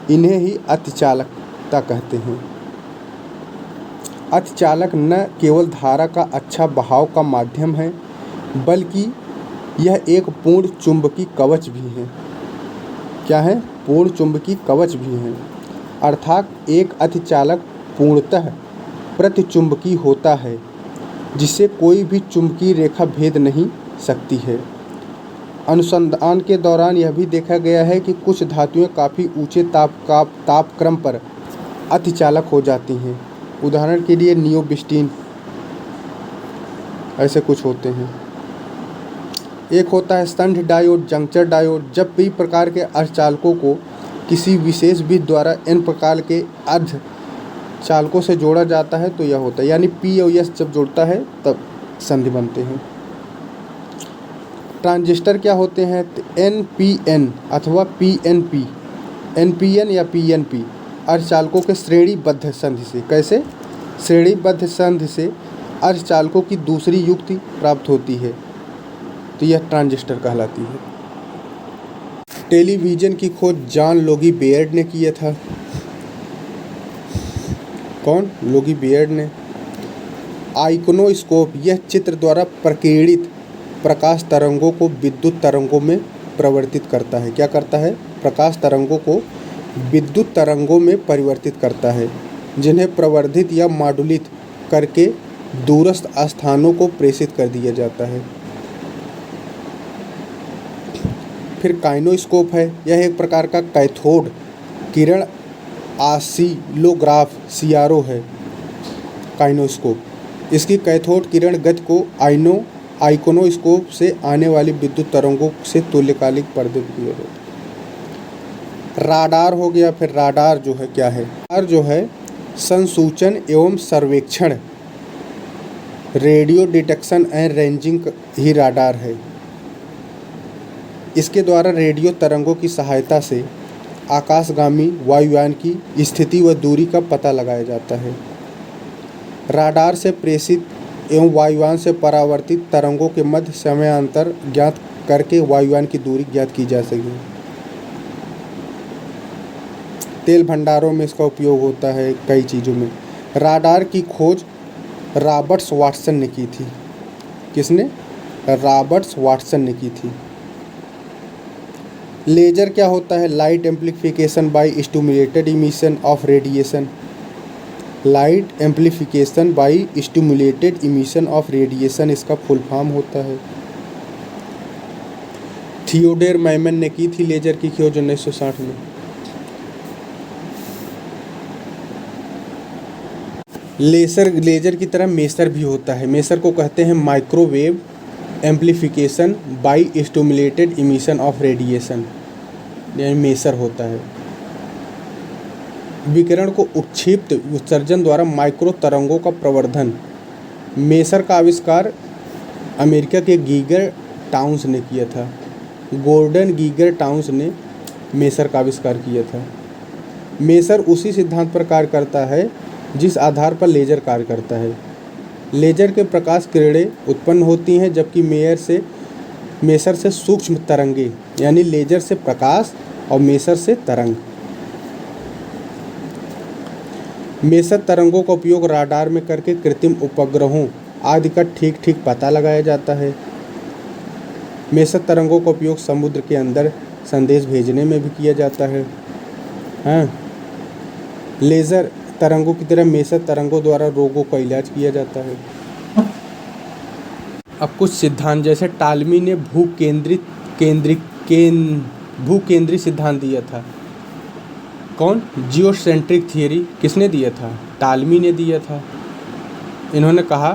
इन्हें ही अतिचालकता कहते हैं। अतिचालक न केवल धारा का अच्छा बहाव का माध्यम है, बल्कि यह एक पूर्ण चुंबकीय कवच भी है। क्या है? पूर्ण चुंबकीय कवच भी है। अर्थात एक अतिचालक पूर्णतः प्रतिचुंबकीय होता है, जिसे कोई भी चुंबकीय रेखा भेद नहीं सकती है। अनुसंधान के दौरान यह भी देखा गया है कि कुछ धातुएं काफ़ी ऊंचे तापक्रम पर अतिचालक हो जाती हैं। उदाहरण के लिए नियोबिस्टीन, ऐसे कुछ होते हैं। एक होता है संठ डायोड, जंक्शन डायोड। जब भी प्रकार के अर्धचालकों को किसी विशेष विधि द्वारा एन प्रकार के चालकों से जोड़ा जाता है तो यह होता है, यानी पी और एस जब जुड़ता है तब संधि बनते हैं। ट्रांजिस्टर क्या होते हैं? एनपीएन अथवा पीएनपी, एनपीएन या पीएनपी अर्धचालकों के श्रेणीबद्ध संधि से। कैसे? श्रेणीबद्ध संधि से अर्धचालकों की दूसरी युक्ति प्राप्त होती है, तो यह ट्रांजिस्टर कहलाती है। टेलीविज़न की खोज जॉन लोगी बेयर्ड ने किया था। कौन? लोगी बेयर्ड ने। आइकोनोस्कोप यह चित्र द्वारा प्रकीर्णित प्रकाश तरंगों को विद्युत तरंगों में परिवर्तित करता है। क्या करता है? प्रकाश तरंगों को विद्युत तरंगों में परिवर्तित करता है, जिन्हें प्रवर्धित या मॉड्यूलित करके दूरस्थ स्थानों को प्रेषित कर दिया जाता है। फिर काइनेस्कोप है, यह एक प्रकार का कैथोड किरण ऑसिलोग्राफ सीआरओ है। काइनेस्कोप इसकी कैथोड किरण गति को आइकोनोस्कोप से आने वाली विद्युत तरंगों से तुल्यकालिक पर्दे किए गए। राडार हो गया। फिर राडार जो है क्या है? राडार जो है संसूचन एवं सर्वेक्षण, radio detection and ranging he radar है। इसके द्वारा रेडियो तरंगों की सहायता से आकाशगामी वायुयान की स्थिति व दूरी का पता लगाया जाता है। राडार से प्रेषित एवं वायुयान से परावर्तित तरंगों के मध्य समयांतर ज्ञात करके वायुयान की दूरी ज्ञात की जा सके। तेल भंडारों में इसका उपयोग होता है, कई चीज़ों में। राडार की खोज रॉबर्ट्स वाटसन ने की थी। किसने? रॉबर्ट्स वाटसन ने की थी। लेजर क्या होता है? Light amplification by stimulated emission of radiation. Light amplification by stimulated emission of radiation इसका फुल फॉर्म होता है। थियोडोर मैमन ने की थी लेजर की खोज 1960 में। लेजर की तरह मेसर भी होता है। मेसर को कहते हैं microwave amplification by stimulated emission of radiation, यानी मेसर होता है। विकिरण को उक्षिप्त उत्सर्जन द्वारा माइक्रो तरंगों का प्रवर्धन। मेसर का आविष्कार अमेरिका के गीगर टाउन्स ने किया था। गॉर्डन गीगर टाउन्स ने मेसर का आविष्कार किया था। मेसर उसी सिद्धांत पर कार्य करता है जिस आधार पर लेजर कार्य करता है। लेजर के प्रकाश किरणें उत्पन्न होती हैं, जबकि मेसर से सूक्ष्म तरंगे, यानी लेजर से प्रकाश और मेसर से तरंग। मेसर तरंगों का उपयोग राडार में करके कृत्रिम उपग्रहों आदि का ठीक पता लगाया जाता है। मेसर तरंगों का उपयोग समुद्र के अंदर संदेश भेजने में भी किया जाता है। हाँ, लेज़र तरंगों की तरह मेसर तरंगों द्वारा रोगों का इलाज किया जाता है। अब कुछ सिद्धांत, जैसे टालमी ने भूकेंद्री सिद्धांत दिया था। कौन? जियोसेंट्रिक थियरी किसने दिया था? टालमी ने दिया था। इन्होंने कहा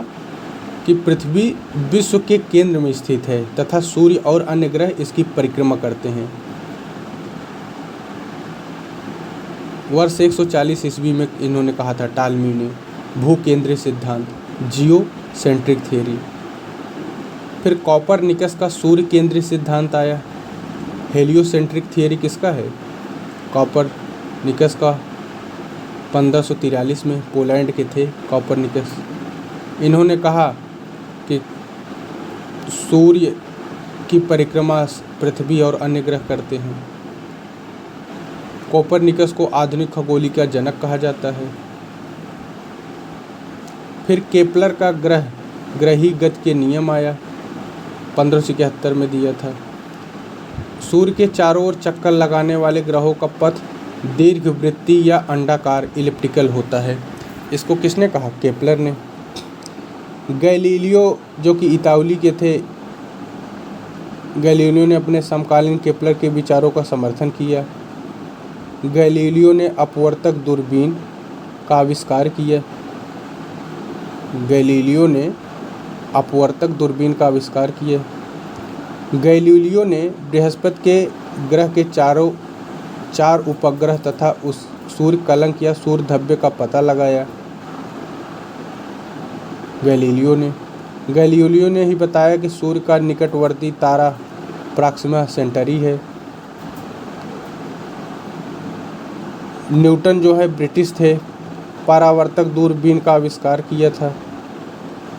कि पृथ्वी विश्व के केंद्र में स्थित है तथा सूर्य और अन्य ग्रह इसकी परिक्रमा करते हैं। वर्ष 140 ईस्वी में इन्होंने कहा था टालमी ने भूकेंद्रीय सिद्धांत, जियोसेंट्रिक थियरी। फिर कॉपरनिकस का सूर्य केंद्रीय सिद्धांत आया। हेलियोसेंट्रिक थियरी किसका है? कॉपरनिकस का। 1543 में पोलैंड के थे कॉपरनिकस। इन्होंने कहा कि सूर्य की परिक्रमा पृथ्वी और अन्य ग्रह करते हैं। कोपरनिकस को आधुनिक खगोली का जनक कहा जाता है। फिर केपलर का ग्रही गति के नियम आया, 1571 में दिया था। सूर्य के चारों ओर चक्कर लगाने वाले ग्रहों का पथ दीर्घवृत्तीय या अंडाकार इलिप्टिकल होता है। इसको किसने कहा? केपलर ने। गैलीलियो जो कि इतालवी के थे, गैलीलियो ने अपने समकालीन केपलर के विचारों का समर्थन किया। गैलीलियो ने अपवर्तक दूरबीन का आविष्कार किया। गैलीलियो ने अपवर्तक दूरबीन का आविष्कार किया। गैलीलियो ने बृहस्पति के ग्रह के चार उपग्रह तथा उस सूर्य कलंक या सूर्य धब्बे का पता लगाया? गैलीलियो ने ही बताया कि सूर्य का निकटवर्ती तारा प्रॉक्सिमा सेंटारी है। न्यूटन जो है ब्रिटिश थे, परावर्तक दूरबीन का आविष्कार किया था।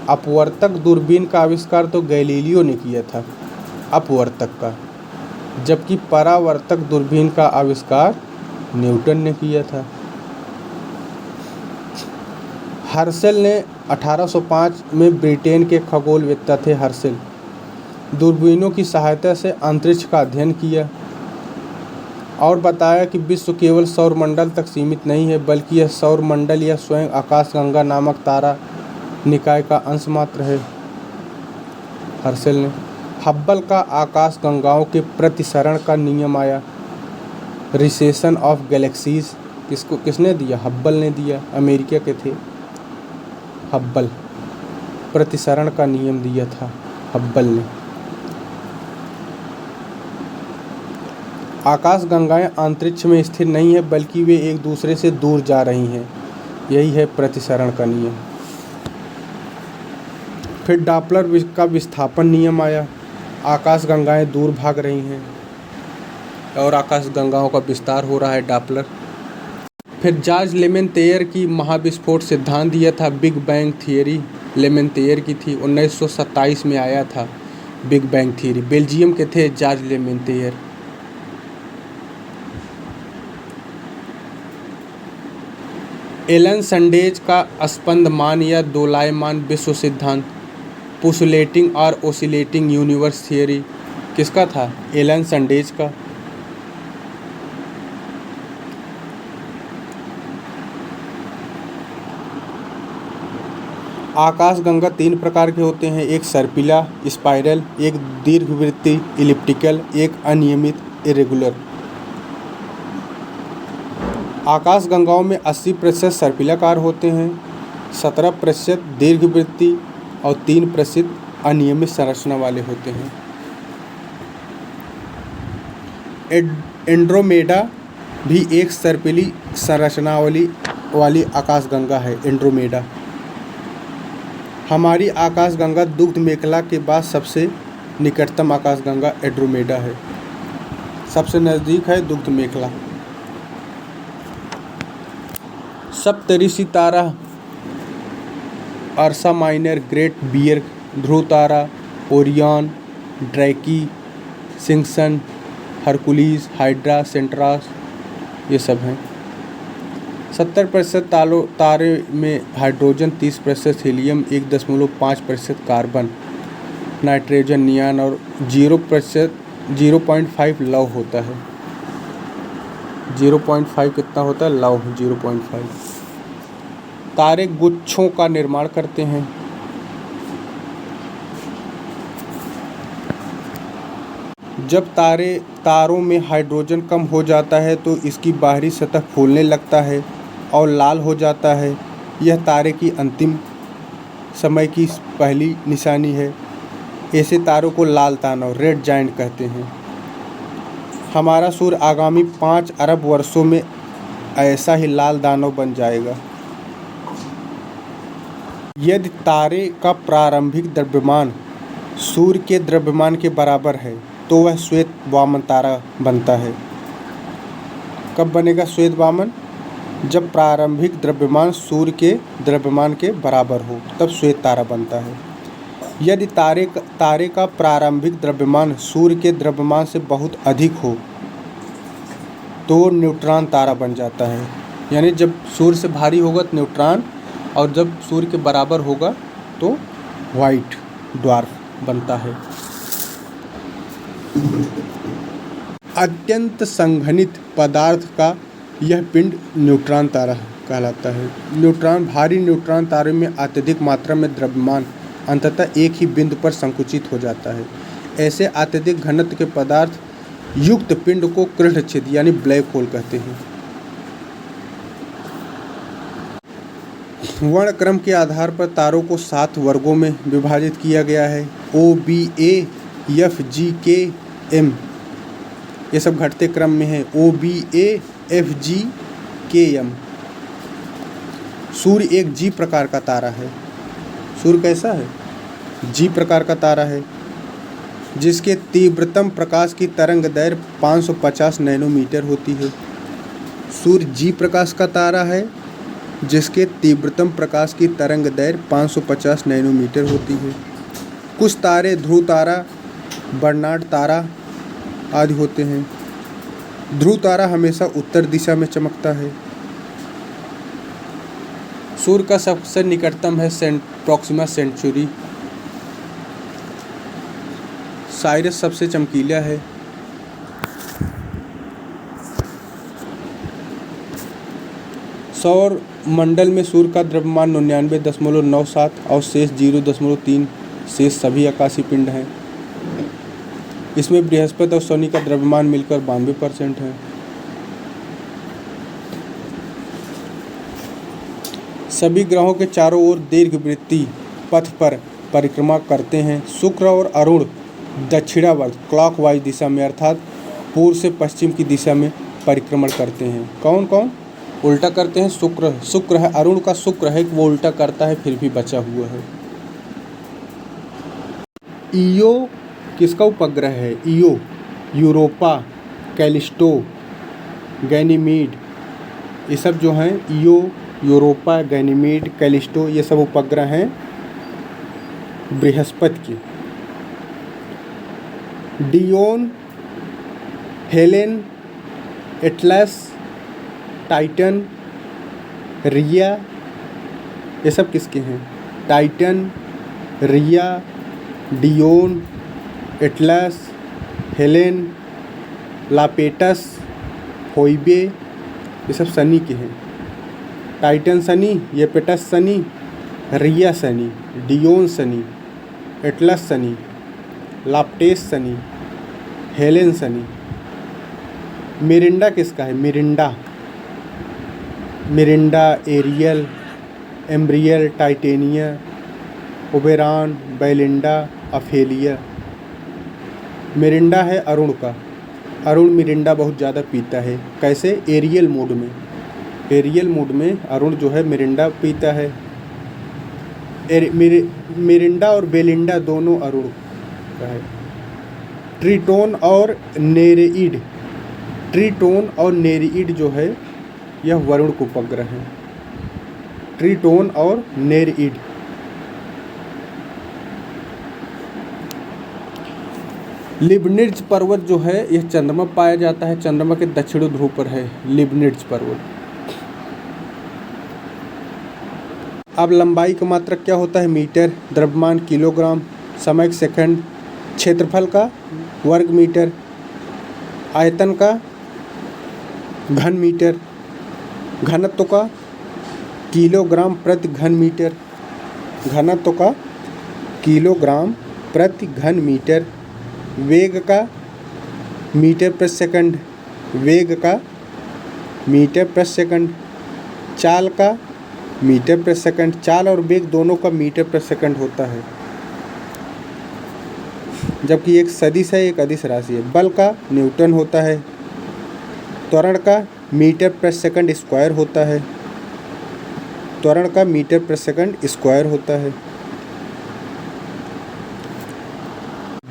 अपवर्तक दूरबीन का आविष्कार तो गैलीलियो ने किया था, अपवर्तक का, जबकि परावर्तक दूरबीन का आविष्कार न्यूटन ने किया था। हर्शेल ने 1805 में ब्रिटेन के खगोलवेत्ता थे हर्शेल दूरबीनों की सहायता से अंतरिक्ष का अध्ययन किया और बताया कि विश्व केवल सौरमंडल तक सीमित नहीं है, बल्कि यह सौरमंडल या स्वयं आकाशगंगा नामक तारा निकाय का अंश मात्र है। हर्शेल ने हब्बल का आकाशगंगाओं के प्रतिसरण का नियम आया, रिसेशन ऑफ गैलेक्सीज, किसने दिया? हब्बल ने दिया, अमेरिका के थे हब्बल। प्रतिसरण का नियम दिया था हब्बल ने। आकाशगंगाएं अंतरिक्ष में स्थिर नहीं है, बल्कि वे एक दूसरे से दूर जा रही हैं, यही है प्रतिसरण का नियम। फिर डॉपलर का विस्थापन नियम आया, आकाशगंगाएं दूर भाग रही हैं और आकाशगंगाओं का विस्तार हो रहा है, डॉपलर। फिर जॉर्ज लेमेंतेयर की महाविस्फोट सिद्धांत दिया था, बिग बैंग थियरी लेमेंतेयर की थी, 1927 में आया था बिग बैंग थियरी। बेल्जियम के थे जॉर्ज लेमेंतेयर। एलन संडेज का स्पंदमान या दोलायमान विश्व सिद्धांत, पोसुलेटिंग और ओसिलेटिंग यूनिवर्स थियरी, किसका था? एलन संडेज का। आकाशगंगा 3 प्रकार के होते हैं, एक सर्पिला स्पाइरल, एक दीर्घवृत्तीय इलिप्टिकल, एक अनियमित इरेगुलर। आकाशगंगाओं में 80% सर्पिलाकार होते हैं, 17% दीर्घवृत्तीय और 3% अनियमित संरचना वाले होते हैं। एंड्रोमेडा भी एक सर्पिली संरचना वाली आकाशगंगा है। एंड्रोमेडा हमारी आकाशगंगा दुग्ध मेखला के बाद सबसे निकटतम आकाशगंगा एंड्रोमेडा है, सबसे नज़दीक है दुग्ध मेखला। सप्तऋषि तारा, अर्सा माइनर, ग्रेट बियर, ध्रुव तारा, ओरियन, ड्रैकी, सिंगसन, हरकुलिस, हाइड्रा, सेंट्रास, ये सब हैं। 70% तारे में हाइड्रोजन, 30% हीलियम, 1.5% कार्बन, नाइट्रोजन, नियान और 0.5 लौह होता है। 0.5 कितना होता है? लौह 0.5। तारे गुच्छों का निर्माण करते हैं। जब तारों में हाइड्रोजन कम हो जाता है तो इसकी बाहरी सतह फूलने लगता है और लाल हो जाता है। यह तारे की अंतिम समय की पहली निशानी है। ऐसे तारों को लाल दानव, रेड जायंट कहते हैं। हमारा सूर्य आगामी 5 अरब वर्षों में ऐसा ही लाल दानव बन जाएगा। यदि तारे का प्रारंभिक द्रव्यमान सूर्य के द्रव्यमान के बराबर है तो वह श्वेत वामन तारा बनता है। कब बनेगा श्वेत वामन? जब प्रारंभिक द्रव्यमान सूर्य के द्रव्यमान के बराबर हो, तब श्वेत तारा बनता है। यदि तारे का प्रारंभिक द्रव्यमान सूर्य के द्रव्यमान से बहुत अधिक हो तो न्यूट्रॉन तारा बन जाता है। यानी जब सूर्य से भारी होगा तो न्यूट्रॉन, और जब सूर्य के बराबर होगा तो व्हाइट ड्वार्फ बनता है। अत्यंत संघनित पदार्थ का यह पिंड न्यूट्रॉन तारा कहलाता है। भारी न्यूट्रॉन तारे में अत्यधिक मात्रा में द्रव्यमान अंततः एक ही बिंदु पर संकुचित हो जाता है। ऐसे अत्यधिक घनत्व के पदार्थ युक्त पिंड को कृष्णछिद्र यानी ब्लैक होल कहते हैं। वर्णक्रम के आधार पर तारों को 7 वर्गों में विभाजित किया गया है। O, B, A, F, G, K, M, ये सब घटते क्रम में है। O, B, A, F, G, K, Km। सूर्य एक G प्रकार का तारा है। सूर्य कैसा है? G प्रकार का तारा है, जिसके तीव्रतम प्रकाश की तरंग दैर्घ्य 550 नैनोमीटर होती है। सूर्य G प्रकाश का तारा है, जिसके तीव्रतम प्रकाश की तरंग दैर्घ्य 550 नैनोमीटर होती है। कुछ तारे ध्रुव तारा, बर्नार्ड तारा आदि होते हैं। ध्रुव तारा हमेशा उत्तर दिशा में चमकता है। सूर्य का सबसे निकटतम है प्रॉक्सिमा सेंचुरी। साइरस सबसे चमकीला है। सौर मंडल में सूर्य का द्रव्यमान 99.97 और शेष 0.3 शेष सभी आकाशीय पिंड हैं। इसमें बृहस्पति और शनि का द्रव्यमान मिलकर 92% है। सभी ग्रहों के चारों ओर दीर्घवृत्तीय पथ पर परिक्रमा करते हैं। शुक्र और अरुण दक्षिणावर्त क्लॉकवाइज दिशा में अर्थात पूर्व से पश्चिम की दिशा में परिक्रमण करते हैं। कौन कौन उल्टा करते हैं? शुक्र है, अरुण का शुक्र है कि वो उल्टा करता है फिर भी बचा हुआ है। ईओ किसका उपग्रह है? ईओ यूरोपा, कैलिस्टो, गैनीमीड, ये सब जो हैं ईओ, यूरोपा, गैनीमीड, कैलिस्टो, ये सब उपग्रह हैं बृहस्पति के। Dione, Helene, Atlas, Titan, Rhea, ये सब किसके हैं? Titan, Rhea, Dione, Atlas, Helene, Iapetus, Phoebe, ये सब शनि के हैं। Titan Shani, Iapetus Shani, Rhea Shani, Dione Shani, Atlas Shani, Iapetus Shani, Helene Shani. Miranda किसका है? Miranda, Ariel, Umbriel, Titania, Oberon, Belinda, Ophelia. Miranda है अरुण का। अरुण मिरिंडा बहुत ज़्यादा पीता है। कैसे? एरियल मोड में। एरियल मोड में अरुण जो है मिरिंडा पीता है। मिरिंडा और बेलिंडा दोनों अरुण का है। ट्रिटोन और नेरेइड, ट्रिटोन और नेरेइड जो है यह वरुण के उपग्रह हैं। ट्रिटोन और नेरेइड। लिबनिट्ज पर्वत जो है यह चंद्रमा पाया जाता है। चंद्रमा के दक्षिणी ध्रुव पर है लिबनिट्ज पर्वत। अब लंबाई का मात्रक क्या होता है? मीटर, द्रव्यमान किलोग्राम, समय सेकंड, क्षेत्रफल का वर्ग मीटर, आयतन का घन मीटर, घनत्व का किलोग्राम प्रति घन मीटर, घनत्व का किलोग्राम प्रति घन मीटर, वेग का मीटर प्रति सेकंड, वेग का मीटर प्रति सेकंड, चाल का मीटर प्रति सेकंड, चाल और वेग दोनों का मीटर प्रति सेकंड होता है, जबकि एक सदिश है, एक अदिश राशि है। बल का न्यूटन होता है। त्वरण का मीटर प्रति सेकंड स्क्वायर होता है। त्वरण का मीटर प्रति सेकंड स्क्वायर होता है।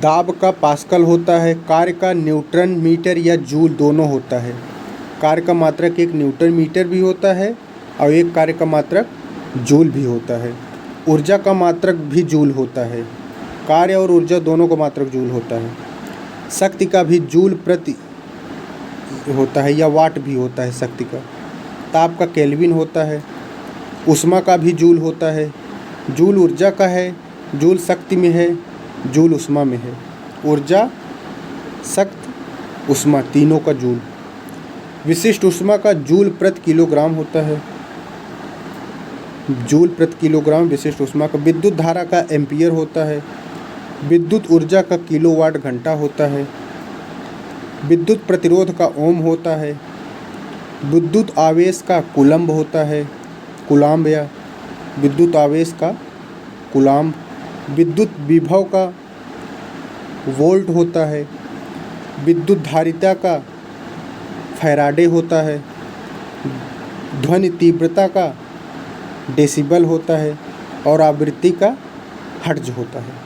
दाब का पास्कल होता है। कार्य का न्यूटन मीटर या जूल दोनों होता है। कार्य का मात्रक एक न्यूटन मीटर भी होता है और एक कार्य का मात्रक जूल भी होता है। ऊर्जा का मात्रक भी जूल होता है। कार्य और ऊर्जा दोनों का मात्रक जूल होता है। शक्ति का भी जूल प्रति होता है या वाट भी होता है शक्ति का। ताप का केल्विन होता है। ऊष्मा का भी जूल होता है। जूल ऊर्जा का है, जूल शक्ति में है, जूल ऊष्मा में है। ऊर्जा, शक्ति, ऊष्मा तीनों का जूल। विशिष्ट ऊष्मा का जूल प्रति किलोग्राम होता है। जूल प्रति किलोग्राम विशिष्ट ऊष्मा का। विद्युत धारा का एम्पियर होता है। विद्युत ऊर्जा का किलोवाट घंटा होता है। विद्युत प्रतिरोध का ओम होता है। विद्युत आवेश का कूलम्ब होता है, कूलाम्ब या विद्युत आवेश का कूलाम्ब। विद्युत विभव का वोल्ट होता है। विद्युत धारिता का फैराडे होता है। ध्वनि तीव्रता का डेसिबल होता है और आवृत्ति का हर्ट्ज होता है।